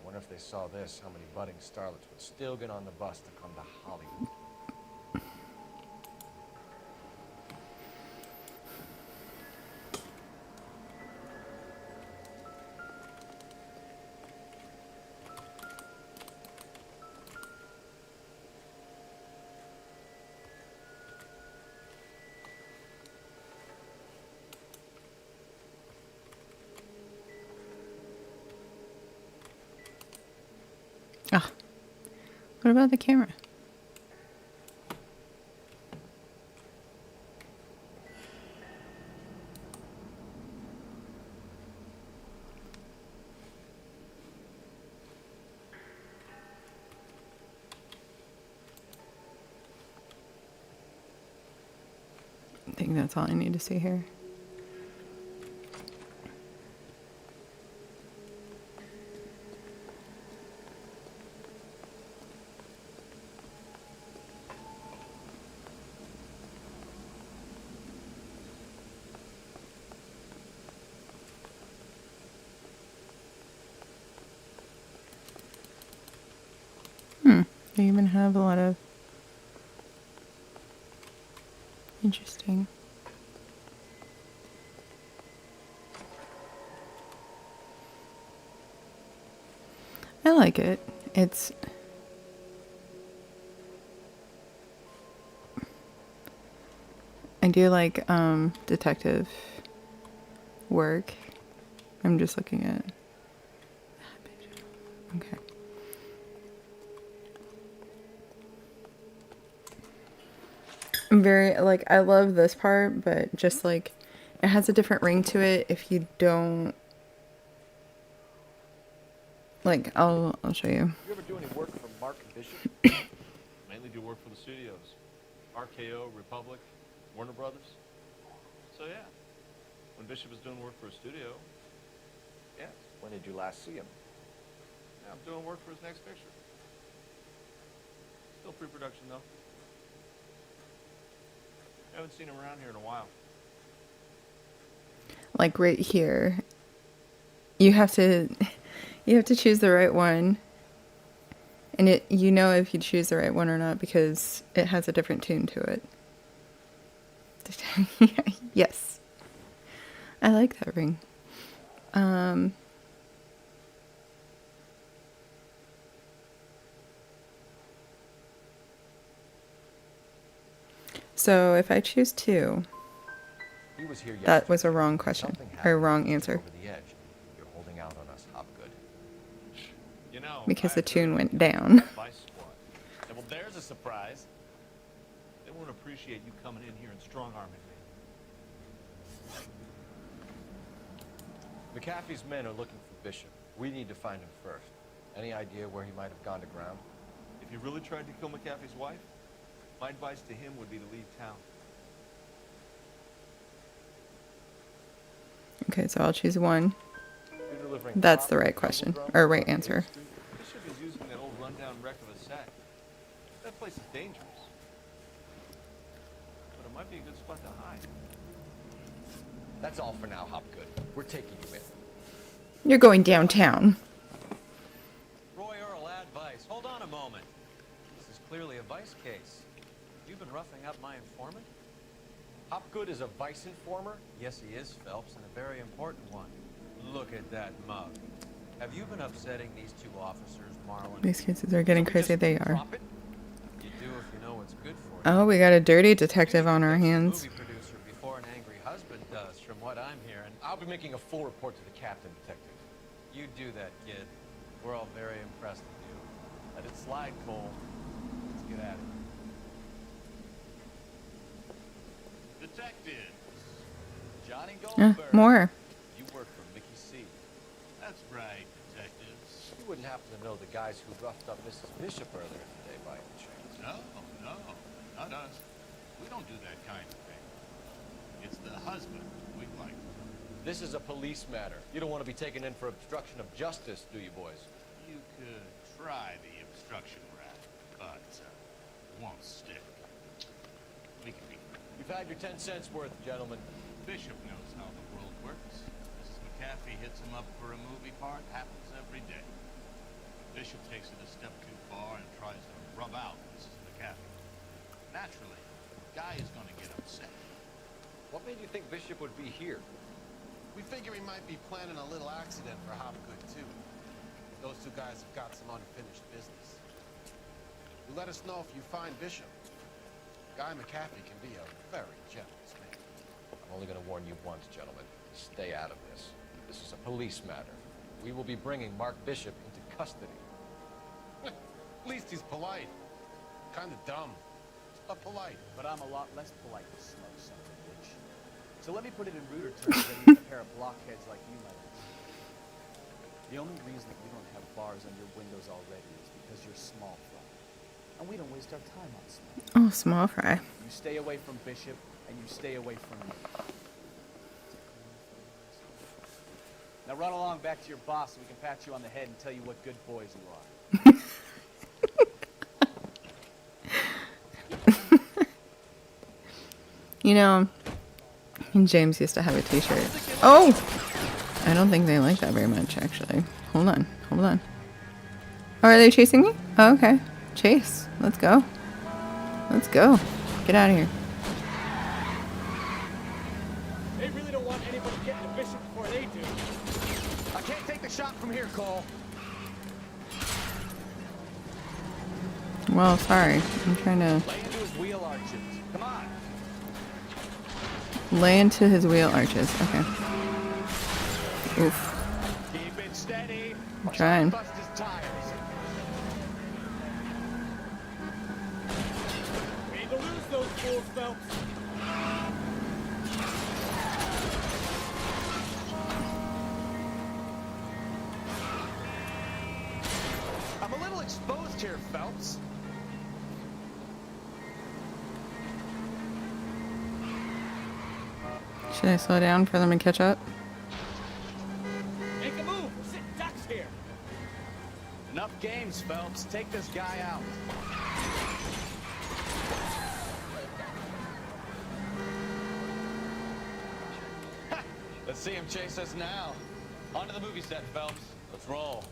wonder if they they saw this, how many budding starlets would still get on the bus to come to Hollywood. Ah, what about the camera? I think that's all I need to see here. They even have a lot of interesting. I like it. It's I do like detective work. I'm just looking at okay. I'm very like I love this part, but just like it has a different ring to it if you don't like I'll show you. You ever do any work for Mark Bishop? Mainly do work for the studios. RKO, Republic, Warner Brothers. So yeah, when Bishop is doing work for a studio, Yes. When did you last see him? yeah, I'm doing work for his next picture. Still pre-production though. I haven't seen him around here in a while. Like right here. You have to choose the right one. And it you know if you choose the right one or not because it has a different tune to it. Yes. I like that ring. So if I choose 2, He was here that was a wrong question or a wrong answer over the edge. You're holding out on us, Hopgood. You know, because the I've tune heard went down. Vice Squad. Yeah, well, there's a surprise. They won't appreciate you coming in here and strong-arming me. McAfee's men are looking for Bishop. We need to find him first. Any idea where he might have gone to ground? If you really tried to kill McAfee's wife, my advice to him would be to leave town. Okay, so I'll choose 1. You're delivering That's the right question or right answer. Bishop is using that old rundown wreck of a set. That place is dangerous. But it might be a good spot to hide. That's all for now, Hopgood. We're taking you in. You're going downtown. Roy Earl, advice. Hold on a moment. This is clearly a vice case. You've been roughing up my informant? Hopgood is a vice informer? Yes, he is, Phelps, and a very important one. Look at that mug. Have you been upsetting these 2 officers, Marlon? These cases are getting crazy. They are. You do if you know what's good for you. Oh, we got a dirty detective on our hands. Movie producer before an angry husband does, from what I'm hearing. I'll be making a full report to the captain, detective. You do that, kid. We're all very impressed with you. Let it slide, Cole. Let's get at it. Detectives. Johnny Goldberg. More. You work for Mickey C. That's right, detectives. You wouldn't happen to know the guys who roughed up Mrs. Bishop earlier today by any chance? No, not us. We don't do that kind of thing. It's the husband we like. This is a police matter. You don't want to be taken in for obstruction of justice, do you, boys? You could try the obstruction rap, but it won't stick. We can be. You've had your 10 cents worth, gentlemen. Bishop knows how the world works. Mrs. McAfee hits him up for a movie part. Happens every day. Bishop takes it a step too far and tries to rub out Mrs. McCaffrey. Naturally, Guy is going to get upset. What made you think Bishop would be here? We figure he might be planning a little accident for Hopgood, too. Those two guys have got some unfinished business. You let us know if you find Bishop. Guy McCaffrey can be a very generous man. I'm only going to warn you once, gentlemen. Stay out of this. This is a police matter. We will be bringing Mark Bishop into custody. At least he's polite. Kind of dumb, but polite. But I'm a lot less polite than smug son of a bitch. So let me put it in ruder terms than even a pair of blockheads like you might understand. The only reason that we don't have bars on your windows already is because you're small fry. And we don't waste our time on small. Oh, small fry. You stay away from Bishop, and you stay away from me. Now run along back to your boss so we can pat you on the head and tell you what good boys you are. You know, James used to have a t-shirt. Oh! I don't think they like that very much, actually. Hold on. Hold on. Oh, are they chasing me? Oh, okay. Chase. Let's go. Let's go. Get out of here. They really don't want anybody getting to Bishop before they do. I can't take the shot from here, Cole. Well, sorry. I'm trying to Lay into his wheel arches. Come on. lay into his wheel arches. Okay. Oof. Keep it steady. I'm trying. Bust his tires. We need to lose those fools, Phelps. I'm a little exposed here, Phelps. Should I slow down for them to catch up? Make a move. We're sitting ducks here. Enough games, Phelps. Take this guy out. Let's see him chase us now. On to the movie set, Phelps. Let's roll.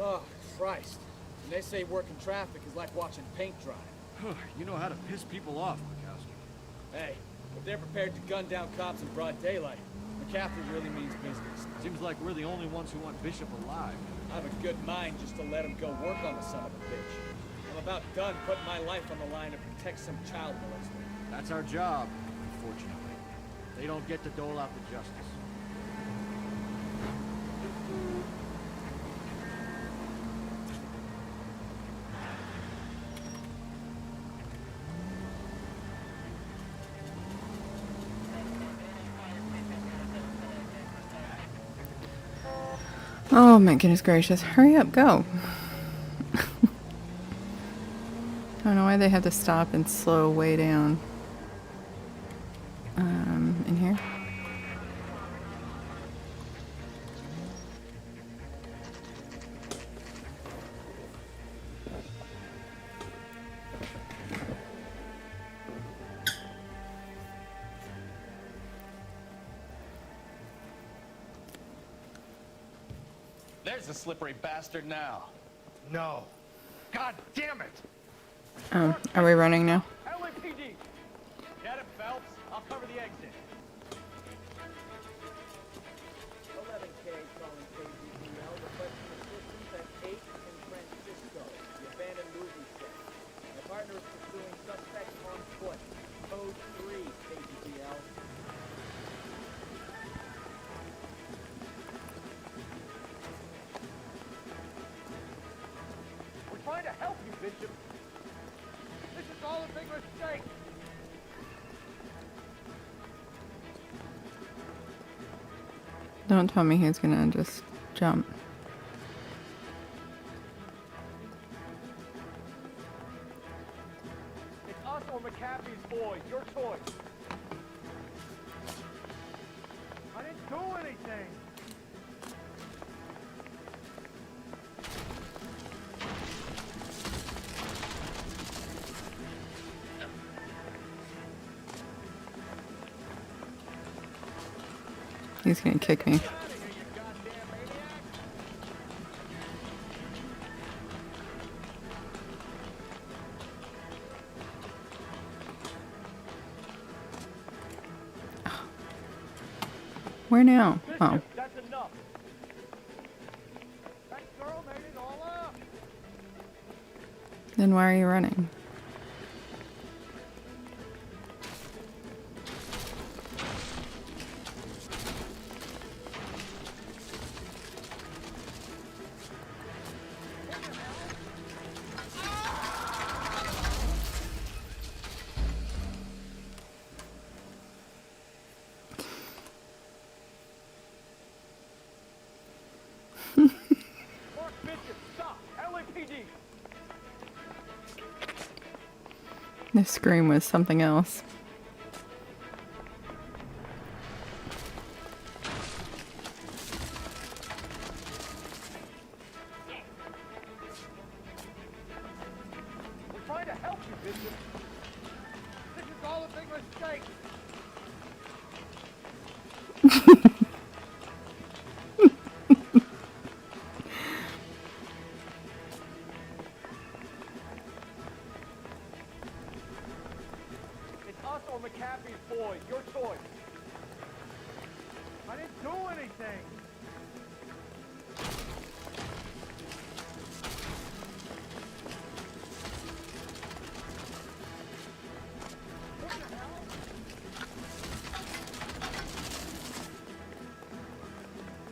Oh, Christ. And they say working traffic is like watching paint dry. You know how to piss people off, Mikowski. Hey, if they're prepared to gun down cops in broad daylight, McCaffrey really means business. Seems like we're the only ones who want Bishop alive. I have a good mind just to let him go work on the son of a bitch. I'm about done putting my life on the line to protect some child molester. That's our job, unfortunately. They don't get to dole out the justice. Oh my goodness gracious. Hurry up, go. I don't know why they have to stop and slow way down. In here. There's the slippery bastard now. No. God damn it! Are we running now? LAPD! Get him, Phelps. I'll cover the exit. 11K calling KBPL, requesting assistance at 8 in Francisco, the abandoned movie set. My partner is pursuing suspects on foot. Code 3, KBPL. We're trying to help you, Bishop. This is all a big mistake. Don't tell me he's gonna just jump. It's us or McCaffrey's boys. Your choice. I didn't do anything. He's gonna kick me. Where now? Oh. That's enough. That girl made it all up. Then why are you running? Mark Bishop, stop! LAPD! The scream was something else. We're trying to help you, Bishop. This is all a big mistake. It's us or McAfee's boys. Your choice. I didn't do anything.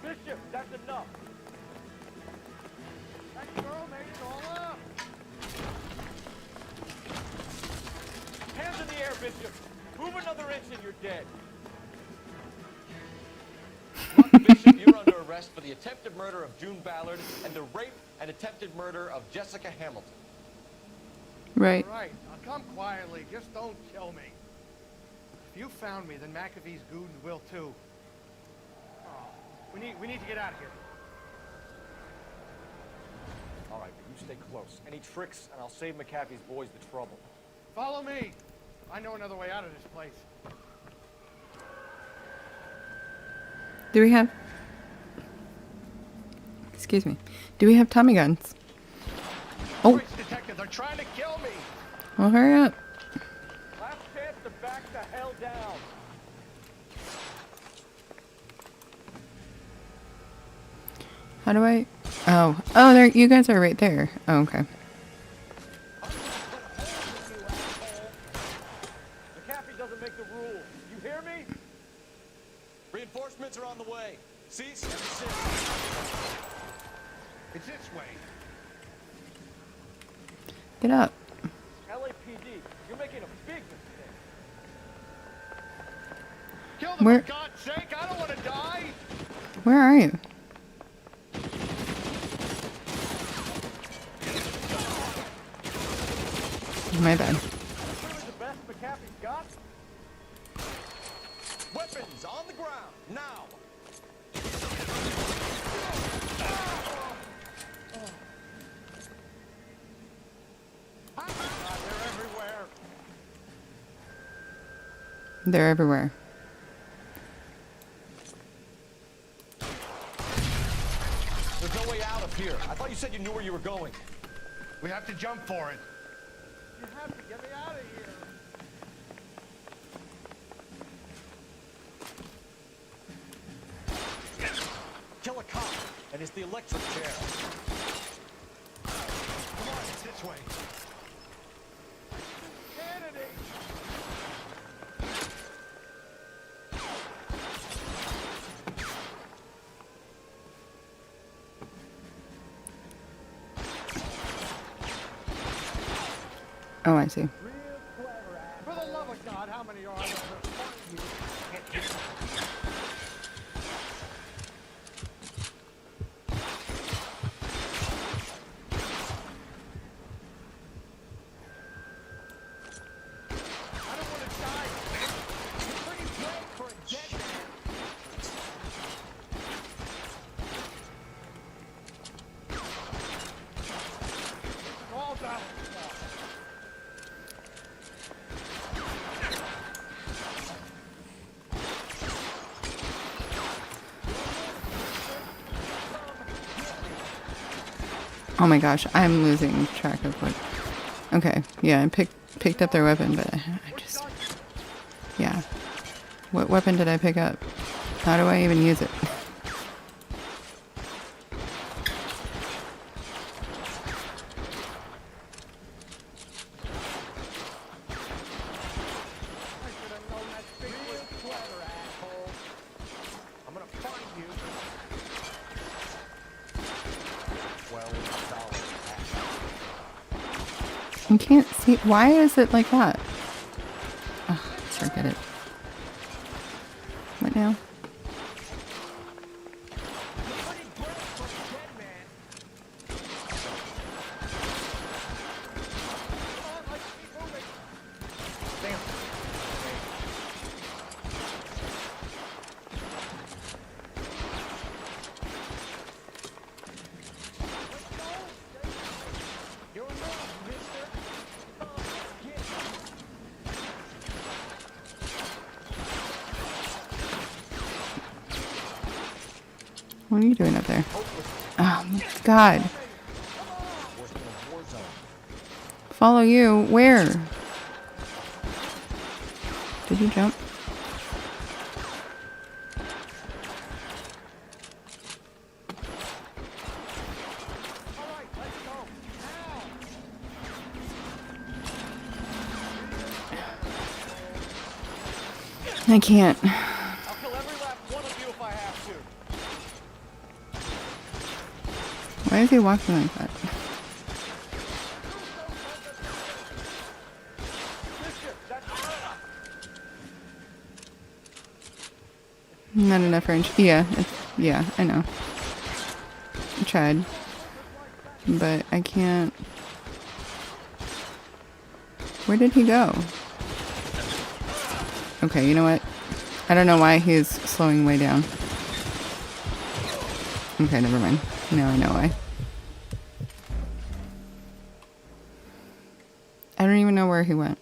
Bishop, that's enough. That girl made it all up. Hands in the air, Bishop. Move another inch and you're dead. Bishop, you're under arrest for the attempted murder of June Ballard and the rape and attempted murder of Jessica Hamilton. Right. Right. Now come quietly. Just don't kill me. If you found me, then McAfee's goons will too. Oh, we need to get out of here. All right, but you stay close. Any tricks, and I'll save McAfee's boys the trouble. Follow me. I know another way out of this place. Do we have... Excuse me. Do we have Tommy guns? Oh. Detective, they're trying to kill me. Well, hurry up. Last chance to back the hell down. How do I... Oh. Oh, there. You guys are right there. Oh, okay. McAfee doesn't make the rules. You hear me? Reinforcements are on the way. Cease and desist. It's this way. Get up. LAPD, you're making a big mistake. Kill them, Where- for God's sake. I don't want to die. Where are you? My bad. That's really the best McAfee's got? Weapons on the ground, now! They're everywhere. They're everywhere. There's no way out of here. I thought you said you knew where you were going. We have to jump for it. You have to get me out of here. Kill a cop, and it's the electric chair. Come on, it's this way. Kennedy! Oh, I see. For the love of God, how many are there? All down. Oh my gosh, I'm losing track of what... Okay, yeah, I picked up their weapon, but I just... Yeah. What weapon did I pick up? How do I even use it? I'm gonna find you. I can't see. Why is it like that? Ugh, forget it. What now? What are you doing up there? Oh my god. Follow you? Where? Did you jump? I can't. I'll kill every last one of you if I have to. Why is he walking like that? Not enough range. Yeah, yeah, I know. I tried. But I can't. Where did he go? Okay, you know what? I don't know why he's slowing way down. Okay, never mind. Now I know why. I don't even know where he went.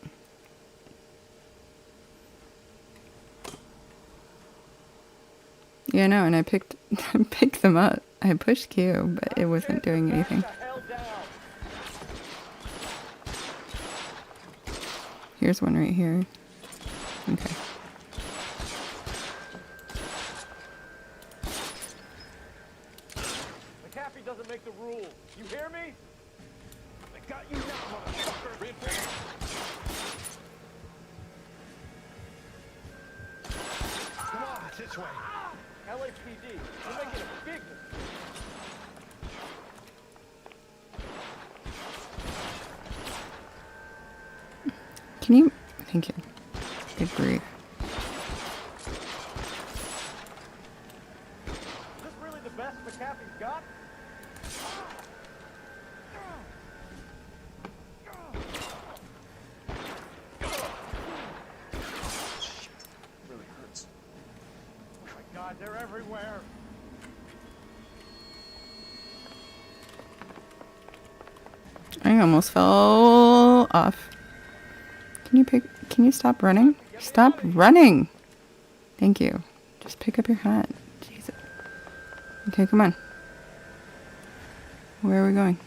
Yeah, no, and I picked them up. I pushed Q, but it wasn't doing anything. Here's one right here. Okay. McAfee doesn't make the rules. You hear me? I got you now, motherfucker. Reinforce. Come on, it's this way. LAPD, you're making a big mistake. Can you? Thank you. Good grief. Is this really the best McAfee's got? Really hurts. Oh my God, they're everywhere. I almost fell off. Can you stop running? Stop running! Thank you. Just pick up your hat. Jesus. Okay, come on. Where are we going?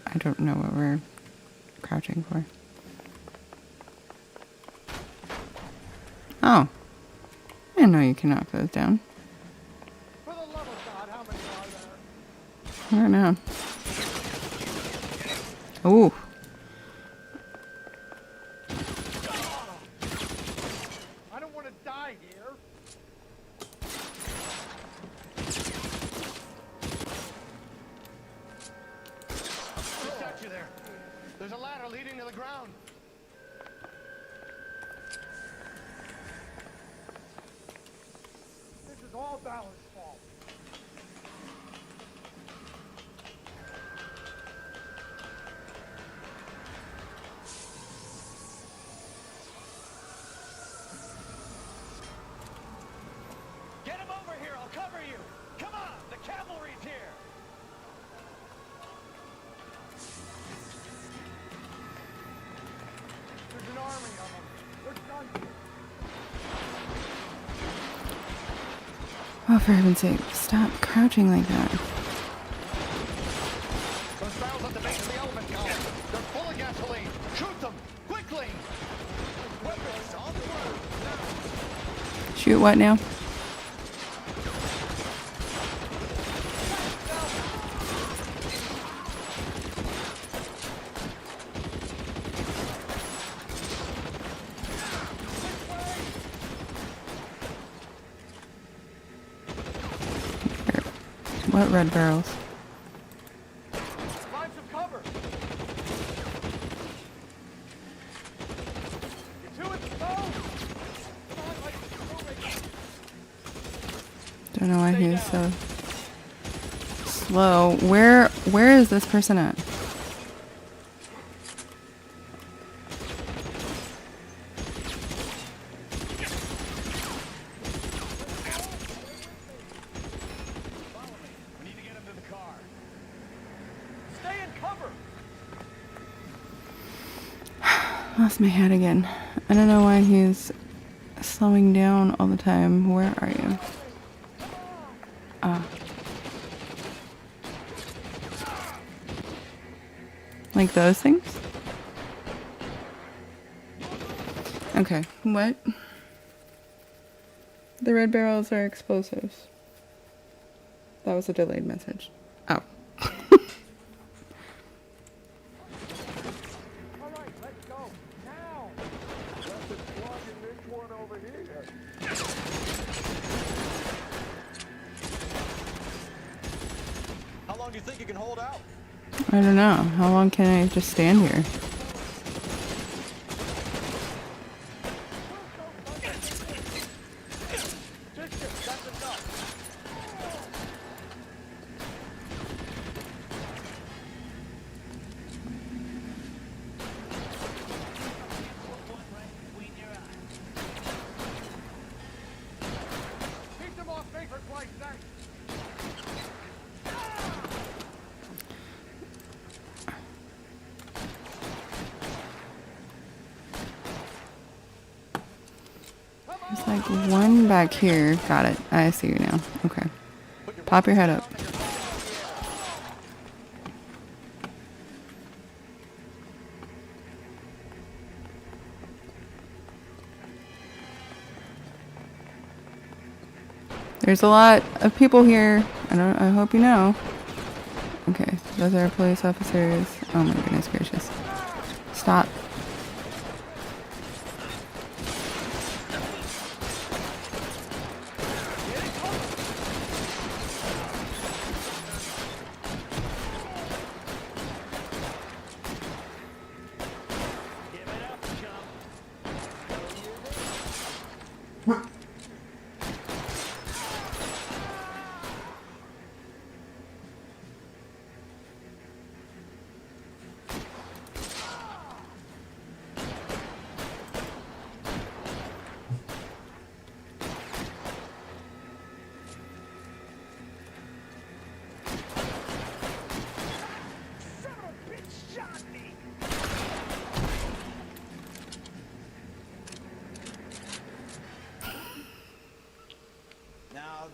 I don't know what we're crouching for. Oh. I didn't know you can knock those down. I don't know. Ooh. I don't want to die here. I got you there. There's a ladder leading to the ground. This is all Balor's fault. Get him over here! I'll cover you! Come on! The cavalry's here! There's an army of them. We're done here. Oh, for heaven's sake, stop crouching like that. Those barrels at the base of the element column. They're full of gasoline. Shoot them quickly. Weapons on the roof now. Shoot what now? What red barrels? Find some cover. Get to it. Go. Don't know why he's so slow. Where is this person at? Lost my hat again. I don't know why he's slowing down all the time. Where are you? Ah. Like those things? Okay, what? The red barrels are explosives. That was a delayed message. Oh. How long do you think you can hold out? I don't know. How long can I just stand here? Keep them off me for Christ's sake. There's like one back here. Got it. I see you now. Okay. Pop your head up. There's a lot of people here. I hope you know. Okay, those are police officers. Oh my goodness gracious. Stop.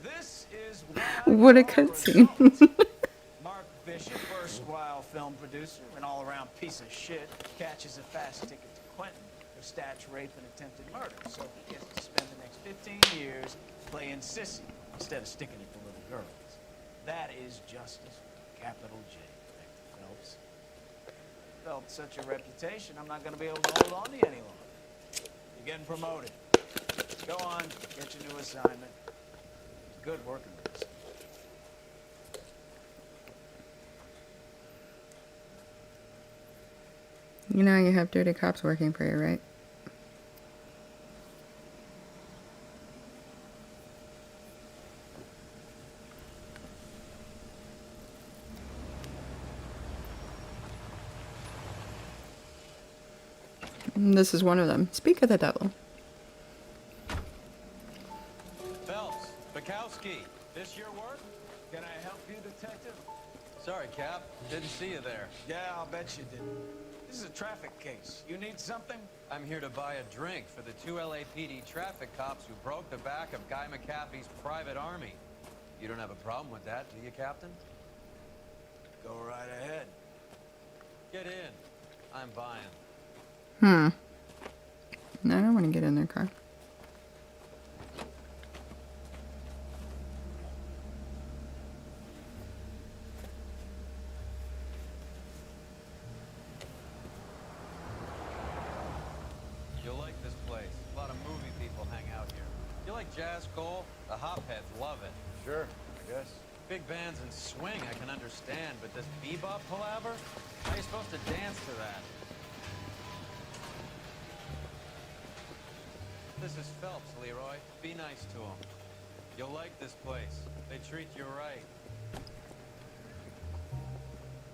This is What a cutscene. Mark Bishop, erstwhile film producer, an all-around piece of shit, catches a fast ticket to Quentin for stats, rape, and attempted murder. So he gets to spend the next 15 years playing sissy instead of sticking it to little girls. That is justice, capital J, Detective Phelps. Developed such a reputation, I'm not going to be able to hold on to you any longer. You're getting promoted. Go on, get your new assignment. Good working with us. You know you have dirty cops working for you, right? This is one of them. Speak of the devil. Phelps, Bukowski, this your work? Can I help you, detective? Sorry, Cap. Didn't see you there. Yeah, I'll bet you didn't. This is a traffic case. You need something? I'm here to buy a drink for the 2 LAPD traffic cops who broke the back of Guy McAfee's private army. You don't have a problem with that, do you, Captain? Go right ahead. Get in. I'm buying. No, I don't want to get in their car. You'll like this place. A lot of movie people hang out here. You like jazz, Cole? The hopheads love it. Sure, I guess. Big bands and swing I can understand, but this bebop palaver? How are you supposed to dance to that? This is Phelps, Leroy. Be nice to him. You'll like this place. They treat you right.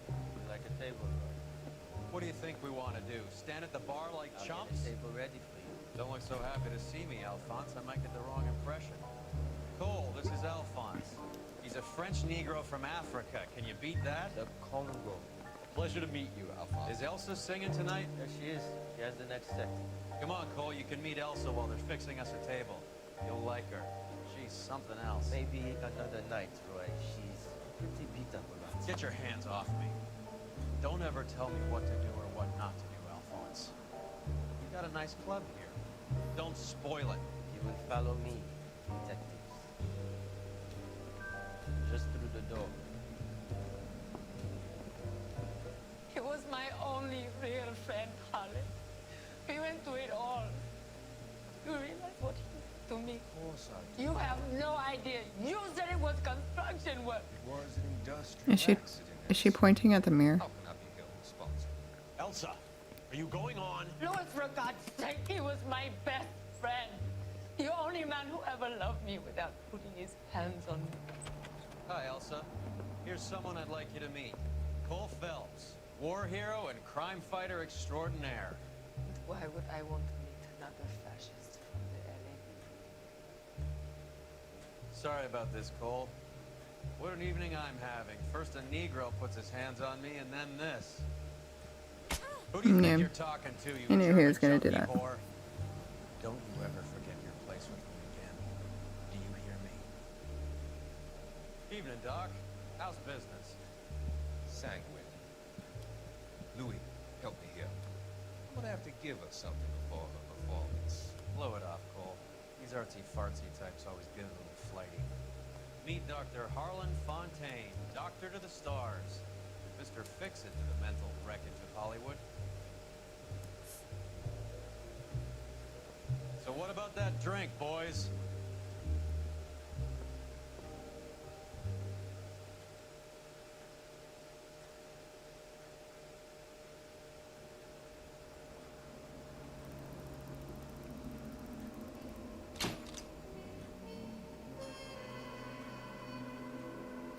You like a table, Roy? What do you think we want to do? Stand at the bar like chumps? Get a table ready for you. Don't look so happy to see me, Alphonse. I might get the wrong impression. Cole, this is Alphonse. He's a French Negro from Africa. Can you beat that? The Congo. Pleasure to meet you, Alphonse. Is Elsa singing tonight? There she is. She has the next set. Come on, Cole. You can meet Elsa while they're fixing us a table. You'll like her. She's something else. Maybe another night, Roy. She's pretty beat up around. Get your hands off me. Don't ever tell me what to do or what not to do, Alphonse. You got a nice club here. Don't spoil it. You will follow me, detectives. Just through the door. He was my only real friend, Harley. We went through it all. You realize what he did to me? Of course I do. You have no idea. You said it was construction work. It was an industrial Is she accident. is she pointing at the mirror? How can I be held responsible? Elsa, are you going on? Louis, for God's sake, he was my best friend. The only man who ever loved me without putting his hands on me. Hi, Elsa. Here's someone I'd like you to meet. Cole Phelps, war hero and crime fighter extraordinaire. Why would I want to meet another fascist from the LA? Sorry about this, Cole. What an evening I'm having. First a Negro puts his hands on me, and then this. Who do you think you're talking to, you I knew he was German gonna do junkie that. whore? Don't you ever forget your place with me again. Do you hear me? Evening, Doc. How's business? Sanguine. Louis, help me here. I'm gonna have to give her something before her performance. Blow it off, Cole. These artsy-fartsy types always get a little flighty. Meet Dr. Harlan Fontaine, doctor to the stars. Mr. Fix-It to the mental wreckage of Hollywood. So what about that drink, boys?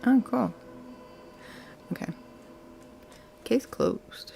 Oh, cool. Okay. Case closed.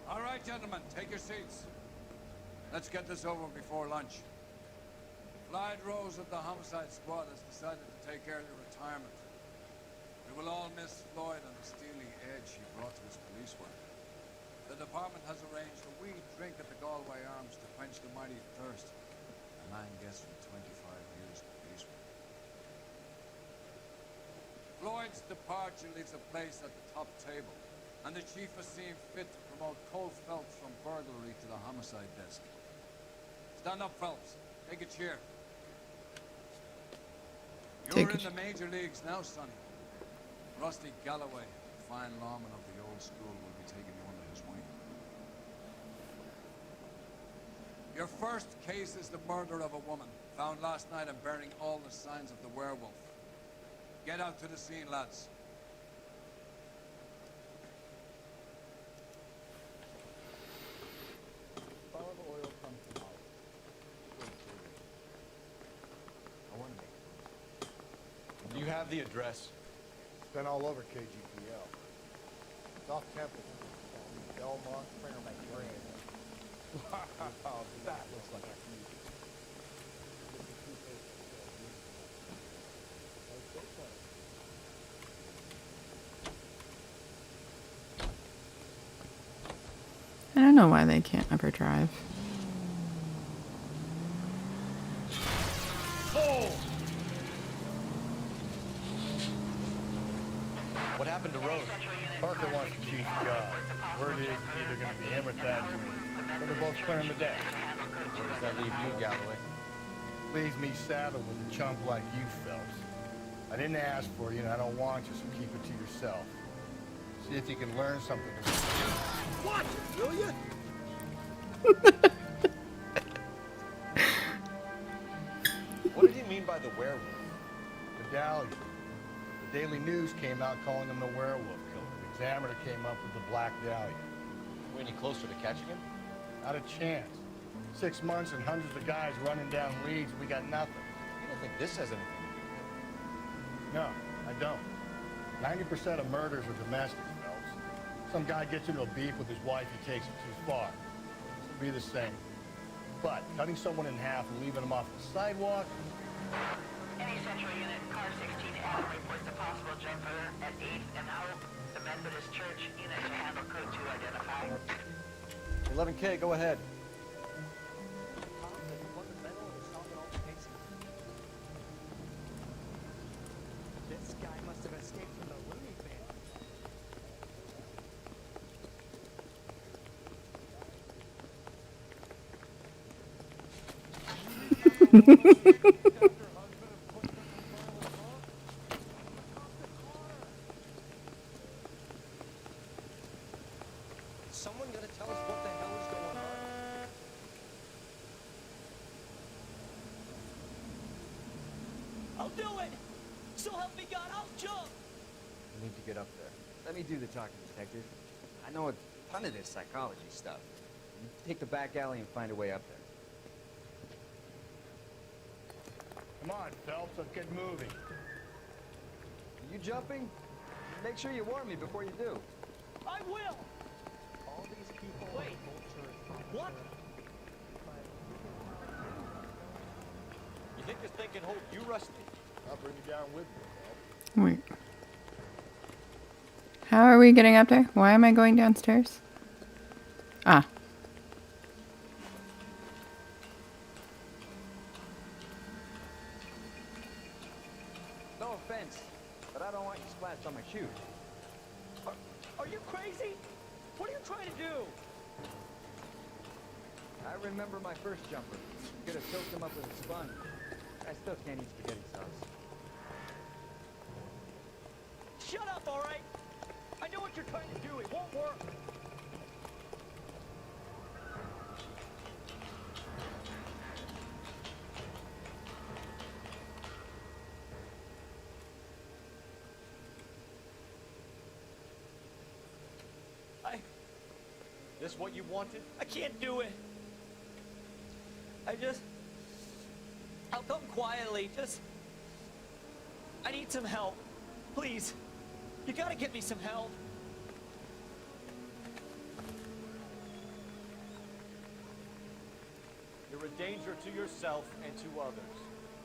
All right, gentlemen, take your seats. Let's get this over before lunch. Clyde Rose of the Homicide Squad has decided to take early retirement. We will all miss Floyd and the steely edge he brought to his police work. The department has arranged a wee drink at the Galway Arms to quench the mighty thirst a man gets from 25 years in police work. Floyd's departure leaves a place at the top table, and the chief has seen fit to promote Cole Phelps from burglary to the homicide desk. Stand up, Phelps. Take a cheer. You're in the major leagues now, Sonny. Rusty Galloway, a fine lawman of the old school, will be taking you under his wing. Your first case is the murder of a woman, found last night and bearing all the signs of the werewolf. Get out to the scene, lads. have the address? It's been all over KGPL. It's off Temple. Belmont, Fairmont, Grand. Wow, that looks like a huge. I don't know why they can't ever drive. What happened to Rose? Parker wants the chief job. Word is it's either going to be him or Thad Green. But they're both clearing the deck. Where does that leave you, Galloway? Leaves me saddled with a chump like you, Phelps. I didn't ask for you, and I don't want you, so keep it to yourself. See if you can learn something. What? Will you? What did he mean by the werewolf? Medallion. The Daily News came out calling him the werewolf killer. The Examiner came up with the Black Dahlia. Are we any closer to catching him? Not a chance. 6 months and hundreds of guys running down leads, we got nothing. You don't think this has anything? No, I don't. 90% of murders are domestic, Phelps. Some guy gets into a beef with his wife, he takes it too far. This will be the same. But cutting someone in half and leaving them off the sidewalk... Any Central Unit, car 16L reports a possible jumper at 8th and Hope. The Methodist Church unit to handle code 2 identify. 11K, go ahead. This guy must have escaped from the Looney Someone gonna tell us what the hell is going on? I'll do it! So help me God, I'll jump! You need to get up there. Let me do the talking, Detective. I know a ton of this psychology stuff. You take the back alley and find a way up there. Come on, Phelps, let's get moving. Are you jumping? Make sure you warn me before you do. I will! All these people Wait. What? You think this thing can hold you, Rusty? I'll bring you down with me. Wait. How are we getting up there? Why am I going downstairs? Ah. No offense, but I don't want you splashed on my shoes. Are you crazy? What are you trying to do? I remember my first jumper. Could have soaked him up with a sponge. I still can't eat spaghetti sauce. Shut up, all right? I know what you're trying to do. It won't work. This what you wanted? I can't do it. I'll come quietly. I need some help. Please. You gotta get me some help. You're a danger to yourself and to others.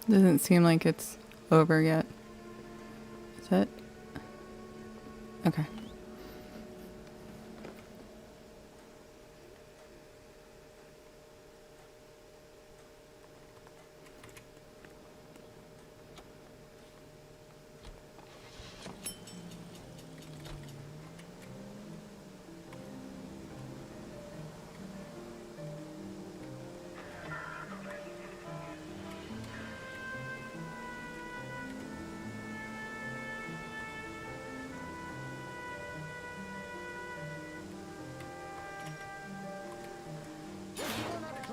Doesn't seem like it's over yet. Is it? Okay.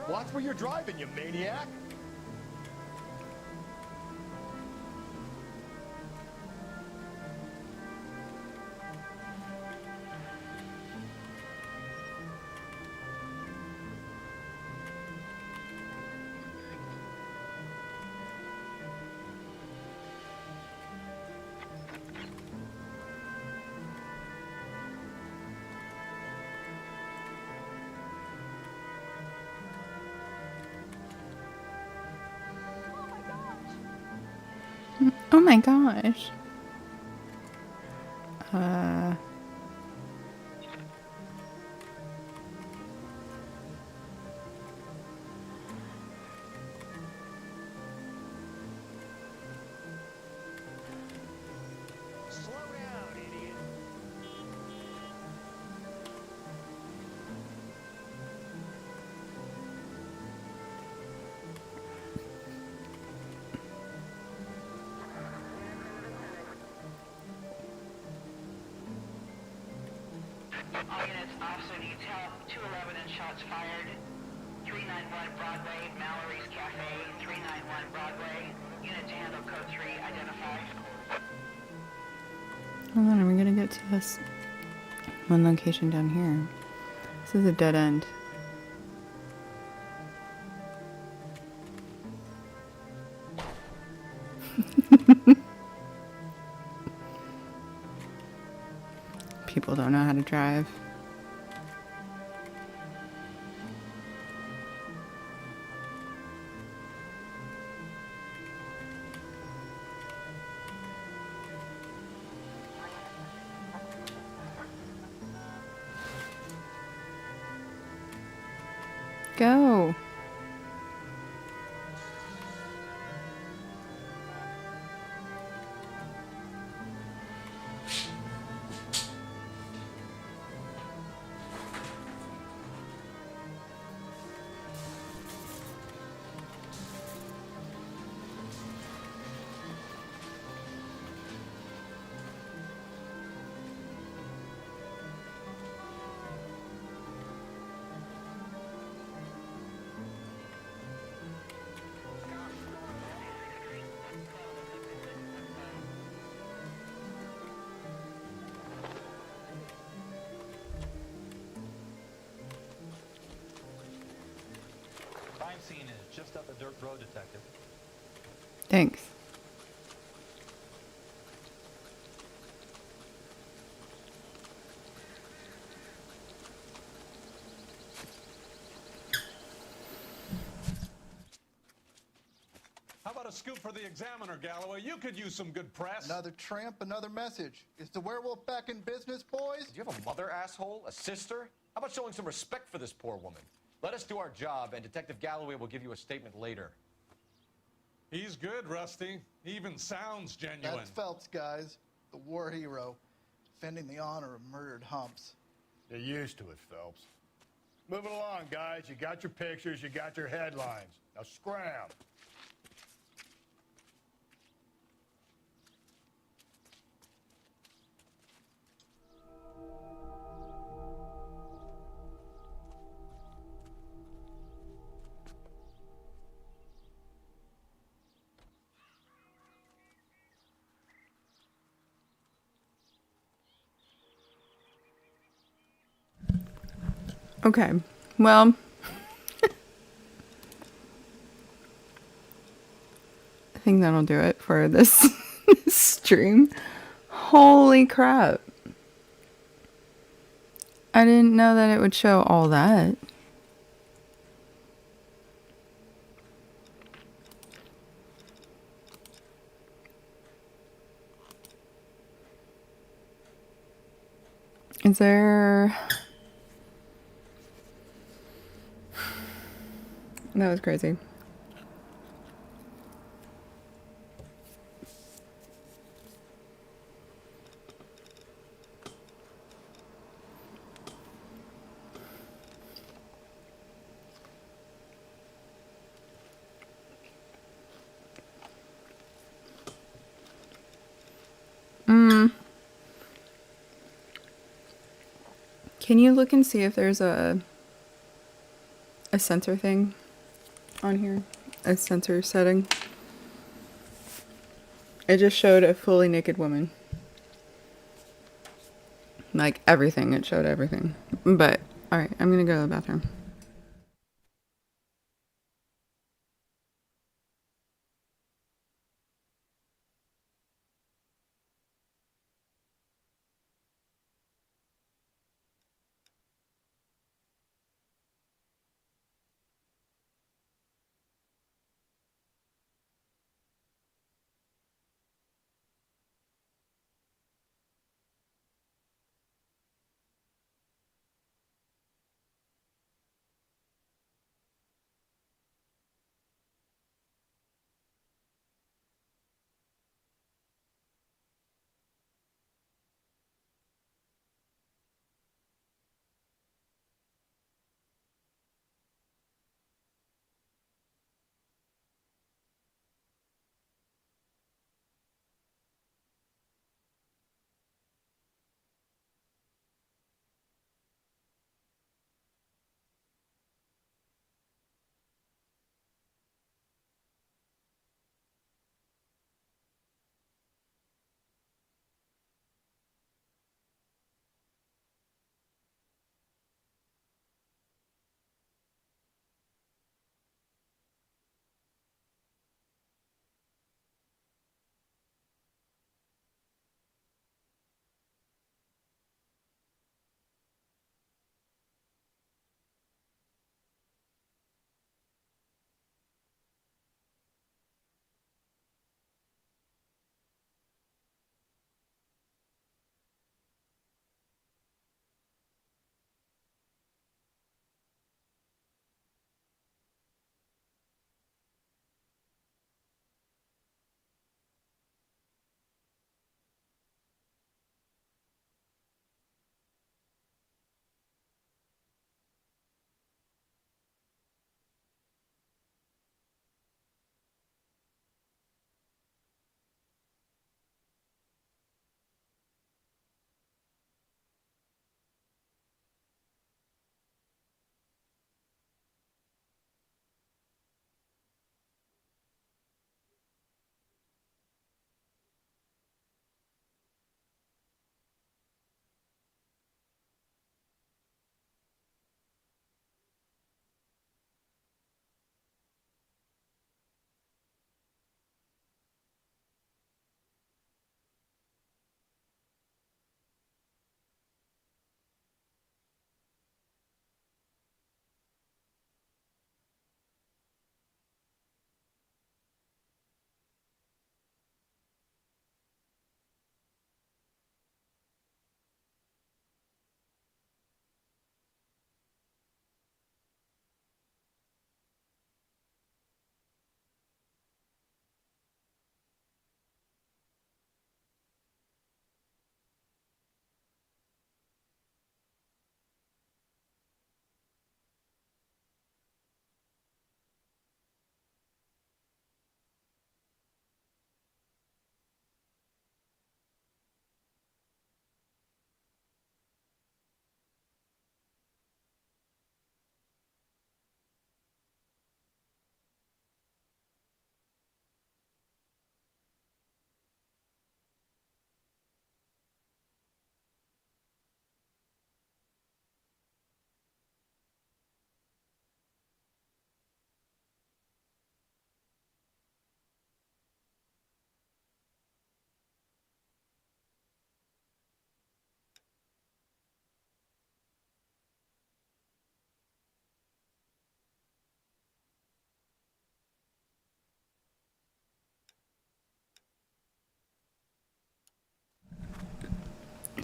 Watch where you're driving, you maniac! Oh my gosh. Uh. All units, officer needs help. 211 and shots fired. 391 Broadway, Mallory's Cafe. 391 Broadway. Unit to handle code 3, identified. Hold on, are we gonna get to this one location down here? This is a dead end. People don't know how to drive. Go. Crime scene is just up a dirt road, Detective. Thanks. How about a scoop for the Examiner, Galloway? You could use some good press. Another tramp, another message. Is the werewolf back in business, boys? Do you have a mother, asshole? A sister? How about showing some respect for this poor woman? Let us do our job, and Detective Galloway will give you a statement later. He's good, Rusty. He even sounds genuine. That's Phelps, guys. The war hero. Defending the honor of murdered humps. You're used to it, Phelps. Move it along, guys. You got your pictures, you got your headlines. Now scram. Okay, well, I think that'll do it for this stream. Holy crap. I didn't know that it would show all that. Is there... That was crazy. Can you look and see if there's a censor thing on here? A censor setting? It just showed a fully naked woman. Like everything, it showed everything. But, alright, I'm gonna go to the bathroom.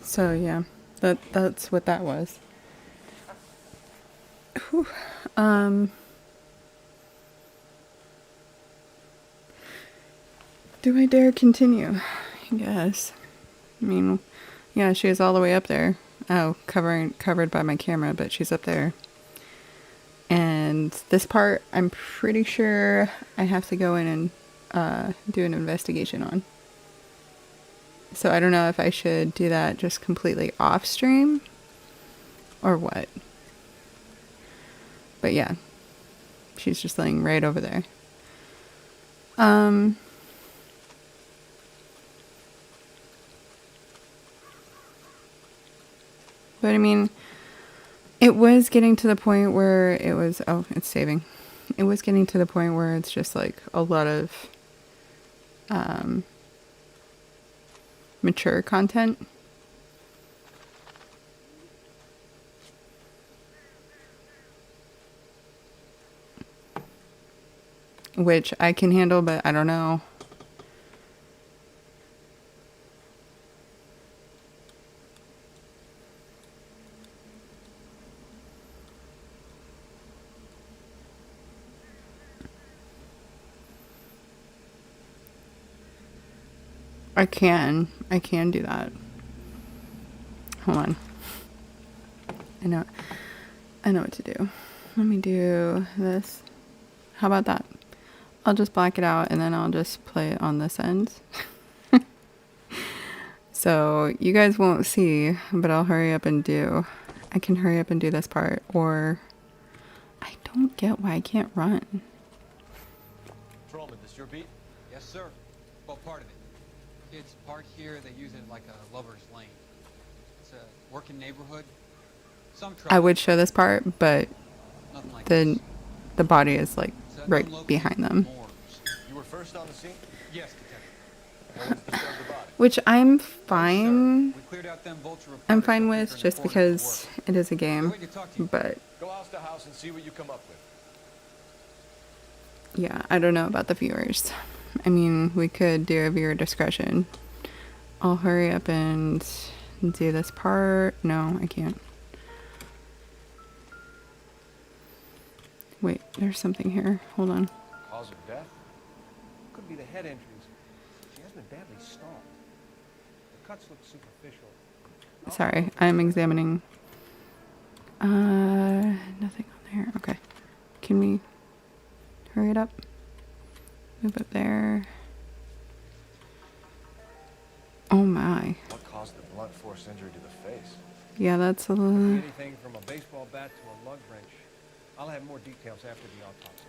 So yeah, that's what that was. Whew. Do I dare continue? I guess. I mean, yeah, she is all the way up there. Oh, covered by my camera, but she's up there. And this part, I'm pretty sure I have to go in and do an investigation on. So I don't know if I should do that just completely off stream or what. But yeah, she's just laying right over there. But I mean, it was getting to the point where it was, oh, it's saving. It was getting to the point where it's just like a lot of mature content. Which I can handle, but I don't know. I can do that. Hold on. I know what to do. Let me do this. How about that? I'll just black it out and then I'll just play it on this end. So you guys won't see, but I'll hurry up and do. I can hurry up and do this part, or I don't get why I can't run. Patrolman, this your beat? Yes, sir. Well, part of it. Kids park here, they use it like a lover's lane. It's a working neighborhood. Some I would show this part, but like the body is like right behind them. You were first on the scene? Yes, detective. What was disturbed about it? Which I'm fine. We cleared out them vulture I'm fine with just because it is a game. But Go house to house and see what you come up with. yeah, I don't know about the viewers. I mean, we could do a viewer discretion. I'll hurry up and do this part. No, I can't. Wait, there's something here. Hold on. Cause of death? Could be the head injuries. She has been badly stalked. The cuts look superficial. Sorry, I'm examining. Nothing on there. Okay. Can we hurry it up? Move up there. Oh my. What caused the blunt force injury to the face? Yeah, that's a little. Anything from a baseball bat to a lug wrench. I'll have more details after the autopsy.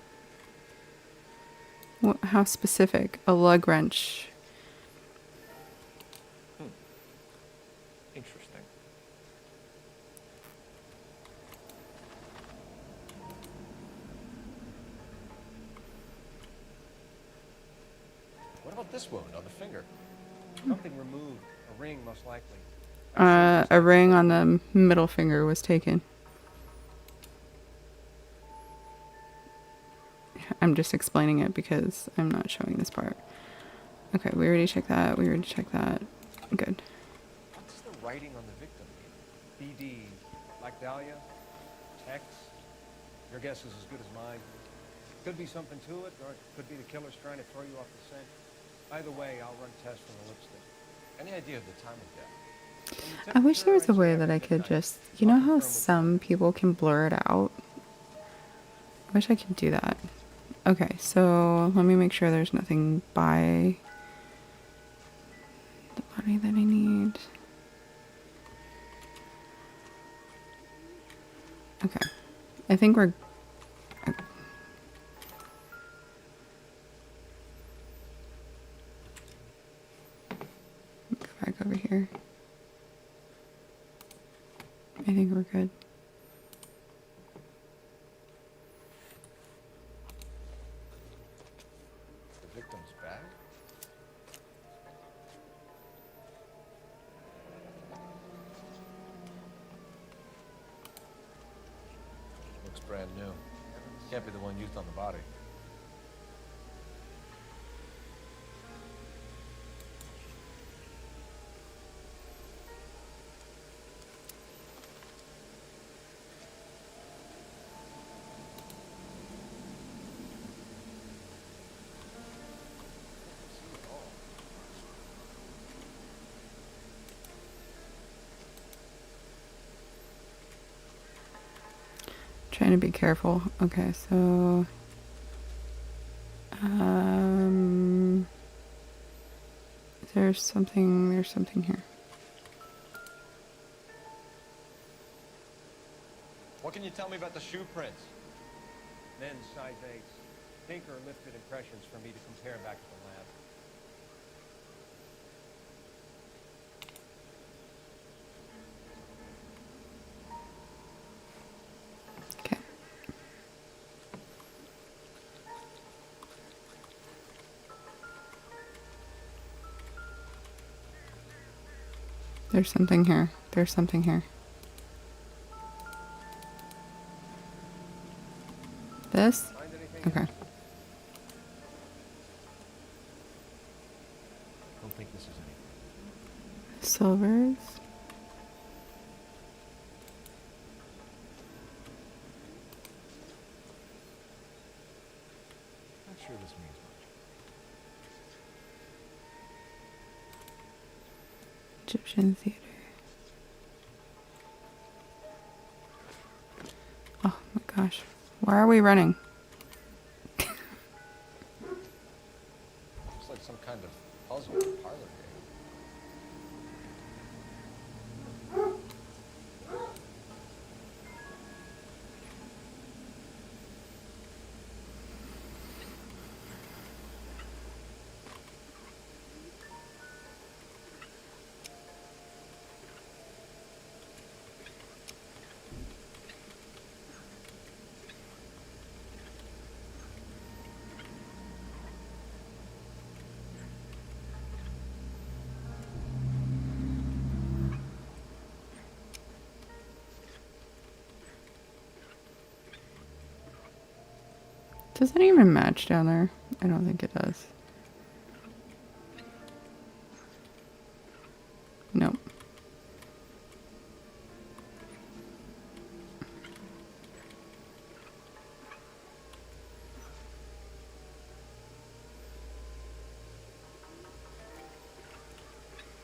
What, how specific? A lug wrench. Interesting. What about this wound on the finger? Something removed. A ring, most likely. A ring on the middle finger was taken. I'm just explaining it because I'm not showing this part. Okay, we already checked that. We already checked that. Good. What does the writing on the victim mean? BD, like Dahlia? Tex? Your guess is as good as mine. Could be something to it, or it could be the killer's trying to throw you off the scent. Either way, I'll run tests from the lipstick. Any idea of the time of death? I wish there was a way that I could just, you know how some people can blur it out? I wish I could do that. Okay, so let me make sure there's nothing by the body that I need. Okay, I think we're... Go back over here. I think we're good. The victim's bag? Looks brand new. Can't be the one used on the body. trying to be careful. Okay, so there's something here. What can you tell me about the shoe prints? Men's size 8s. Tinker lifted impressions for me to compare back to the lab. There's something here. There's something here. This? Okay. Don't think this is anything. Silvers. Not sure this means much. Egyptian theater. Oh my gosh. Why are we running? Looks like some kind of puzzle or parlor game. Does it even match down there? I don't think it does. Nope.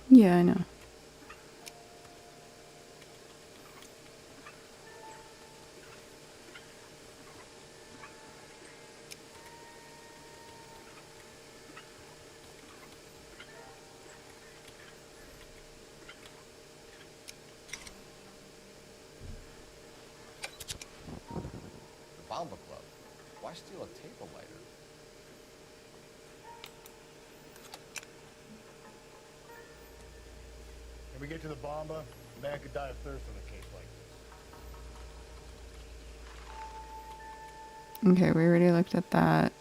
Yeah, I know. Bomba Club. Why steal a table lighter? When we get to the Bomba, a man could die of thirst on a case like this. Okay, we already looked at that.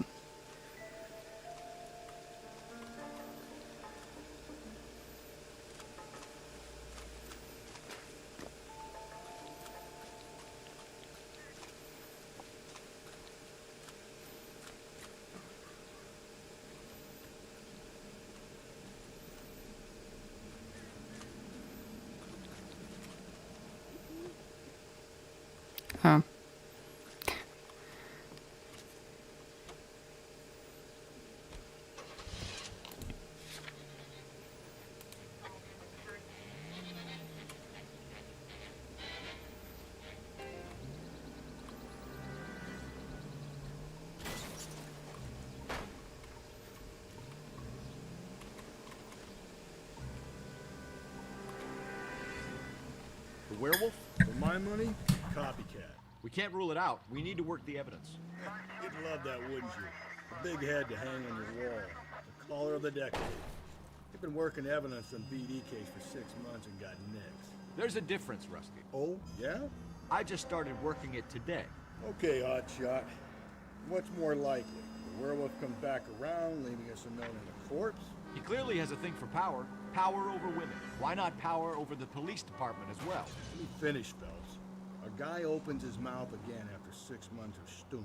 Oh. The werewolf? For my money? Copycat. We can't rule it out. We need to work the evidence. You'd love that, wouldn't you? The big head to hang on your wall. The caller of the decade. You've been working evidence on BD case for 6 months and got nicks. There's a difference, Rusty. Oh, yeah? I just started working it today. Okay, hotshot. What's more likely? The werewolf comes back around, leaving us unknown in a corpse? He clearly has a thing for power. Power over women. Why not power over the police department as well? Let me finish, Phelps. A guy opens his mouth again after 6 months of stewing.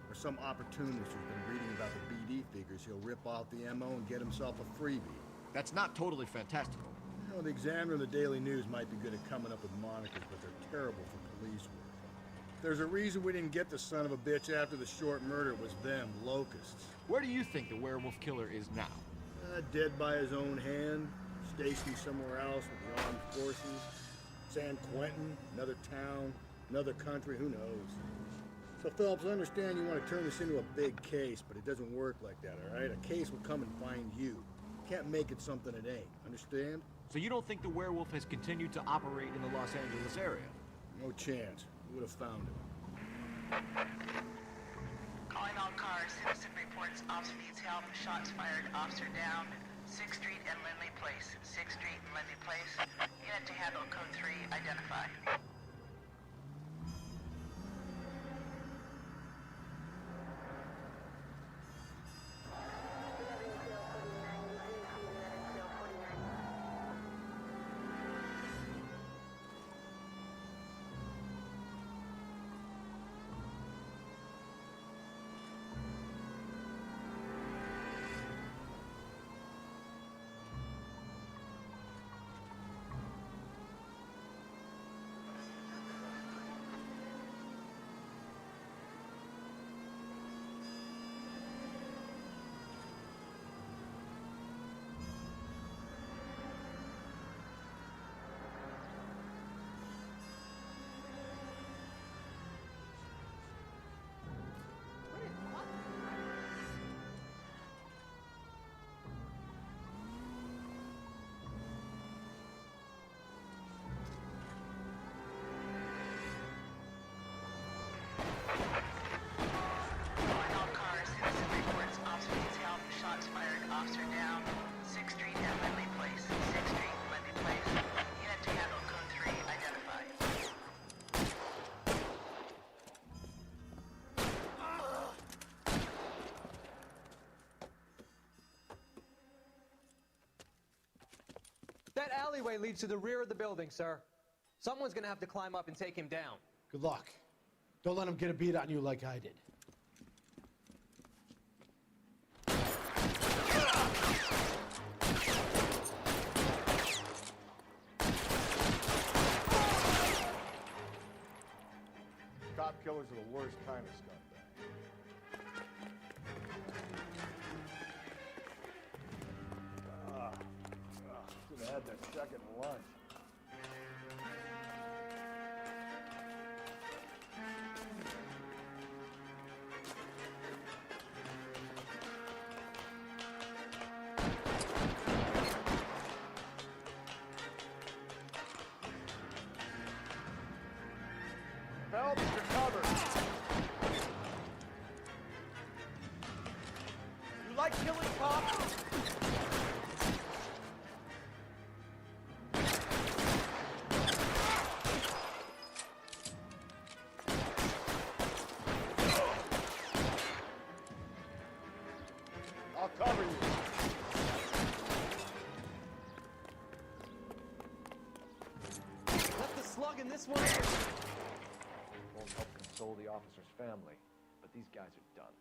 Or some opportunist who's been reading about the BD figures he'll rip off the MO and get himself a freebie. That's not totally fantastical. You know, the Examiner and the Daily News might be good at coming up with monikers, but they're terrible for police work. There's a reason we didn't get the son of a bitch after the short murder. It was them, locusts. Where do you think the werewolf killer is now? Dead by his own hand, stationed somewhere else with the armed forces. San Quentin, another town, another country, who knows? So, Phelps, I understand you want to turn this into a big case, but it doesn't work like that, all right? A case will come and find you. Can't make it something it ain't. Understand? So you don't think the werewolf has continued to operate in the Los Angeles area? No chance. We would have found him. Calling all cars. Citizen reports officer needs help. Shots fired. Officer down. 6th Street and Lindley Place. 6th Street and Lindley Place. Unit to handle code 3. Identify. Officer down. 6th Street and Lindley Place. 6th Street and Lindley Place. Unit to handle code 3. Identify. That alleyway leads to the rear of the building, sir. Someone's gonna have to climb up and take him down. Good luck. Don't let him get a beat on you like I did. Cop killers are the worst kind of scumbag. Should have had that second lunch. Phelps, you're covered. You like killing cops? I'll cover you. Left the slug in this one. Won't help console the officer's family, but these guys are done.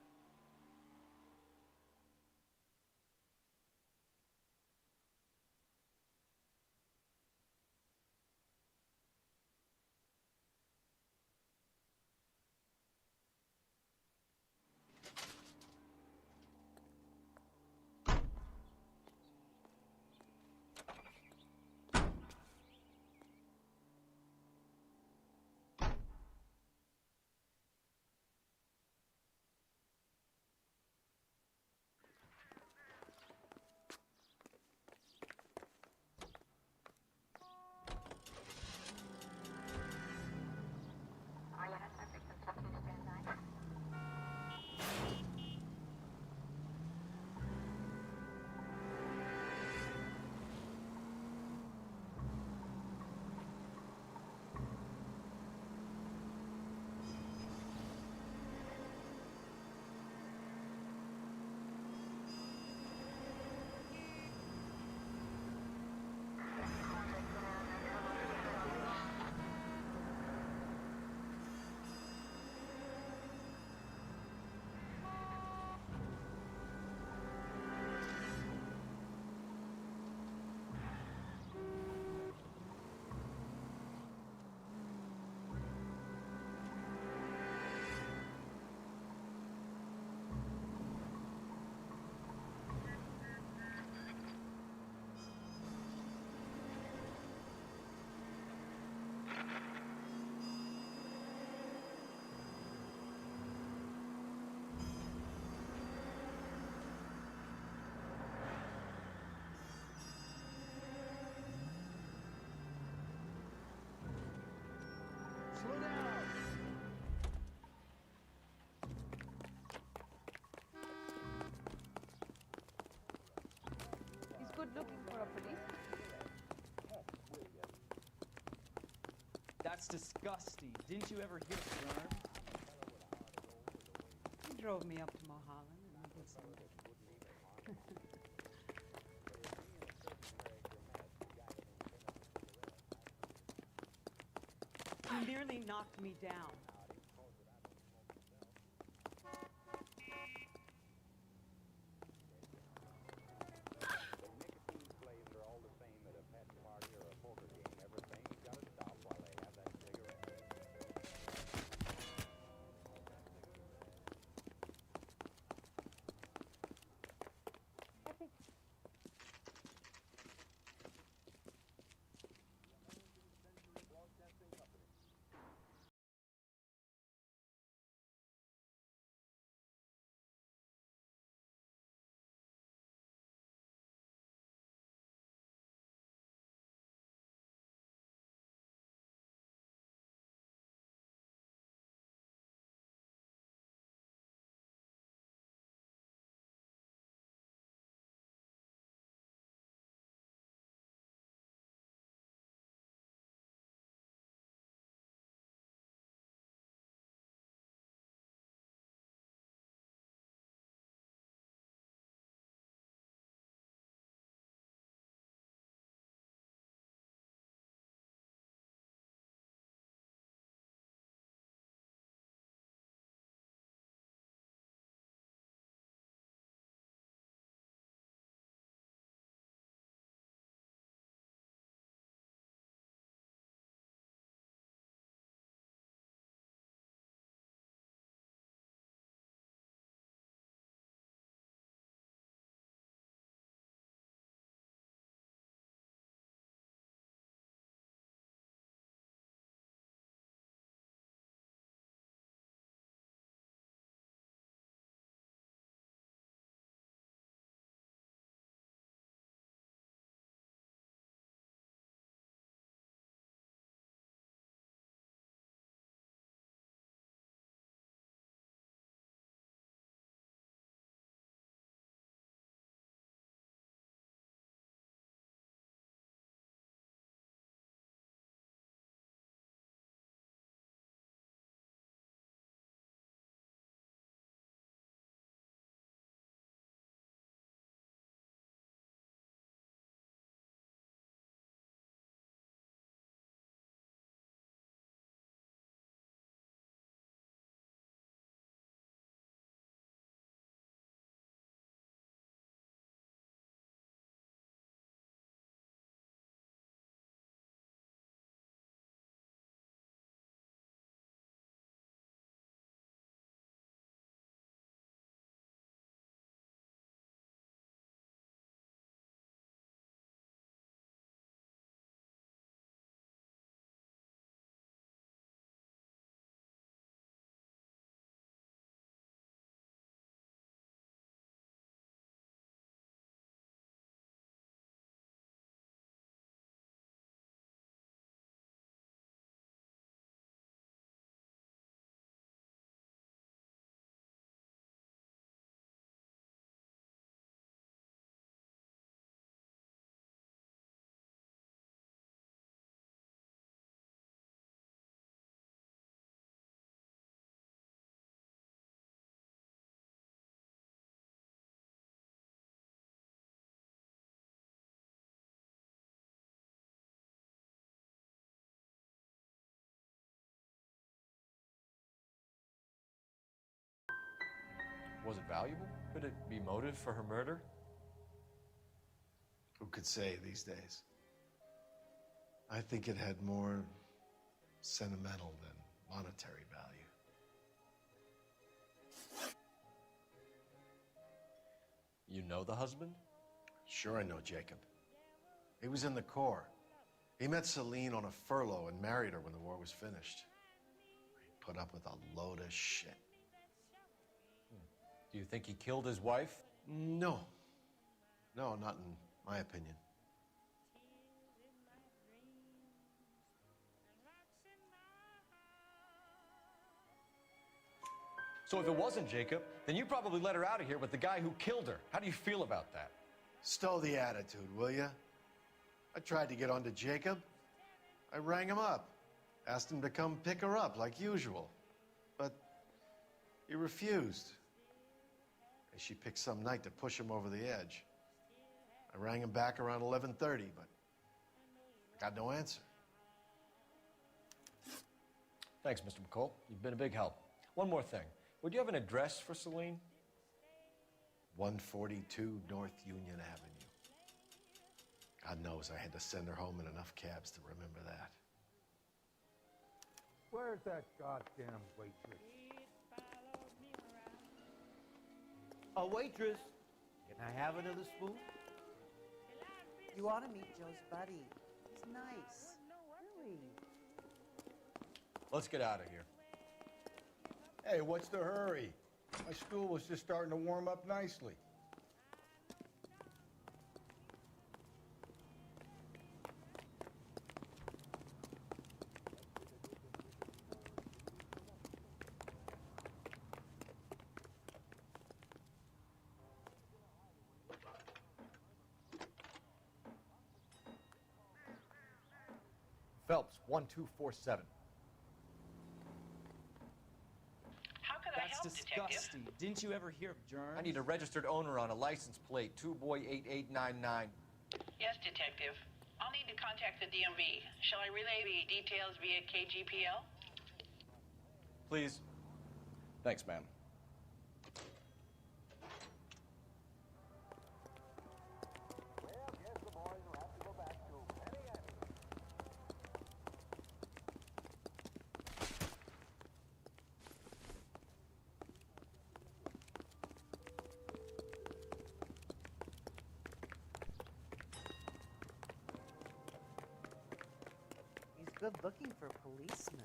disgusting. Didn't you ever hear Sherm? He drove me up to Mulholland and I did some digging. He nearly knocked me down. Was it valuable? Could it be motive for her murder? Who could say these days? I think it had more sentimental than monetary value. You know the husband? Sure I know Jacob. He was in the Corps. He met Celine on a furlough and married her when the war was finished. He put up with a load of shit. Do you think he killed his wife? No. No, not in my opinion. So if it wasn't Jacob, then you probably let her out of here with the guy who killed her. How do you feel about that? Stow the attitude, will ya? I tried to get onto Jacob. I rang him up. Asked him to come pick her up like usual, but he refused. And she picked some night to push him over the edge. I rang him back around 11:30, but I got no answer. Thanks, Mr. McCole. You've been a big help. One more thing. Would you have an address for Celine? 142 North Union Avenue. God knows I had to send her home in enough cabs to remember that. Where's that goddamn waitress? A waitress? Can I have another spoon? You ought to meet Joe's buddy. He's nice. Really. Let's get out of here. Hey, what's the hurry? My stool was just starting to warm up nicely. Phelps, 1247. That's disgusting. Didn't you ever hear of germs? I need a registered owner on a license plate, 2boy8899. Yes, Detective. I'll need to contact the DMV. Shall I relay the details via KGPL? Please. Thanks, ma'am. He's good looking for a policeman.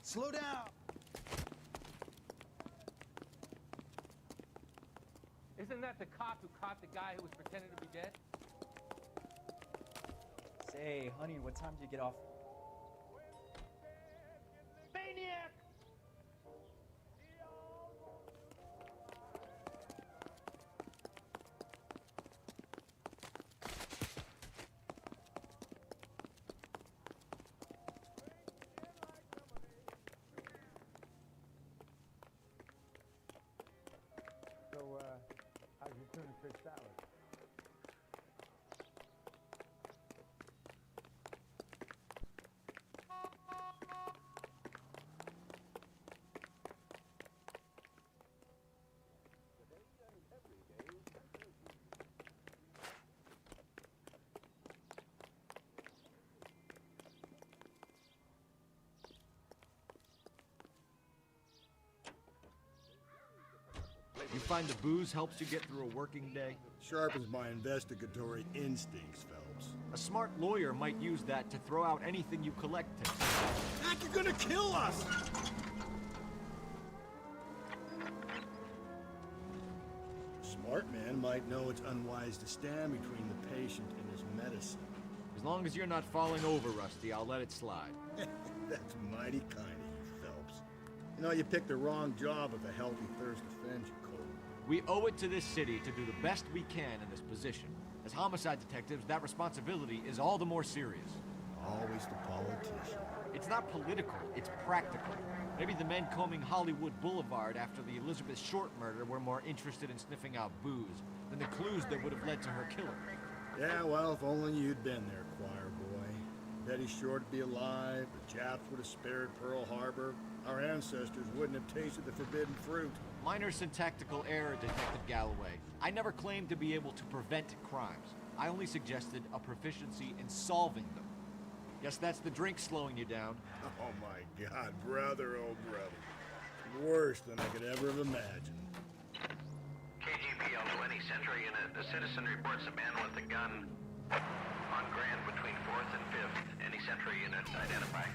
Slow down! Isn't that the cop who caught the guy who was pretending to be dead? Say, honey, what time do you get off? Maniac! So, how's your tuna fish salad? You find the booze helps you get through a working day? Sharpens my investigatory instincts, Phelps. A smart lawyer might use that to throw out anything you collect. Mac, you're gonna kill us! A smart man might know it's unwise to stand between the patient and his medicine. As long as you're not falling over, Rusty, I'll let it slide. That's mighty kind of you, Phelps. You know, you picked the wrong job if a healthy thirst offends you, Cole. We owe it to this city to do the best we can in this position. As homicide detectives, that responsibility is all the more serious. Always the politician. It's not political, it's practical. Maybe the men combing Hollywood Boulevard after the Elizabeth Short murder were more interested in sniffing out booze than the clues that would have led to her killing. Yeah, well, if only you'd been there, choir boy. Betty Short would be alive, the Japs would have spared Pearl Harbor, our ancestors wouldn't have tasted the forbidden fruit. Minor syntactical error, Detective Galloway. I never claimed to be able to prevent crimes. I only suggested a proficiency in solving them. Guess that's the drink slowing you down. Oh my God, brother, oh brother. Worse than I could ever have imagined. KGPL to any Central unit. The citizen reports a man with a gun on Grand between 4th and 5th. Any Central unit, identify.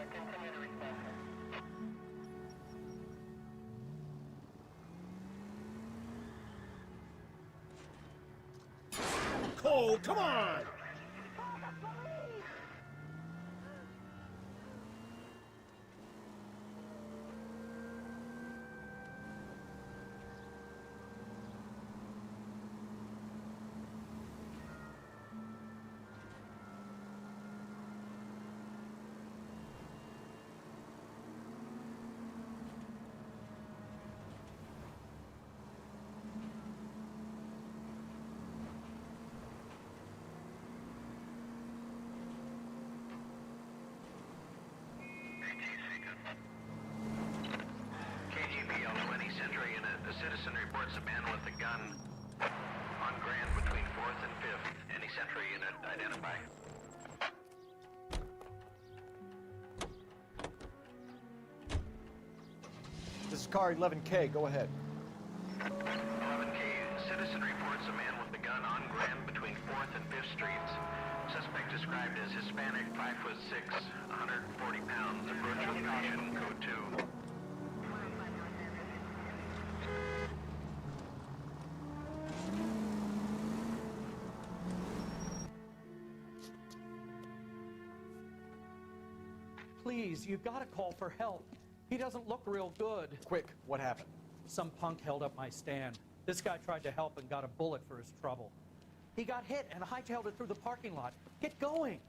Continue to respond. Cole, come on! KGPL to any Central unit. The citizen reports a man with a gun on Grand between 4th and 5th. Any Central unit, identify. This is car 11K, go ahead. 11K, citizen reports a man with a gun on Grand between 4th and 5th Streets. Suspect described as Hispanic, 5'6", 140 pounds. Approach with caution, code 2. Please, you gotta call for help. He doesn't look real good. Quick, what happened? Some punk held up my stand. This guy tried to help and got a bullet for his trouble. He got hit and hightailed it through the parking lot. Get going!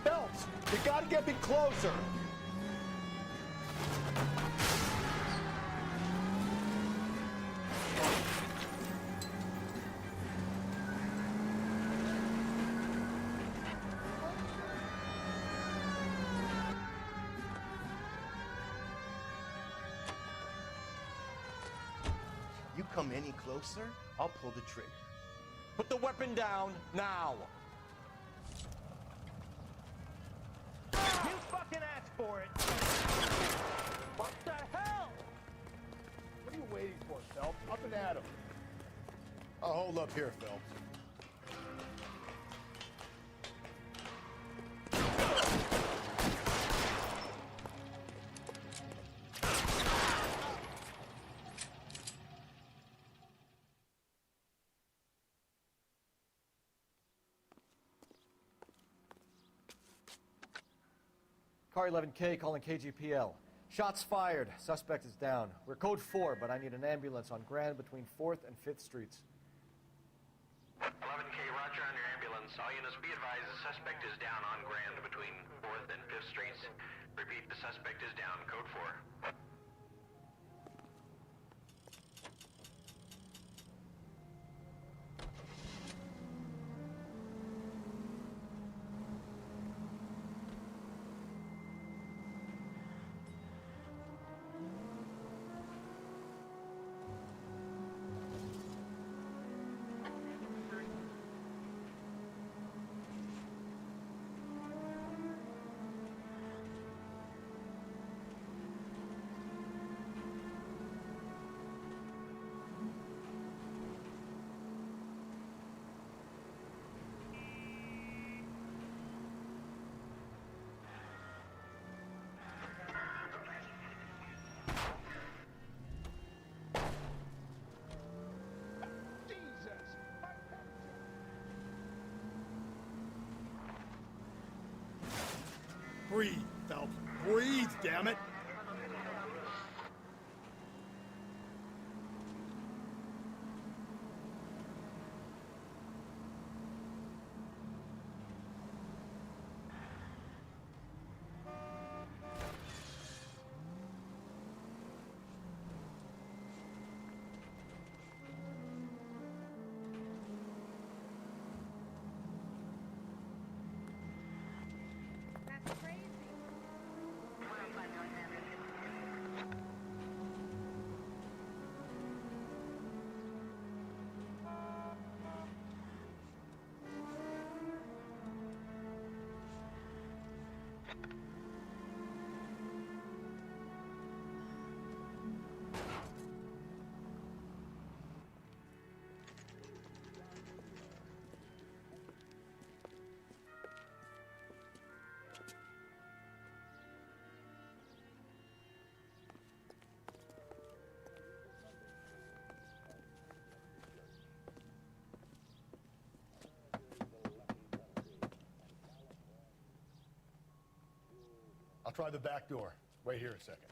Phelps, you gotta get me closer. You come any closer, I'll pull the trigger. Put the weapon down now. You fucking asked for it! What the hell? What are you waiting for, Phelps? Up and at him. I'll hold up here, Phelps. Car 11K calling KGPL. Shots fired. Suspect is down. We're code 4, but I need an ambulance on Grand between 4th and 5th Streets. 11K, roger on your ambulance. All units be advised the suspect is down on Grand between 4th and 5th Streets. Repeat, the suspect is down. Code 4. damn it! I'll try the back door. Wait here a second.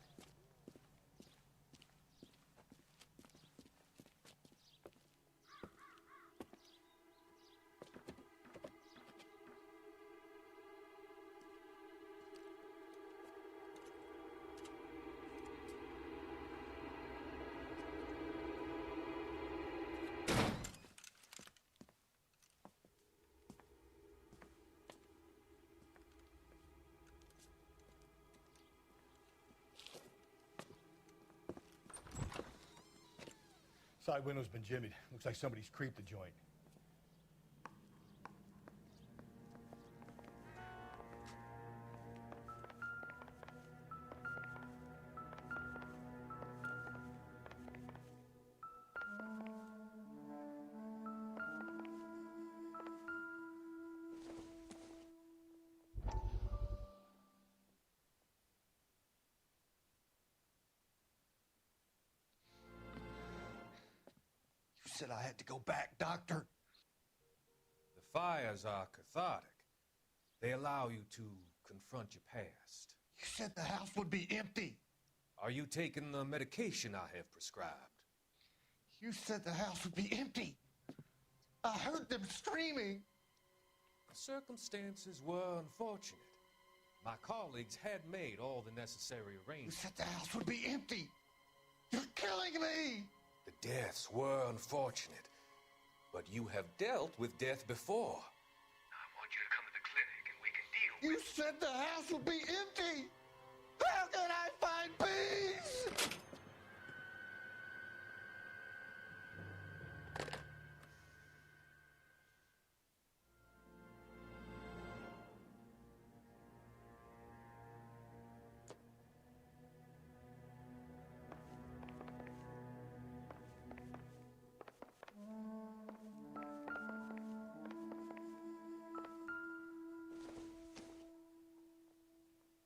Side window's been jimmied. Looks like somebody's creeped the joint. Said I had to go back, Doctor. The fires are cathartic. They allow you to confront your past. You said the house would be empty. Are you taking the medication I have prescribed? You said the house would be empty. I heard them screaming. The circumstances were unfortunate. My colleagues had made all the necessary You arrangements. said the house would be empty. You're killing me. The deaths were unfortunate, but you have dealt with death before. I want you to come to the clinic and we can deal with it. You said the house would be empty. How can I find peace?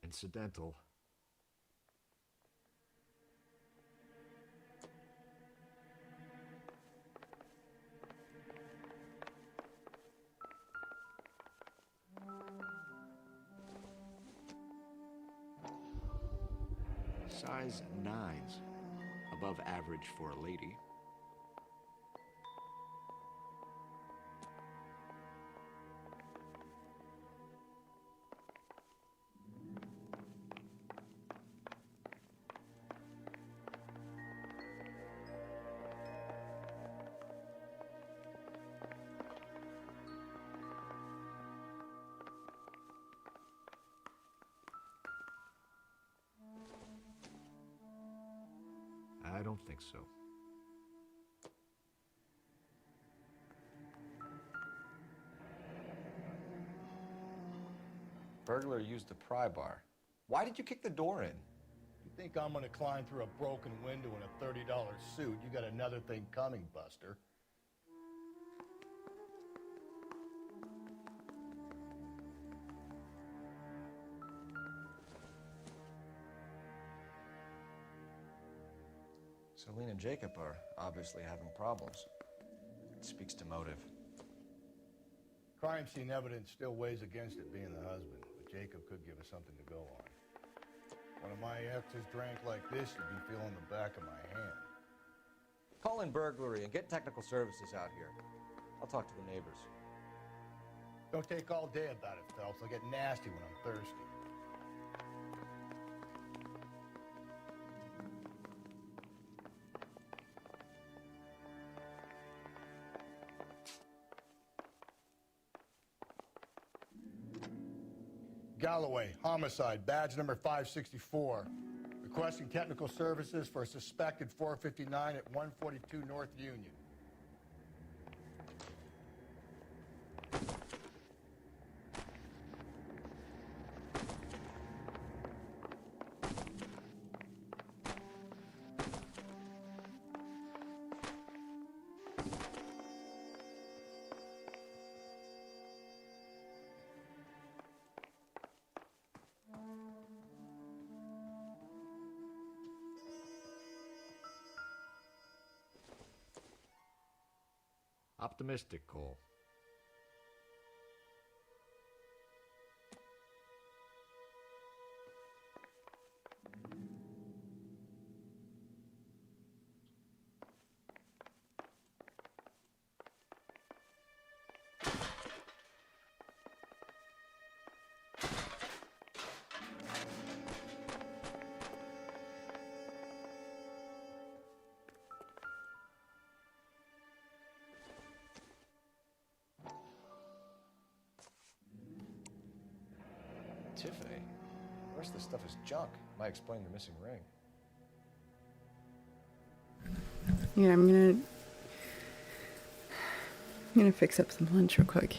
Incidental. Size 9s. Above average for a lady. I don't think so. Burglar used the pry bar. Why did you kick the door in? You think I'm gonna climb through a broken window in a $30 suit? You got another thing coming, Buster. Celine and Jacob are obviously having problems. It speaks to motive. Crime scene evidence still weighs against it being the husband, but Jacob could give us something to go on. One of my exes drank like this, you'd be feeling the back of my hand. Call in burglary and get technical services out here. I'll talk to the neighbors. Don't take all day about it, Phelps. I'll get nasty when I'm thirsty. Galloway, homicide, badge number 564. Requesting technical services for a suspected 459 at 142 North Union. Optimistic, Cole. Tiffany? The rest of the stuff is junk. Might explain the missing ring. Yeah, I'm gonna fix up some lunch real quick.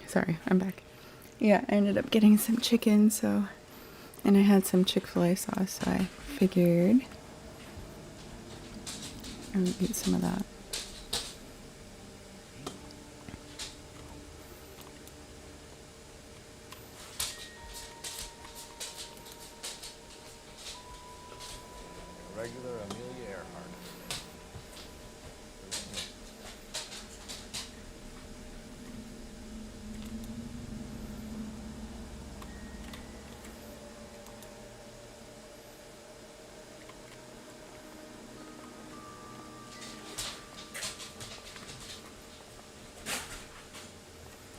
Sorry, I'm back. Yeah, I ended up getting some chicken, and I had some Chick-fil-A sauce, so I figured I would eat some of that. Regular Amelia Earhart.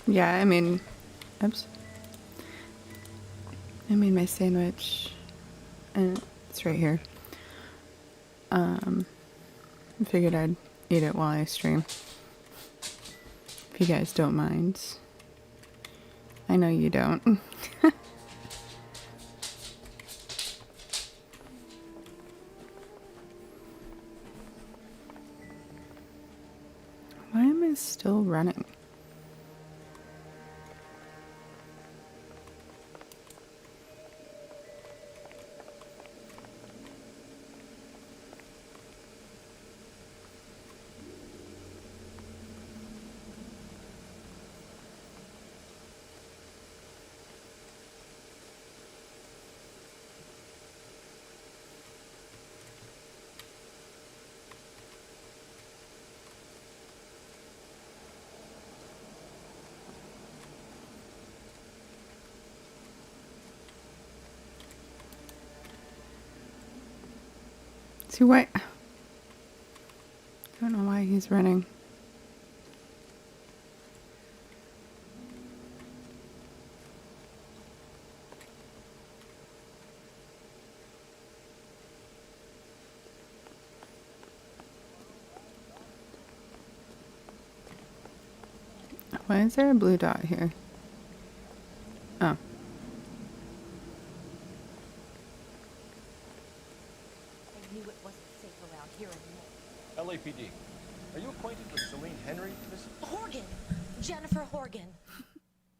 Yeah, I mean, oops. I made my sandwich, and it's right here. I figured I'd eat it while I stream. If you guys don't mind. I know you don't. Why am I still running? See what? I don't know why he's running. Why is there a blue dot here? Oh. LAPD. Are you acquainted with Celine Henry, Miss? Horgan. Jennifer Horgan.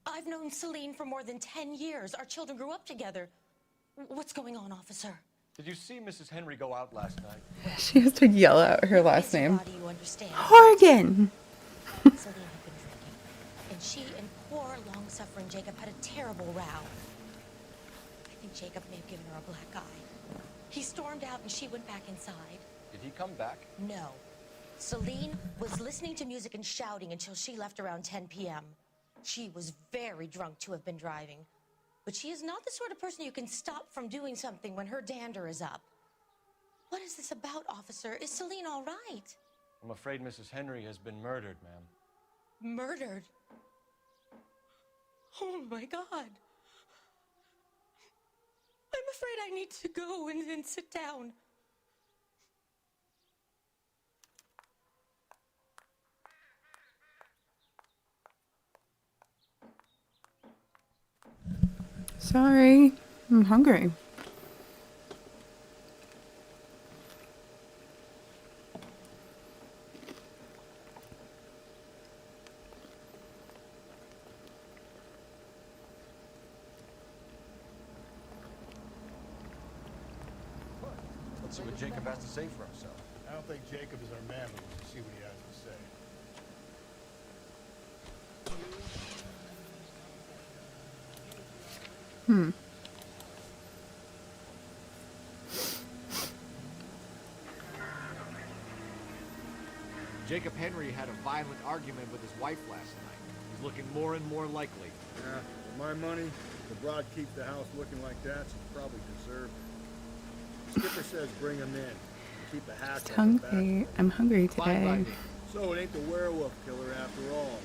I've known Celine for more than 10 years. Our children grew up together. What's going on, officer? Did you see Mrs. Henry go out last night? She has to yell out her last name. You understand? Horgan! Celine had been drinking, and she and poor, long-suffering Jacob had a terrible row. I think Jacob may have given her a black eye. He stormed out, and she went back inside. Did he come back? No. Celine was listening to music and shouting until she left around 10 p.m. She was very drunk to have been driving. But she is not the sort of person you can stop from doing something when her dander is up. What is this about, officer? Is Celine all right? I'm afraid Mrs. Henry has been murdered, ma'am. Murdered? Oh, my God. I'm afraid I need to go and sit down. Sorry, I'm hungry. Let's see what Jacob has to say for himself. I don't think Jacob is our man, but we'll see what he has to say. Jacob Henry had a violent argument with his wife last night. He's looking more and more likely. Yeah, for my money, the broad keeps the house looking like that, she's probably deserved it. Skipper says bring him in. Keep the hatch on the back. Hungry. I'm hungry today. So it ain't the werewolf killer after all.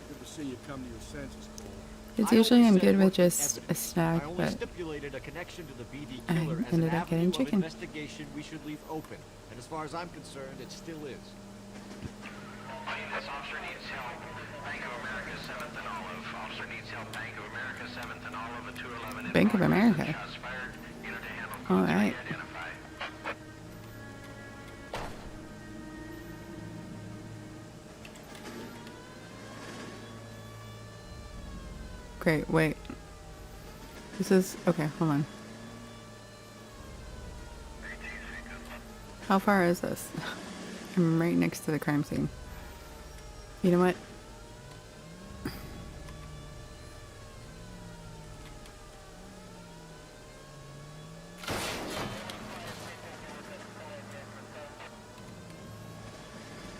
Good to see you come to your senses, Cole. Because usually I'm good with just a snack, I only but stipulated a connection to the BD I killer as ended an up getting avenue of chicken. investigation we should leave open. And as far as I'm concerned, it still is. This officer needs help. Bank of America, 7th and Olive. Officer needs help. Bank of America, 7th and Olive, at 211. Bank of America. Shots fired. Unit to handle. All right. Identified. Great, wait. This is... Okay, hold on. How far is this? I'm right next to the crime scene. You know what?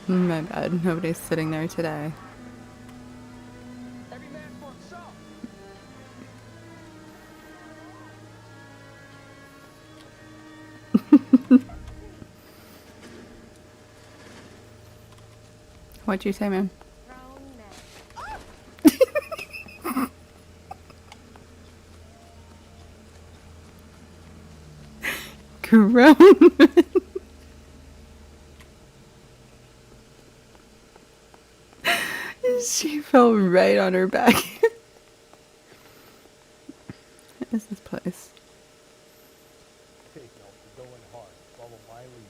My bad. Nobody's sitting there today. What'd you say, man? Grown men. She fell right on her back. What is this place? Okay, Phelps, we're going hard. Follow my lead.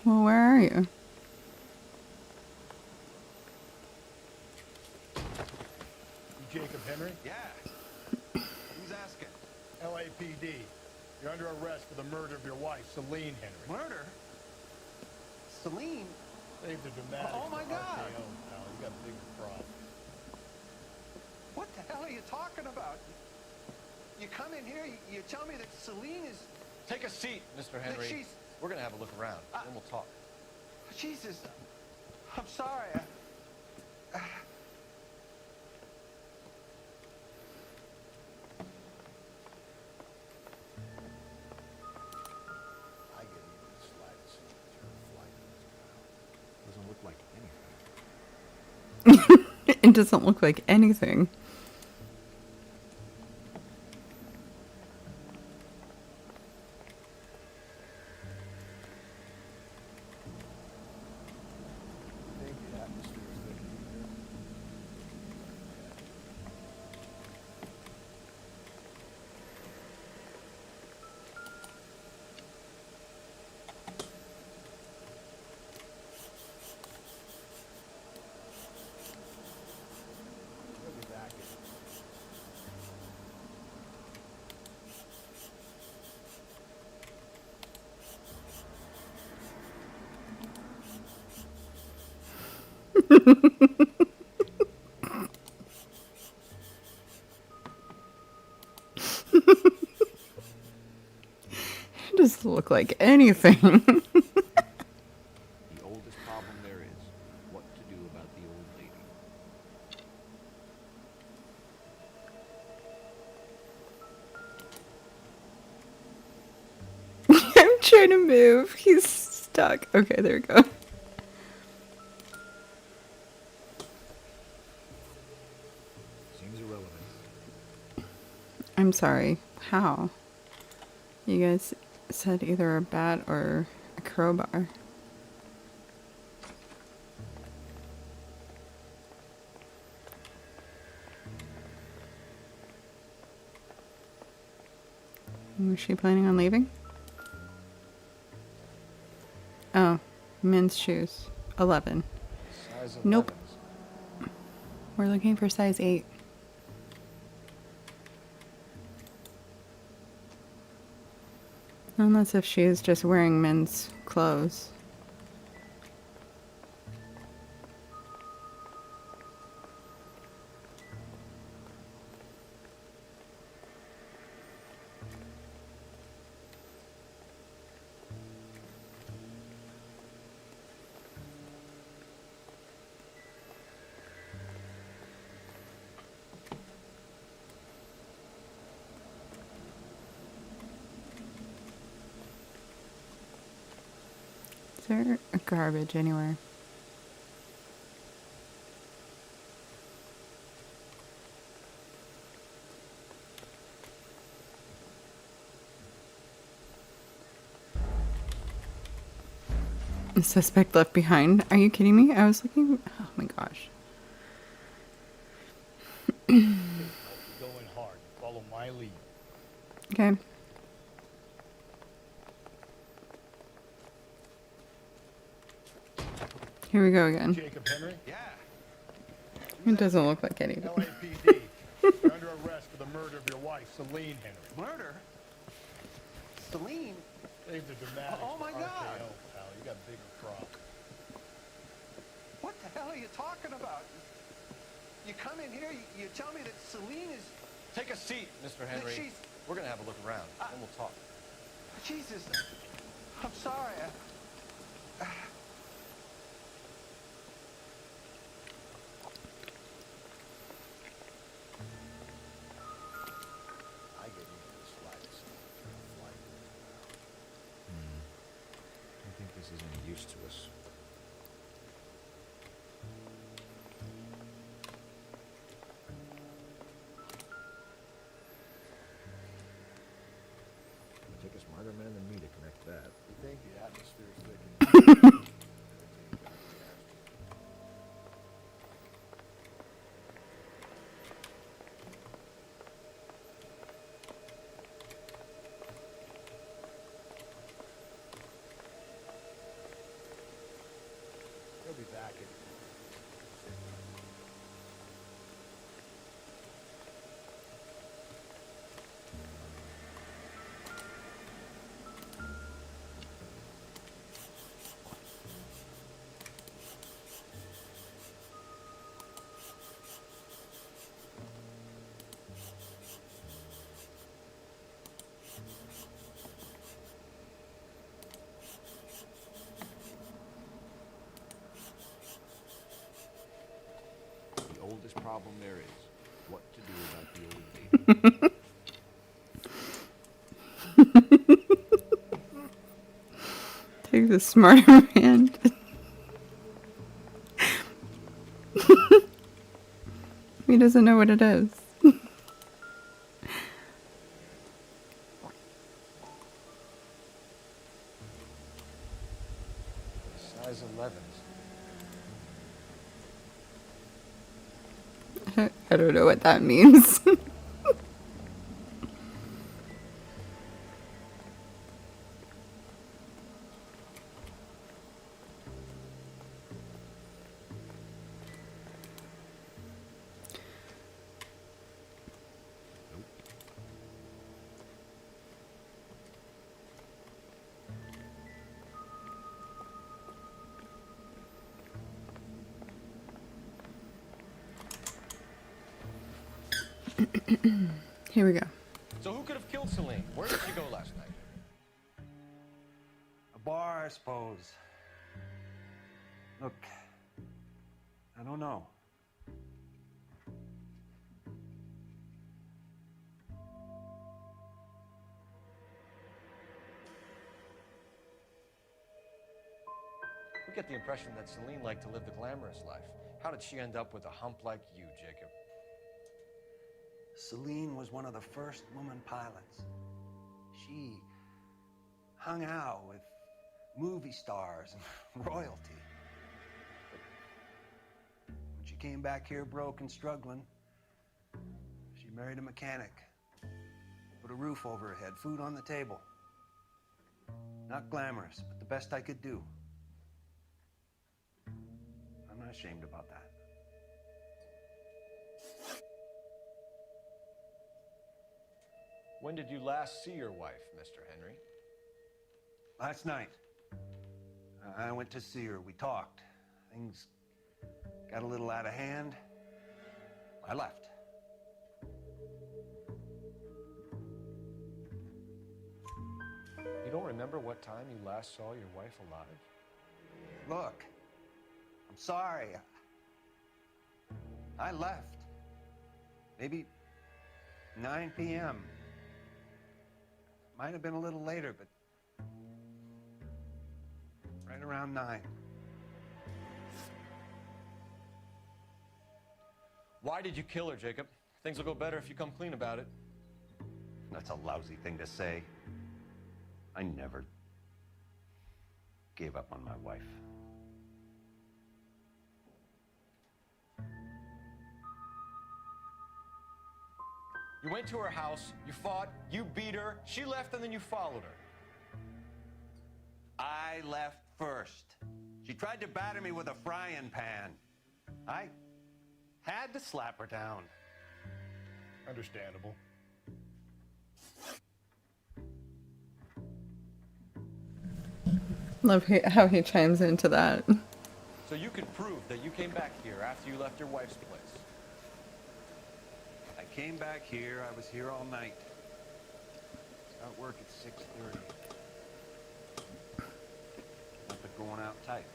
Well, where are you? You Jacob Henry? Yeah. Who's asking? LAPD. You're under arrest for the murder of your wife, Celine Henry. Murder? Celine? Save the dramatic. Oh my God! RKO, pal. You got bigger problems. What the hell are you talking about? You come in here, you tell me that Celine is... Take a seat, Mr. Henry. she's... We're gonna have a look around, then we'll talk. Jesus. I'm sorry. I get even the slightest turn of flight in this crowd. Doesn't look like anything. It doesn't look like anything. I think the atmosphere is good here. We'll be back in. It doesn't look like anything. The oldest problem there is what to do about the old lady. I'm trying to move. He's stuck. Okay, there we go. Seems irrelevant. I'm sorry. How? You guys said either a bat or a crowbar. Was she planning on leaving? Oh, men's shoes. 11. Size of Nope. 11s. We're looking for size 8. Unless if she's just wearing men's clothes. Is there a garbage anywhere? A suspect left behind? Are you kidding me? I was looking... Oh my gosh. Going hard. Follow my lead. Okay. Here we go again. Jacob Henry? Yeah. It doesn't look like anything. LAPD. arrest for the murder of your wife, Celine Henry. Murder? Celine? Save the dramatics Oh, my for God. RKO, pal. You got bigger crops. What the hell are you talking about? You come in here, you tell me that Celine is... Take a seat, Mr. Henry. She's... We're gonna have a look around, and we'll talk. Jesus. I'm sorry. I get into the slightest flight. I think this is any use to us. It'll take a smarter man than me to connect that. You think the atmosphere's thick? He'll be back in. The oldest problem there is what to do about the old lady. Take the smarter man. He doesn't know what it is. Size 11s. I don't know what that means. Here we go. So who could have killed Celine? Where did she go last night? A bar, I suppose. Look, I don't know. We get the impression that Celine liked to live the glamorous life. How did she end up with a hump like you, Jacob? Celine was one of the first woman pilots. She hung out with movie stars and royalty. But when she came back here broke and struggling, she married a mechanic. Put a roof over her head, food on the table. Not glamorous, but the best I could do. I'm not ashamed about that. When did you last see your wife, Mr. Henry? Last night. I went to see her. We talked. Things got a little out of hand. I left. You don't remember what time you last saw your wife alive? Look, I'm sorry. I left. Maybe 9 p.m. Might have been a little later, but right around 9. Why did you kill her, Jacob? Things will go better if you come clean about it. That's a lousy thing to say. I never gave up on my wife. You went to her house, you fought, you beat her, she left, and then you followed her. I left first. She tried to batter me with a frying pan. I had to slap her down. Understandable. Love how he chimes into that. So you can prove that you came back here after you left your wife's place. I came back here. I was here all night. Start work at 6:30. Up at going out tight.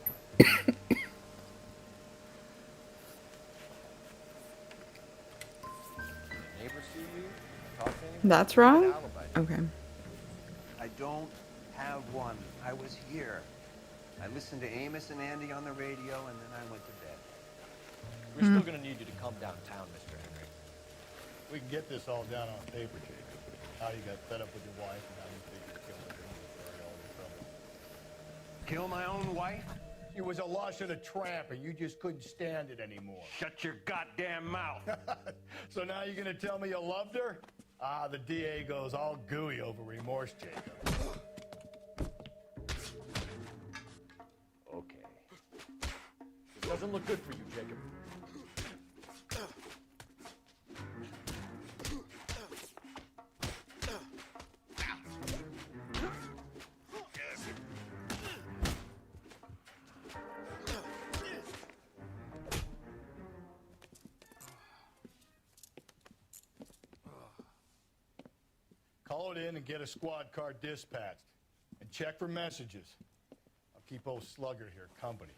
Neighbors see you? Talk to anyone? That's wrong? Alibi. Okay. I don't have one. I was here. I listened to Amos and Andy on the radio, and then I went to bed. We're still going to need you to come downtown, Mr. Henry. We can get this all down on paper, Jacob. How you got fed up with your wife and how you figured to kill her to bury all your trouble. Kill my own wife? She was a lush and a tramp, and you just couldn't stand it anymore. Shut your goddamn mouth. So now you're gonna tell me you loved her? Ah, the DA goes all gooey over remorse, Jacob. Okay. This doesn't look good for you, Jacob. Call it in and get a squad car dispatched. And check for messages. I'll keep old Slugger here company.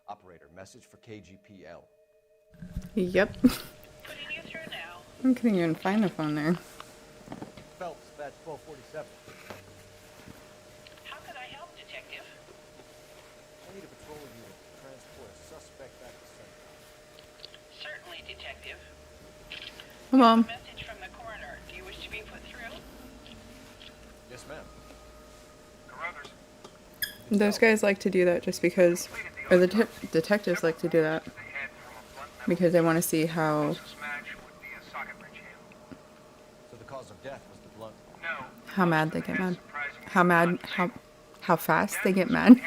Operator, message for KGPL. Yep. I couldn't even find the phone there. Phelps, badge 1247. How could I help, Detective? I need a patrol unit to transport a suspect back to Central. Certainly, Detective. Come on. Message from the coroner. Do you wish to be put through? Yes, ma'am. Carruthers. Those guys like to do that just because, or the detectives like to do that because they want to see how So the cause of death was the blunt. mad they get mad, how fast they get mad.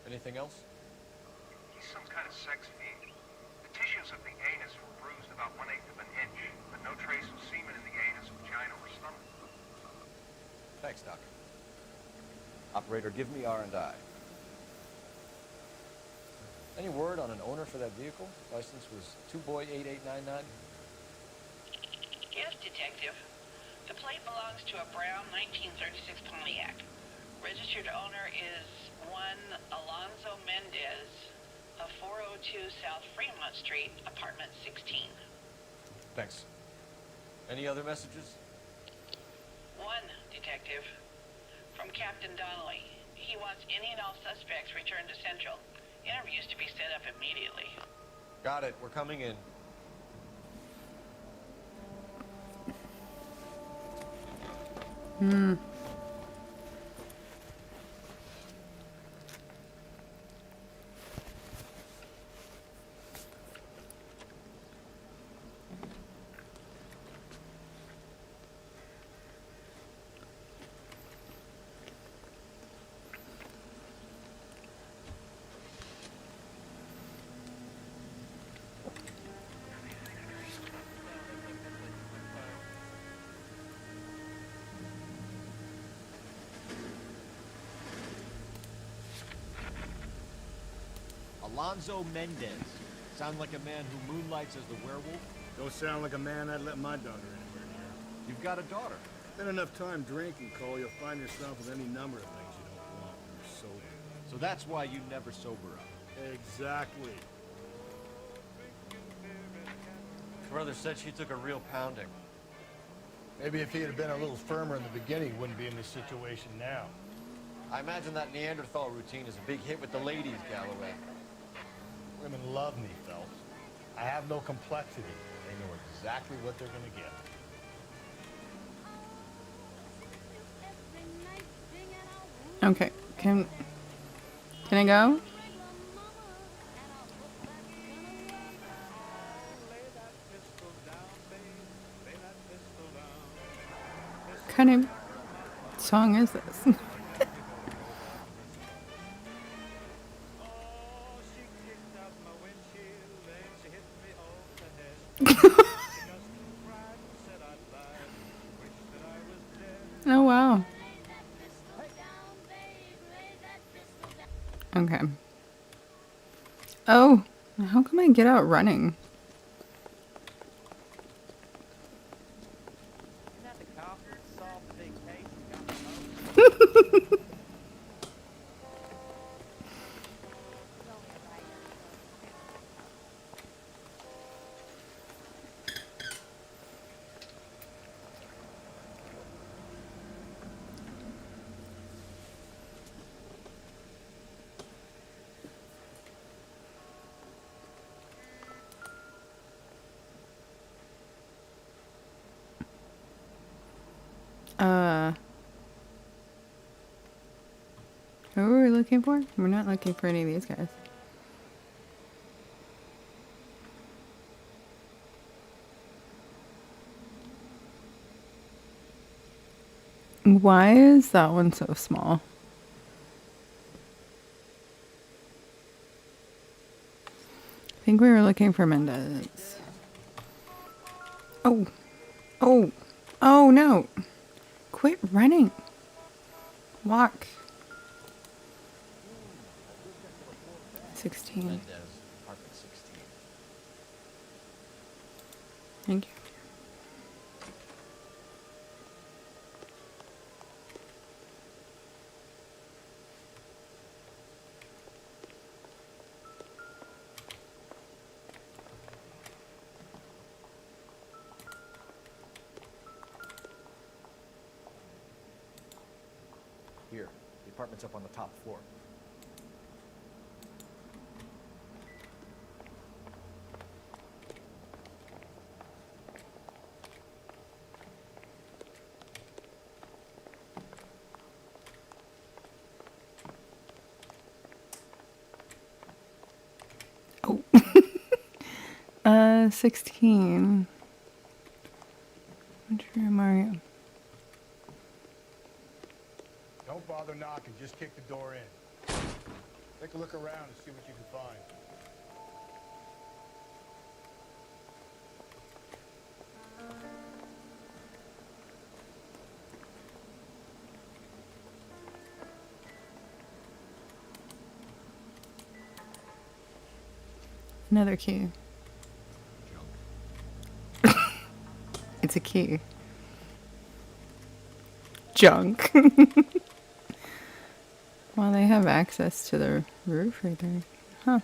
Anything else? He's some kind of sex fiend. The tissues of the anus were bruised about 1/8 of an inch, but no trace of semen in the anus, vagina, or stomach. Thanks, Doc. Operator, give me R&I. Any word on an owner for that vehicle? License was 2boy8899. Yes, Detective. The plate belongs to a brown 1936 Pontiac. Registered owner is one Alonzo Mendez of 402 South Fremont Street, apartment 16. Thanks. Any other messages? One, Detective. From Captain Donnelly. He wants any and all suspects returned to Central. Interviews to be set up immediately. Got it. We're coming in. Hmm. Alonzo Mendez. Sound like a man who moonlights as the werewolf? Don't sound like a man I'd let my daughter anywhere near. You've got a daughter. Spend enough time drinking, Cole, you'll find yourself with any number of things you don't want when you're sober. So that's why you never sober up. Exactly. Brother said she took a real pounding. Maybe if he had been a little firmer in the beginning, he wouldn't be in this situation now. I imagine that Neanderthal routine is a big hit with the ladies, Galloway. Women love me, Phelps. I have no complexity. They know exactly what they're gonna get. Okay, can I go? What kind of song is this? Oh wow. Okay. Oh, how come I get out running? Who are we looking for? We're not looking for any of these guys. Why is that one so small? I think we were looking for Mendez. Oh. Oh. Oh no. Quit running. Walk. 16. Mendez, apartment 16. Thank you. Here, the apartment's up on the top floor. Oh. 16. Which room are you? Don't bother knocking, just kick the door in. Take a look around and see what you can find. Another key. It's a key. Junk. Well, they have access to the roof right there. Huh.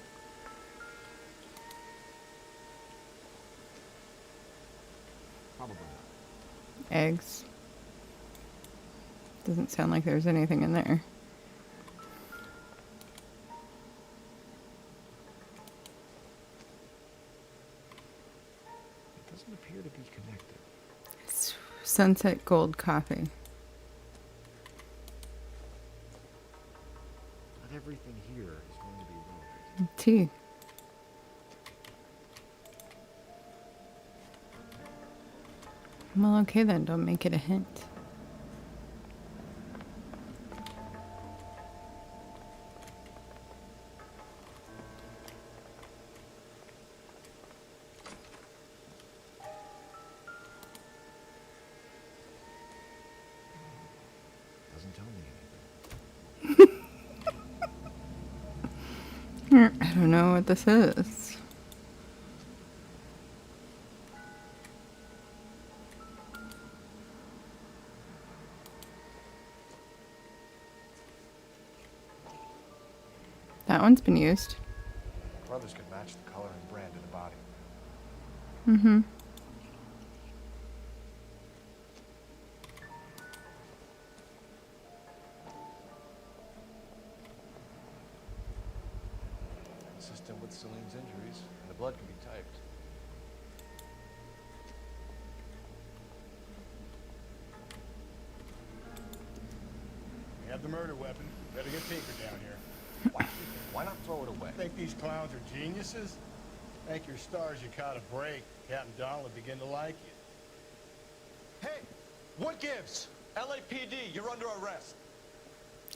Probably not. Eggs. Doesn't sound like there's anything in there. It doesn't appear to be connected. Sunset Gold Coffee. Not everything here is going to be relevant. Tea. Well, okay then, don't make it a hint. Doesn't tell me anything. I don't know what this is. That one's been used. Brothers could match the color and brand of the body. Mm-hmm. consistent with Celine's injuries, and the blood can be typed. We have the murder weapon. Better get Tinker down here. Why not throw it away? Think these clowns are geniuses? Thank your stars you caught a break. Captain Donald will begin to like you. Hey, what gives? LAPD, you're under arrest.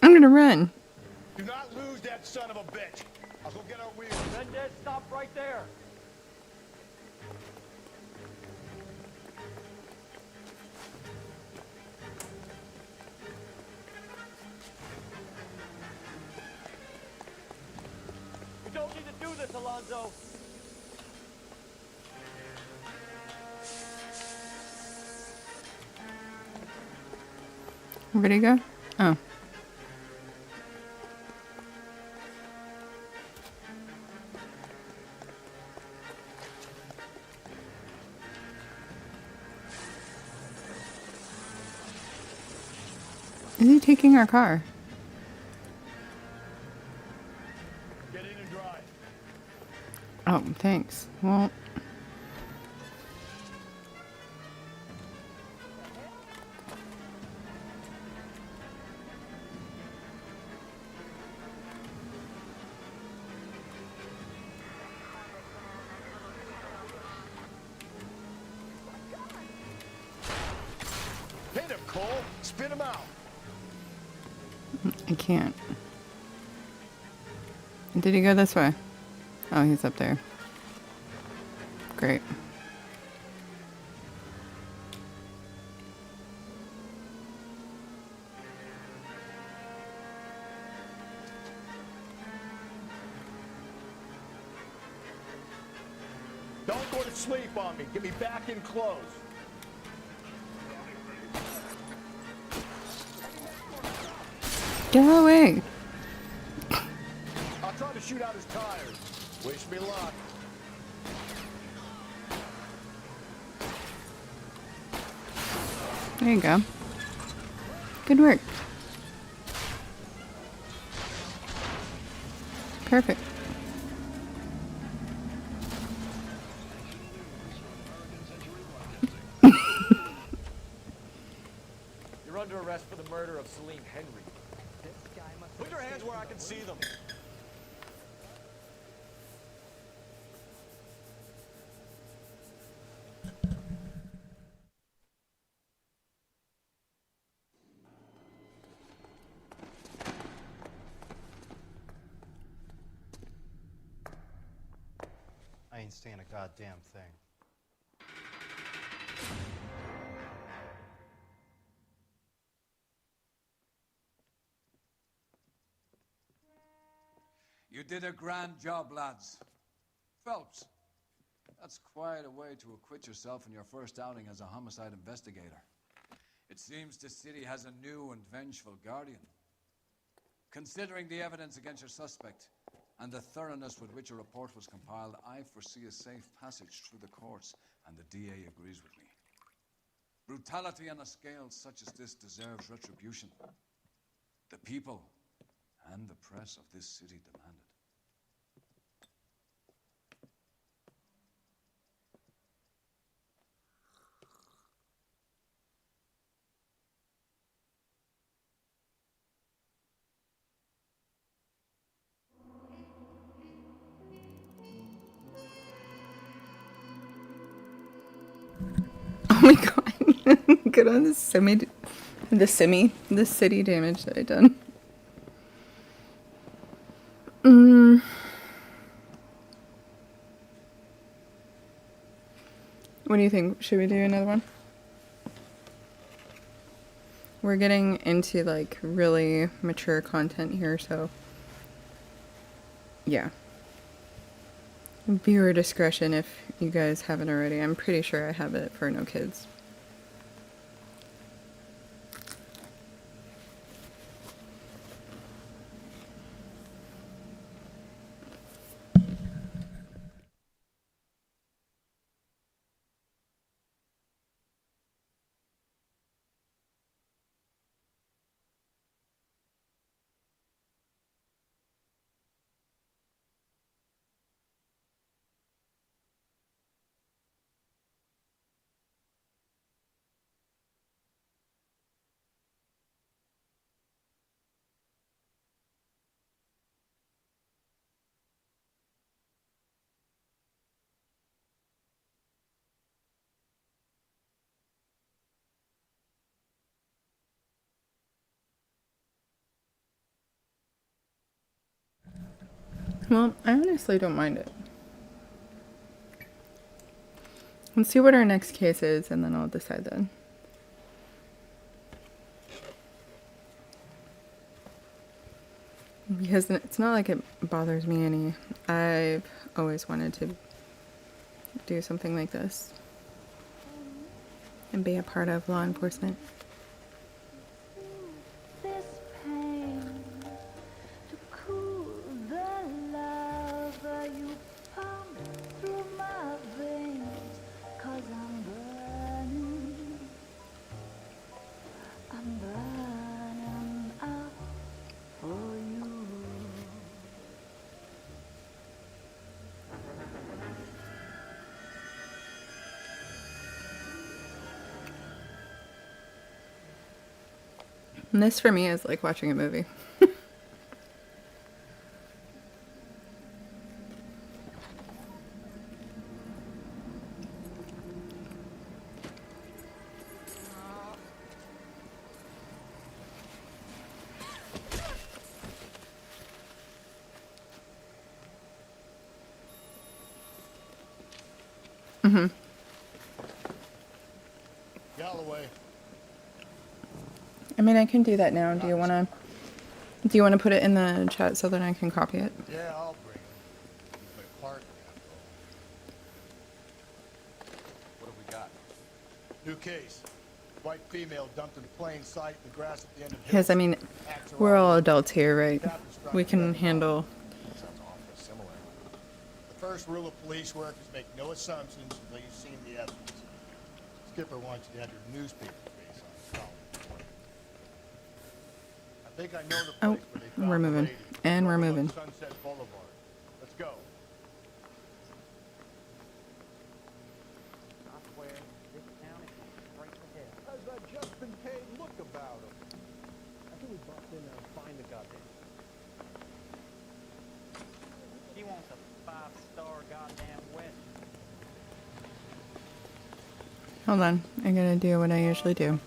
I'm gonna run. Do not lose that son of a bitch. I'll go get our wheels. Mendez, stop right there. We don't need to do this, Alonzo. Where'd he go? Oh. Is he taking our car? Get in and drive. Oh, thanks. Well... Hit him, Cole. Spit him out. I can't. Did he go this way? Oh, he's up there. Great. Don't go to sleep on me. Get me back in close. Get away! I'll try to shoot out his tires. Wish me luck. There you go. Good work. Perfect. You're under arrest for the murder of Celine Henry. Put your hands where I can see them. I ain't saying a goddamn thing. You did a grand job, lads. Phelps, that's quite a way to acquit yourself in your first outing as a homicide investigator. It seems the city has a new and vengeful guardian. Considering the evidence against your suspect and the thoroughness with which a report was compiled, I foresee a safe passage through the courts, and the DA agrees with me. Brutality on a scale such as this deserves retribution. The people and the press of this city demand it. Oh my god. Good on the city damage that I done. What do you think? Should we do another one? We're getting into like really mature content here, so yeah. Viewer discretion if you guys haven't already. I'm pretty sure I have it for no kids. Well, I honestly don't mind it. Let's see what our next case is, and then I'll decide then. Because it's not like it bothers me any. I've always wanted to do something like this and be a part of law enforcement. This pain to cool the love you pump through my veins, 'cause I'm burning up for you. And this for me is like watching a movie. Mm-hmm. Galloway. I mean, I can do that now. Do you want to put it in the chat so that I can copy it? Yeah, I'll bring him. My partner, What have we got? new case. White female dumped in plain sight in the grass at the end of Because, I mean, we're all adults here, right? We can handle... Sounds awfully similar. The first rule of police work is make no assumptions until you've seen the evidence. Skipper wants you to have your newspaper face on the column. I think I know the place where they found we're the moving. lady. And we're moving. Sunset Boulevard. Let's go. How's that just-in-case look about him? I think we bust in there and find the goddamn. He wants a 5-star goddamn wedding. Hold on. I gotta do what I usually do.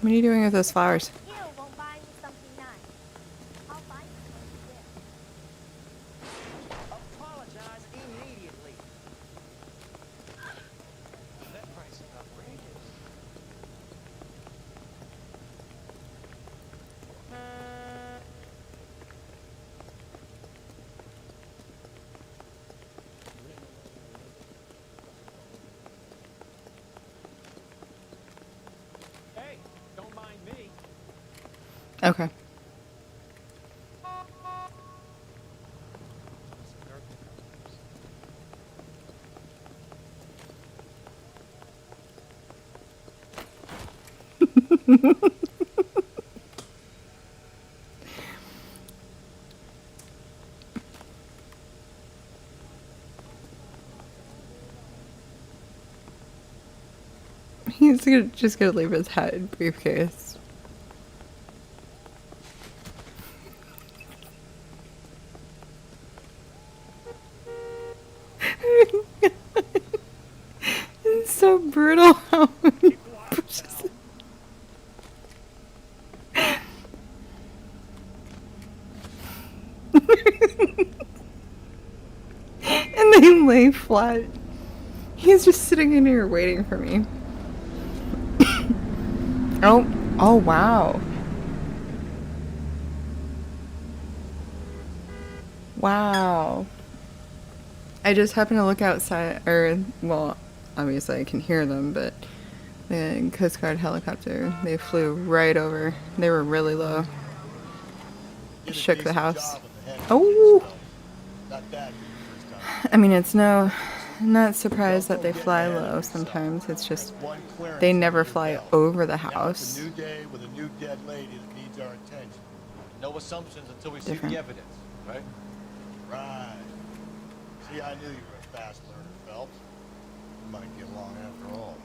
What are you doing with those flowers? Apologize immediately. That price is outrageous. Hey, don't mind me. Okay. He's just gonna leave his hat and briefcase. It's so brutal how he pushes it. And they lay flat. He's just sitting in here waiting for me. Oh wow. Wow. I just happened to look outside, well, obviously I can hear them, but the Coast Guard helicopter, they flew right over. They were really low. Shook the house. Oh! I mean, it's not surprised that they fly low sometimes. It's just they never fly over the house. A new day with a new dead lady that needs our attention. No assumptions until we see Different. the evidence, right? Right. See, I knew you were a fast learner, Phelps. We might get along after all.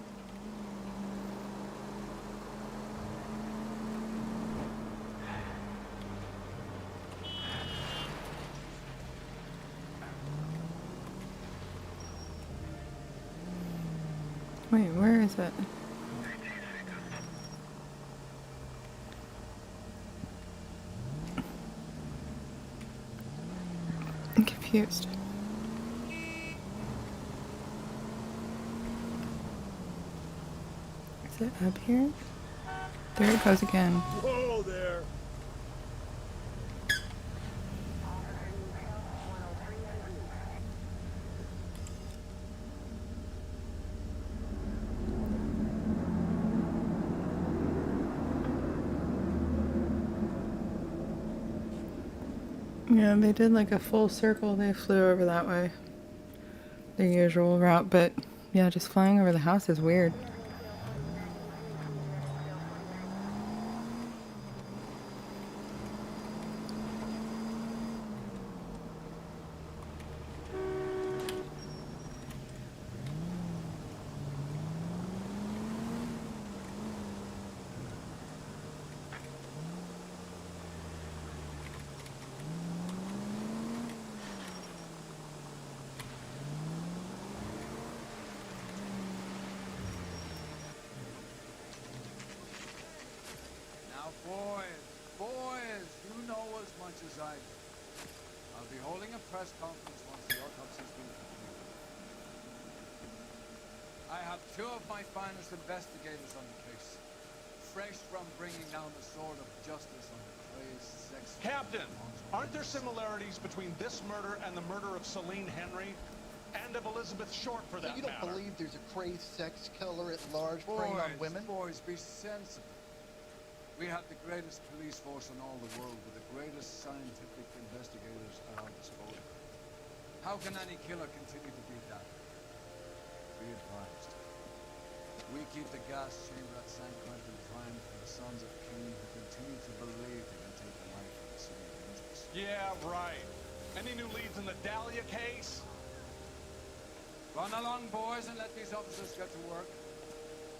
Wait, where is it? confused. Is it up here? There it goes again. Whoa there! Yeah, they did like a full circle. They flew over that way. Their usual route, but yeah, just flying over the house is weird. Now, boys, you know as much as I do. I'll be holding a press conference once the autopsy's been completed. I have two of my finest investigators on the case, fresh from bringing down the sword of justice on the crazed sex... Captain, aren't there similarities between this murder and the murder of Celine Henry? And of Elizabeth Short, for that You don't matter? believe there's a crazed sex killer at large preying on women? Boys, be sensible. We have the greatest police force in all the world with the greatest scientific investigators at our disposal. How can any killer continue to be that? Be advised. We keep the gas chamber at San Quentin primed for the sons of Cain who continue to believe they can take the life of the city of angels. Yeah, right. Any new leads in the Dahlia case? Run along, boys, and let these officers get to work.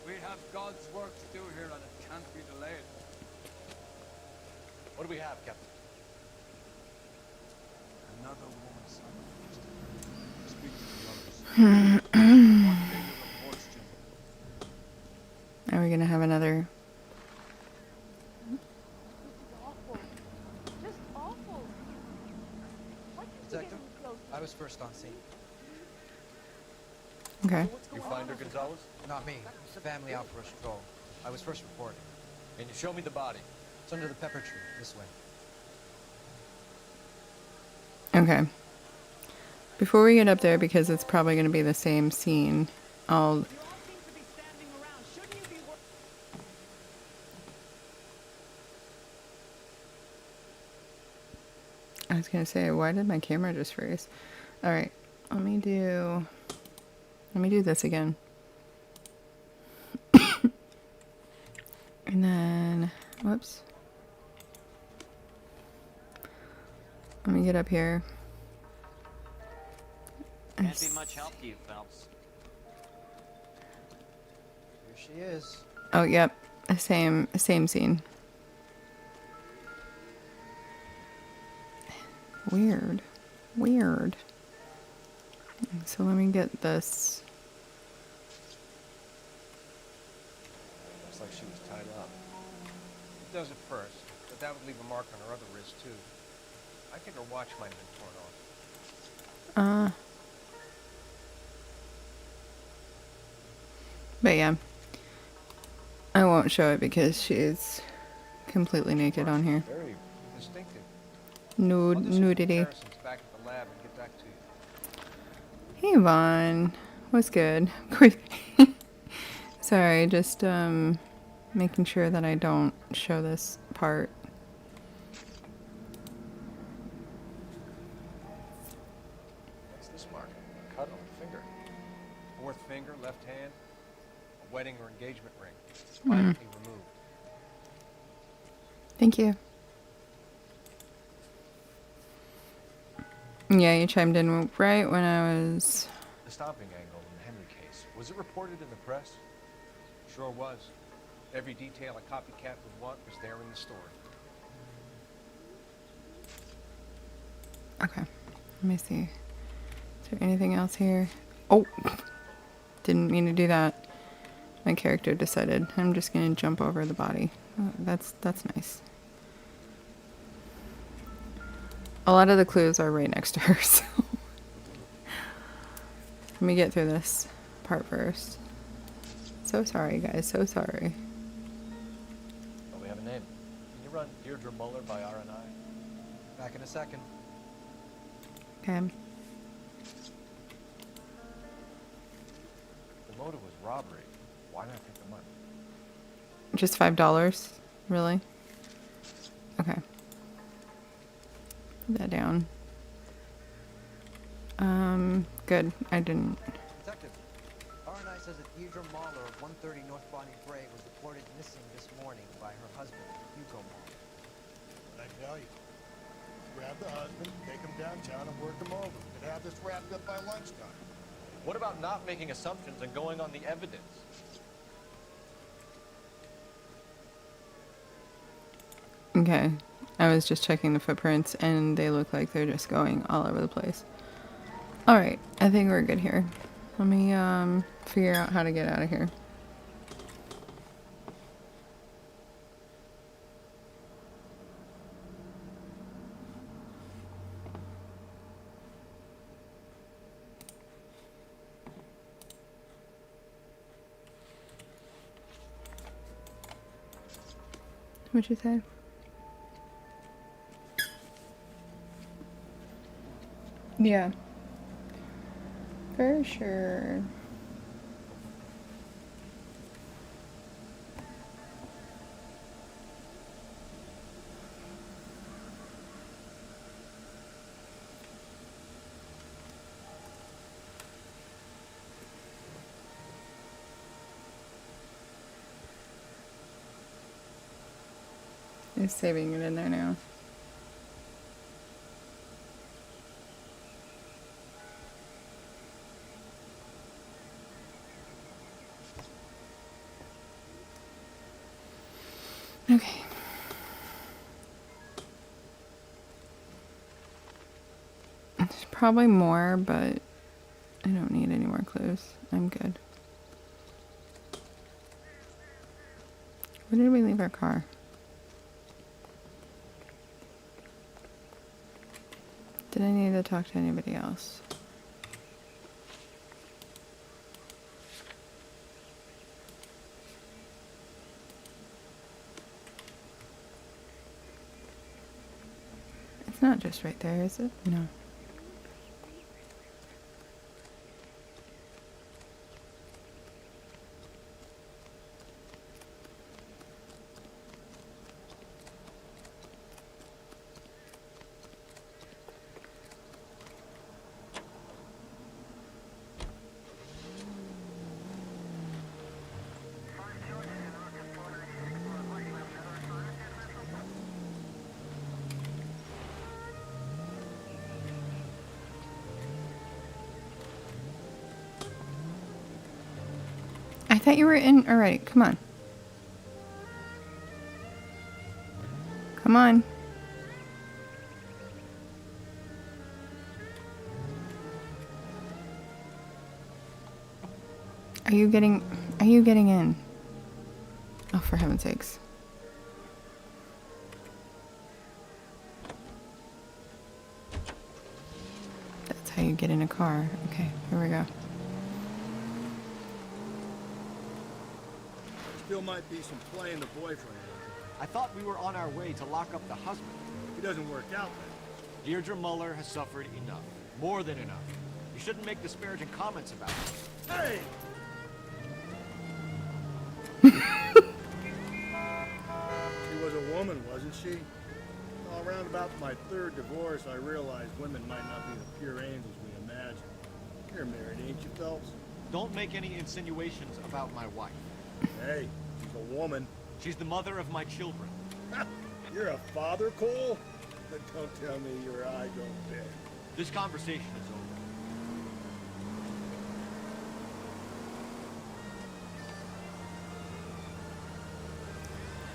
We have God's work to do here, and it can't be delayed. What do we have, Captain? Another woman sacrificed. Speak to the others. Reports, Jim. Are we gonna have another? Awful. Just awful. Why can't you get Detective, any closer? I was first on scene. Okay. You find her, Gonzalez? Not me. Family out for a stroll. I was first reporting. Can you show me the body? It's under the pepper tree, this way. Okay. Before we get up there, because it's probably going to be the same scene, I was going to say, why did my camera just freeze? Alright, let me do this again. And then, whoops. Let me get up here. Can't be much help to you, Phelps. Here she is. Oh, yep. Same scene. Weird. So let me get this. Looks like she was tied up. It does at first, but that would leave a mark on her other wrist, too. I think her watch might have been torn off. But yeah. I won't show it because she's completely naked on here. Very distinctive. Nudity. Comparisons back at the lab and get back to you. Hey Vaughn. What's good? Sorry, just making sure that I don't show this part. What's this mark? A cut on the finger. Fourth finger, left hand. A wedding or engagement ring. Violently removed. Thank you. Yeah, you chimed in right when I was... The stomping angle in the Henry case. Was it reported in the press? Sure was. Every detail a copycat would want was there in the story. Okay, let me see. Is there anything else here? Oh! Didn't mean to do that. My character decided I'm just gonna jump over the body. Oh, that's nice. A lot of the clues are right next to her, so. Let me get through this part first. So sorry, guys. So sorry. Oh, we have a name. Can you run Deirdre Muller by R&I? Back in a second. Okay. The motive was robbery. Why not take the money? Just $5? Really? Okay. Put that down. Good. I didn't. Detective, R&I says that Deirdre Mahler of 130 North Bonnie Brae was reported missing this morning by her husband, Hugo Mahler. What'd I tell you? Grab the husband, take him downtown, and work him over. Could have this wrapped up by lunchtime. What about not making assumptions and going on the evidence? Okay. I was just checking the footprints and they look like they're just going all over the place. Alright, I think we're good here. Let me figure out how to get out of here. What'd you say? Yeah. For sure. He's saving it in there now. Okay. There's probably more, but I don't need any more clues. I'm good. Where did we leave our car? Did I need to talk to anybody else? It's not just right there, is it? No. I thought you were in already. Come on. Come on. Are you getting in? Oh, for heaven's sakes. That's how you get in a car. Okay, here we go. Still might be some play in the boyfriend. I thought we were on our way to lock up the husband. If it doesn't work out then. Deirdre Muller has suffered enough. More than enough. You shouldn't make disparaging comments about her. Hey! She was a woman, wasn't she? Well, around about my third divorce, I realized women might not be the pure angels we imagine. You're married, ain't you, Phelps? Don't make any insinuations about my wife. Hey, she's a woman. She's the mother of my children. You're a father, Cole? Don't tell me your eye don't bend. This conversation is over.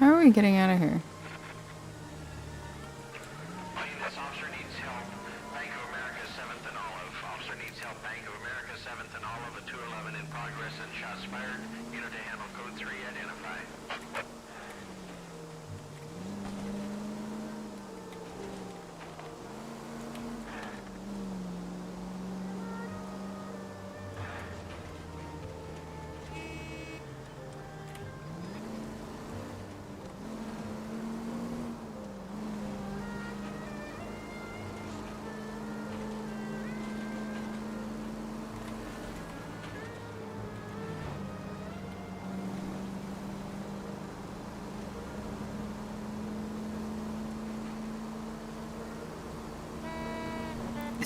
How are we getting out of here? This officer needs help. Bank of America, 7th and Olive. Officer needs help. Bank of America, 7th and Olive. A 211 in progress and shots fired. Unit to handle code 3 identified.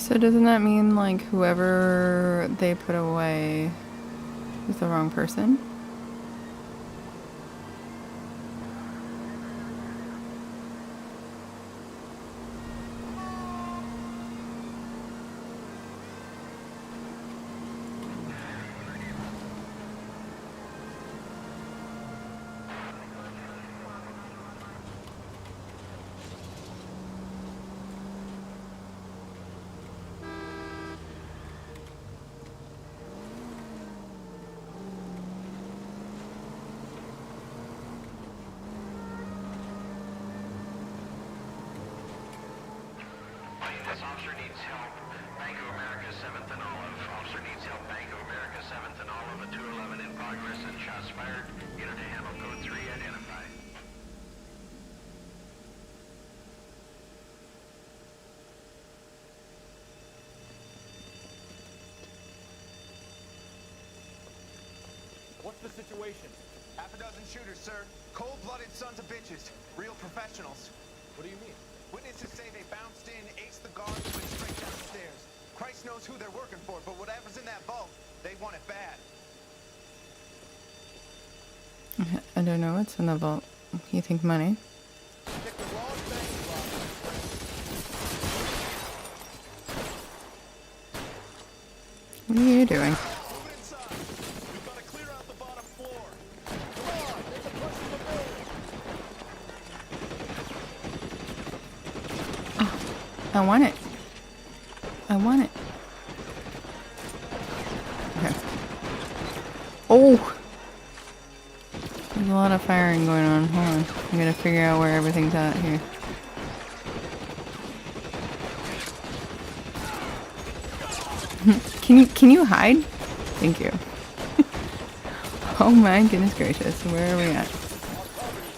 So doesn't that mean like whoever they put away is the wrong person? This officer needs help. Bank of America, 7th and Olive. Officer needs help. Bank of America, 7th and Olive. A 211 in progress and shots fired. Unit to handle code 3 identified. What's the situation? Half a dozen shooters, sir. Cold-blooded sons of bitches. Real professionals. What do you mean? Witnesses say they bounced in, aced the guards, and went straight downstairs. Christ knows who they're working for, but whatever's in that vault, they want it bad. I don't know what's in the vault. You think money? What are you doing? I want it. I want it. Okay. Oh! There's a lot of firing going on. Hold on. I'm gonna figure out where everything's at here. Can you hide? Thank you. Oh my goodness gracious. Where are we at?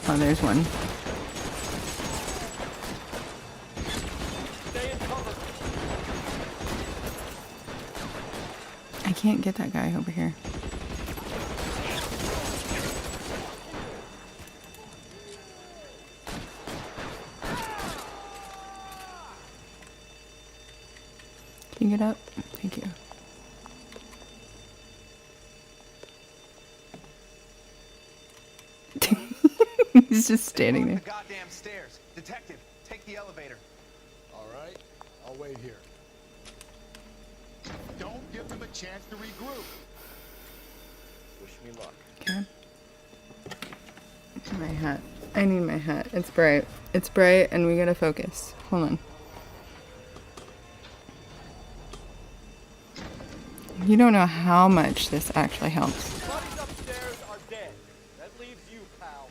Oh, there's one. I can't get that guy over here. Can you get up? Thank you. He's just standing there. The goddamn stairs. Detective, take the elevator. All right, I'll wait here. Don't give them a chance to regroup. Wish me luck. Okay. My hat. I need my hat. It's bright. It's bright and we gotta focus. Hold on. You don't know how much this actually helps. Buddies upstairs are dead. That leaves you, pal.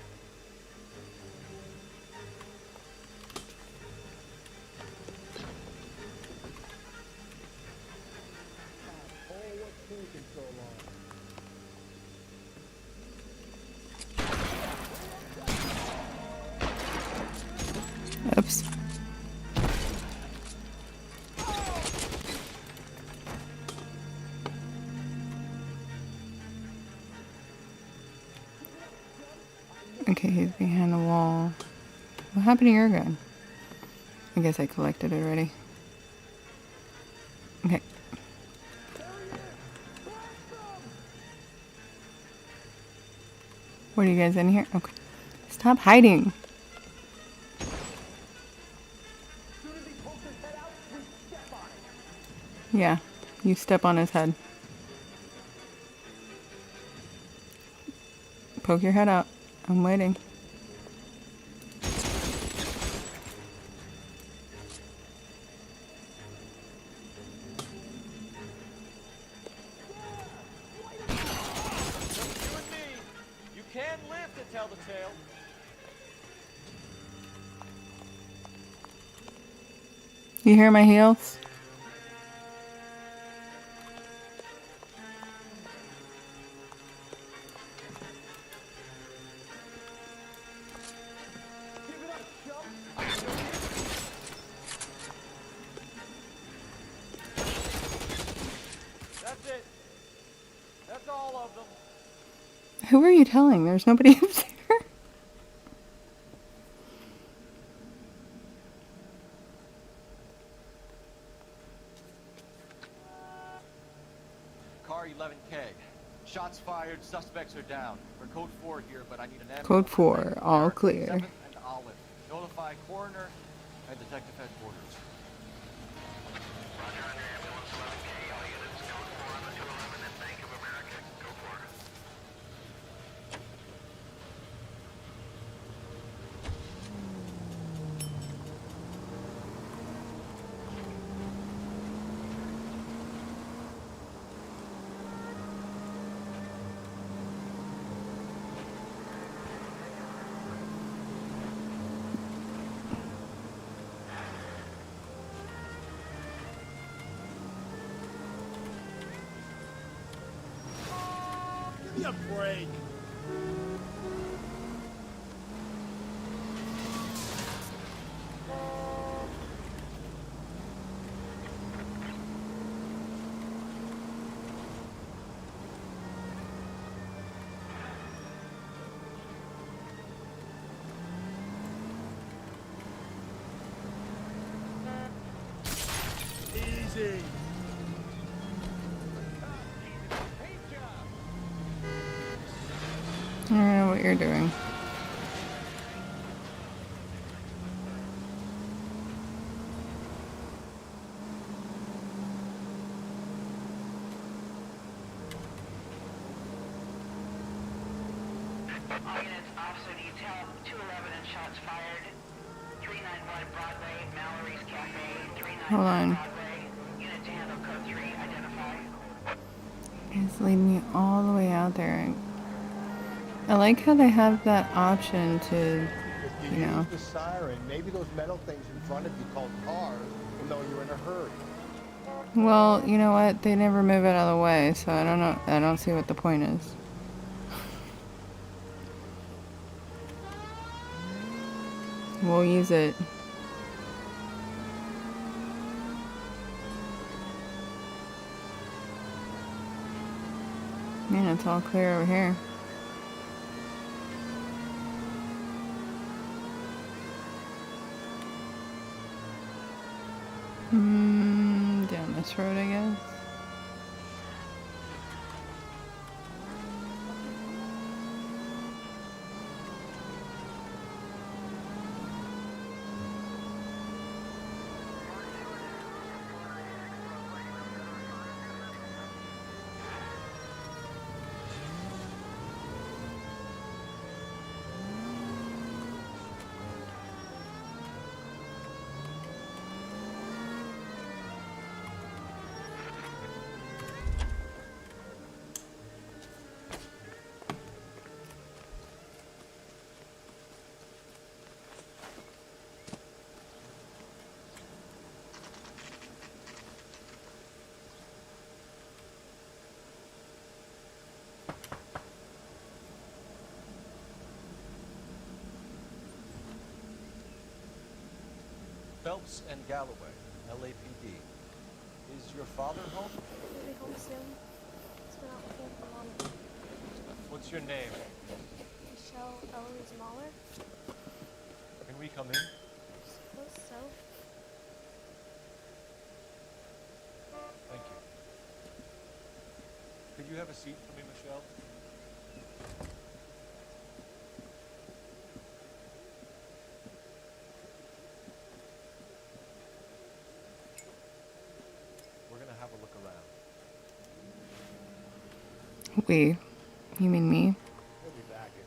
Oops. Okay, he's behind the wall. What happened to your gun? I guess I collected it already. Okay. What are you guys in here? Okay. Stop hiding. Yeah, you step on his head. Poke your head out. I'm waiting. You can live to tell the tale. You hear my heels? That's it. That's all of them. Who are you telling? There's nobody up there. Shots fired, suspects are down. We're code 4 here, but I need an ambulance. Code 4, all clear. 7th and Olive. Notify coroner and detective headquarters. Give me a break. Easy. I don't know what you're doing. All units, officer detail, 211 and shots fired. 391 Broadway, Mallory's Cafe, 391 Hold on. Broadway. Unit to handle code 3, identify. It's leading me all the way out there. I like how they have that option to, If you you know. use the siren, maybe those metal things in front of you called cars will know you're in a hurry. Well, you know what? They never move it out of the way, so I don't know. I don't see what the point is. We'll use it. Man, it's all clear over here. Down this road, I guess. Phelps and Galloway, LAPD. Is your father home? He'll be home soon. He's been out looking for Mom. What's your name? Michelle Eloise Mahler? Can we come in? Suppose so. Thank you. Could you have a seat for me, Michelle? We're gonna have a look around. We. You mean me? He'll be back in.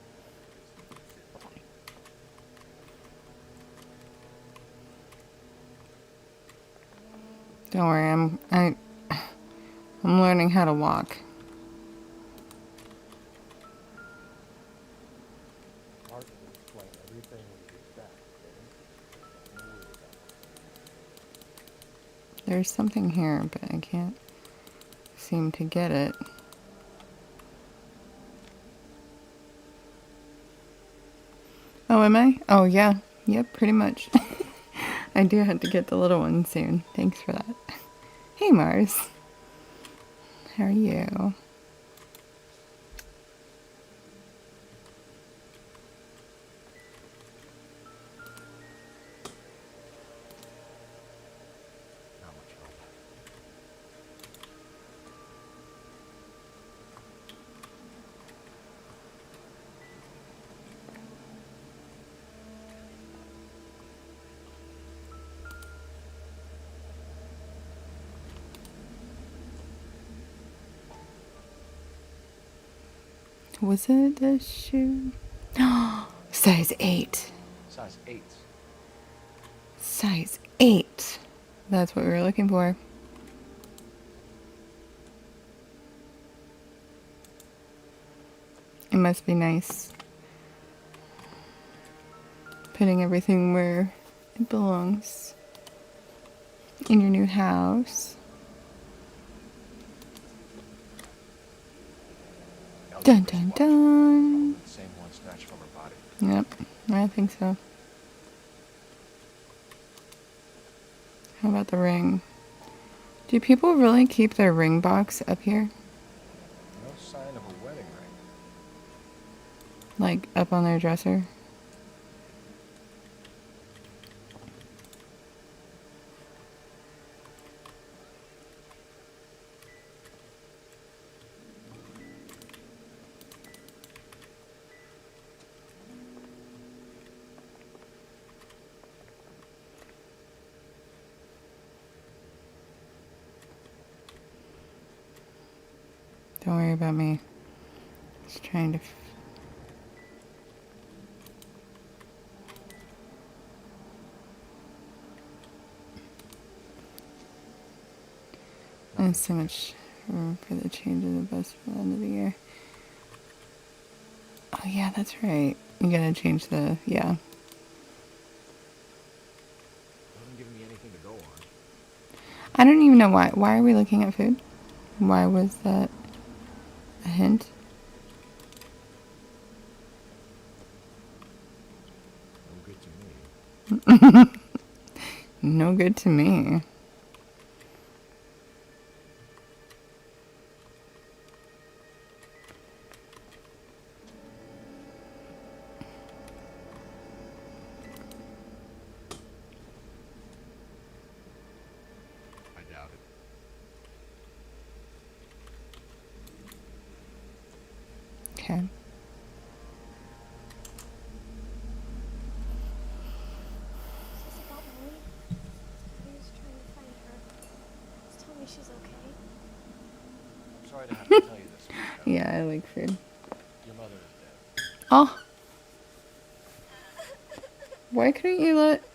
Don't worry, I'm learning how to walk. Art will explain everything when he gets back, okay? Don't worry about it. There's something here, but I can't seem to get it. Oh, am I? Oh, yeah. Yep, pretty much. I do have to get the little one soon. Thanks for that. Hey, Mars. How are you? Not much help. Was it the shoe? Size 8. Size 8. Size 8. That's what we were looking for. It must be nice. Putting everything where it belongs. In your new house. Dun dun dun. Same one snatched from her body. Yep, I think so. How about the ring? Do people really keep their ring box up here? No sign of a wedding ring. Like up on their dresser? Don't worry about me. Just trying to... And so much room for the change of the bus for the end of the year. Oh yeah, that's right. You gotta change the... yeah. Hasn't given me anything to go on. I don't even know why. Why are we looking at food? Why was that a hint? No good to me. No good to me. I doubt it. Okay. Is this about me? I'm just trying to find her. Just tell me she's okay. I'm sorry to have to tell you this. Michelle. Yeah, I like food. Your mother is dead. Oh. Why couldn't you let... Do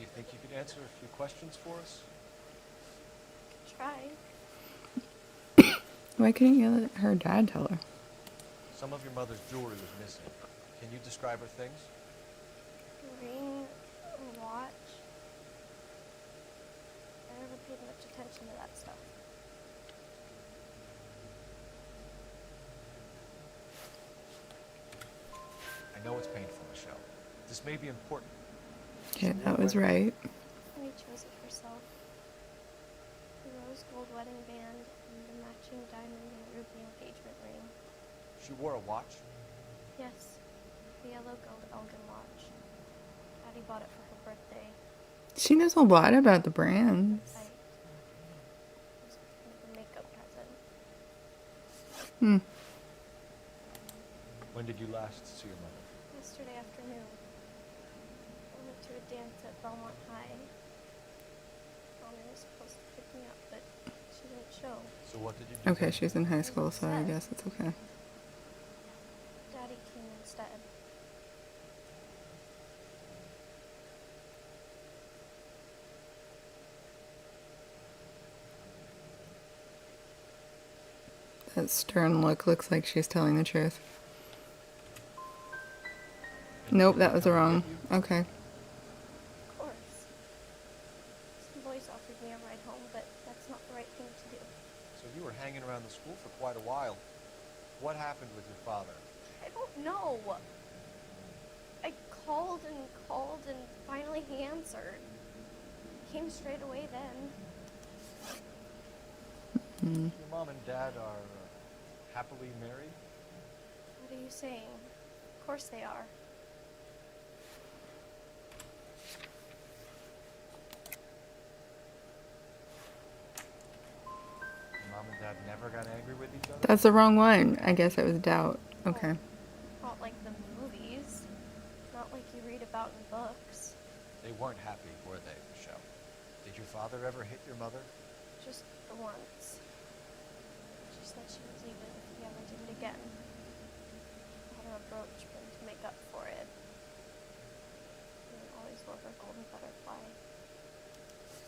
you think you could answer a few questions for us? Try. Why couldn't you let her dad tell her? Some of your mother's jewelry was missing. Can you describe her things? Ring, a watch. I never paid much attention to that stuff. I know it's painful, Michelle. This may be important. Yeah, that was right. She chose it herself. The rose gold wedding band and the matching diamond and ruby engagement ring. She wore a watch? Yes, the yellow gold Elgin watch. Daddy bought it for her birthday. She knows a lot about the brands. It was kind of a makeup present. Hmm. When did you last see your mother? Yesterday afternoon. I went to a dance at Belmont High. Mommy was supposed to pick me up, but she didn't show. So what did you do? Okay, she's in high school, so I guess it's okay. Daddy came instead. That stern look looks like she's telling the truth. Nope, that was wrong. Okay. Of course. Some boys offered me a ride home, but that's not the right thing to do. So you were hanging around the school for quite a while. What happened with your father? I don't know. I called and finally he answered. He came straight away then. Mm. Your mom and dad are happily married? What are you saying? Of course they are. Your mom and dad never got angry with each other? That's the wrong one. I guess it was doubt. Okay. Not like the movies. Not like you read about in books. They weren't happy, were they, Michelle? Did your father ever hit your mother? Just the once. She said she was leaving if he ever again. I had her a brooch, but to make up for it, I always wore her golden butterfly.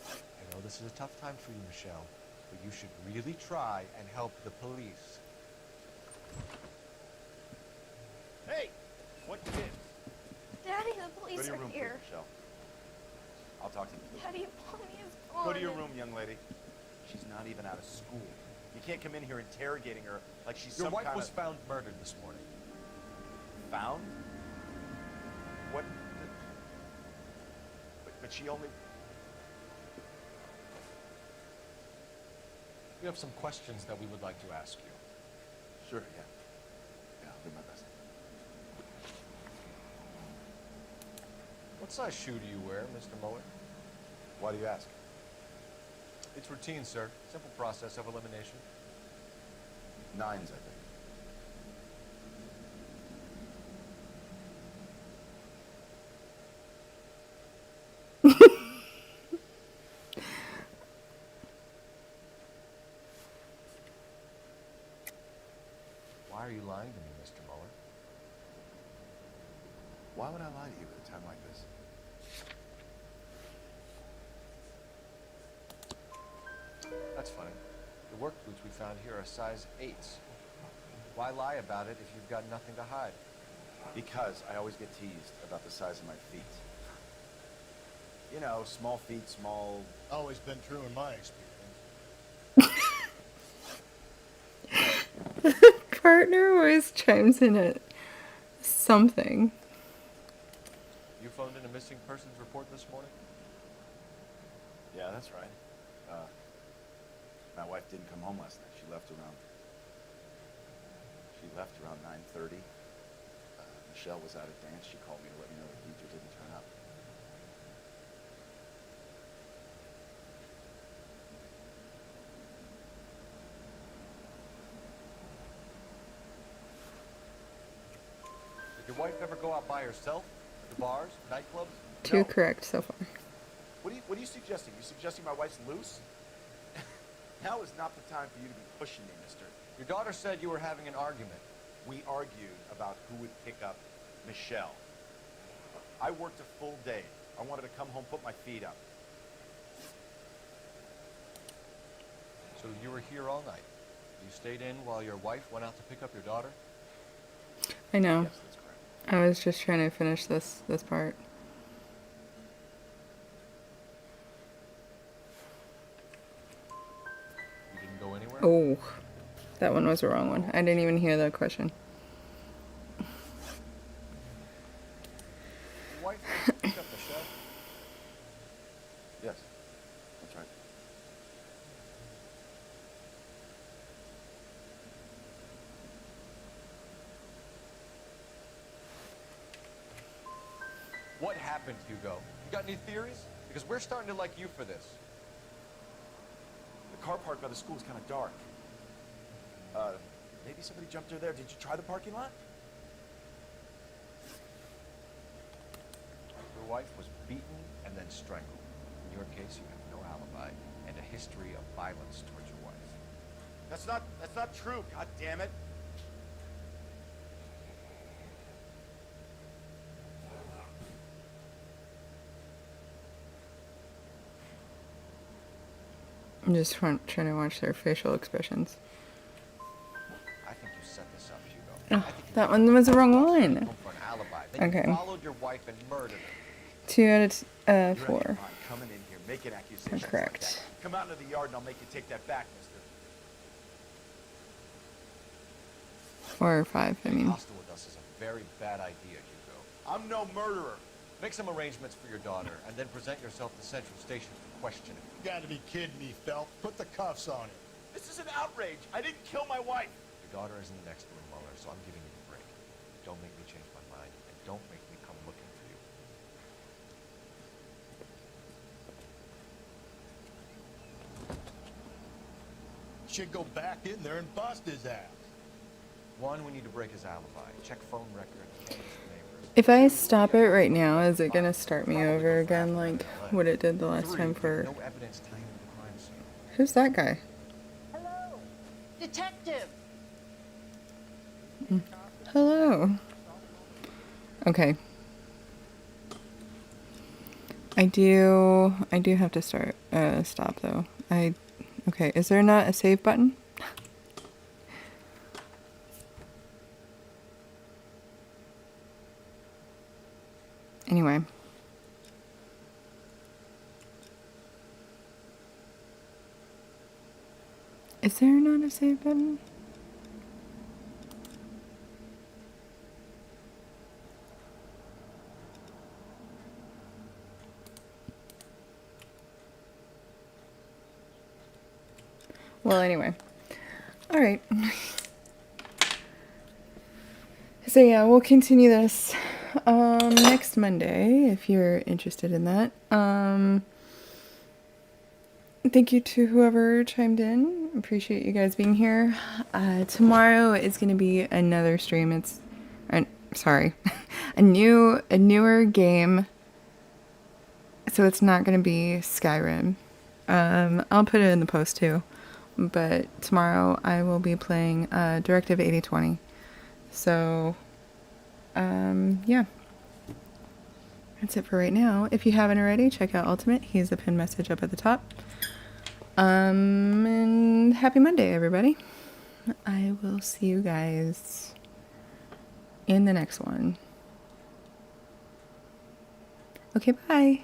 I know this is a tough time for you, Michelle, but you should really try and help the police. Hey! What you did? Daddy, the Go police to your are room, here. please, Michelle. I'll talk to you. Daddy, Bonnie is gone. Go to your room, young lady. She's not even out of school. You can't come in here interrogating her like she's Your some wife kind was of... found murdered this morning. Found? What? But she only... We have some questions that we would like to ask you. Sure, yeah. Yeah, I'll do my best. What size shoe do you wear, Mr. Muller? Why do you ask? It's routine, sir. Simple process of elimination. 9s, I think. Why are you lying to me, Mr. Muller? Why would I lie to you at a time like this? That's funny. The work boots we found here are size 8s. Why lie about it if you've got nothing to hide? Because I always get teased about the size of my feet. You know, small feet, small... Always been true in my experience. Partner always chimes in at something. You phoned in a missing persons report this morning? Yeah, that's right. My wife didn't come home last night. She left around 9:30. Michelle was out at dance. She called me to let me know that DJ didn't turn up. Did your wife ever go out by herself? To bars, nightclubs? Two No. correct so far. What are you suggesting? You suggesting my wife's loose? Now is not the time for you to be pushing me, mister. Your daughter said you were having an argument. We argued about who would pick up Michelle. I worked a full day. I wanted to come home, put my feet up. So you were here all night. You stayed in while your wife went out to pick up your daughter? I know. Yes, that's correct. I was just trying to finish this part. You didn't go anywhere? Oh, that one was the wrong one. I didn't even hear that question. Your wife went to pick up Michelle? Yes, that's right. What happened, Hugo? You got any theories? Because we're starting to like you for this. The car parked by the school is kind of dark. Maybe somebody jumped her there. Did you try the parking lot? Your wife was beaten and then strangled. In your case, you have no alibi and a history of violence towards your wife. That's not true, god damn it. I'm just trying to watch their facial expressions. I think you set this up, Hugo. Oh, that one was the wrong one. Home for an alibi. Then Okay. you followed your wife and murdered her. 2 out of You're out of your 4. mind coming in here, making accusations Correct. like that. Come out into the yard and I'll make you take that back, mister. Or 5, I mean. Hostile with us is a very bad idea, Hugo. I'm no murderer. Make some arrangements for your daughter, and then present yourself to Central Station for questioning. You gotta be kidding me, Phelps. Put the cuffs on him. This is an outrage. I didn't kill my wife. Your daughter is in the next room, Muller, so I'm giving you a break. Don't make me change my mind, and don't make me come looking for you. Should go back in there and bust his ass. One, we need to break his alibi. Check phone record, canvass neighbors. If I stop it right now, is it gonna start me over again like what it did the last time for... No evidence tying him to the crime scene. Who's that guy? Hello, detective. Hello. Okay. I do have to stop though. Okay, is there not a save button? Anyway. Is there not a save button? Well, anyway. All right. So yeah, we'll continue this next Monday if you're interested in that. Thank you to whoever chimed in. Appreciate you guys being here. Tomorrow is going to be another stream. It's sorry. a newer game. So it's not going to be Skyrim. I'll put it in the post too. But tomorrow I will be playing Directive 8020. So, yeah. That's it for right now. If you haven't already, check out Ultimate. He's the pinned message up at the top. And happy Monday, everybody. I will see you guys in the next one. Okay, bye.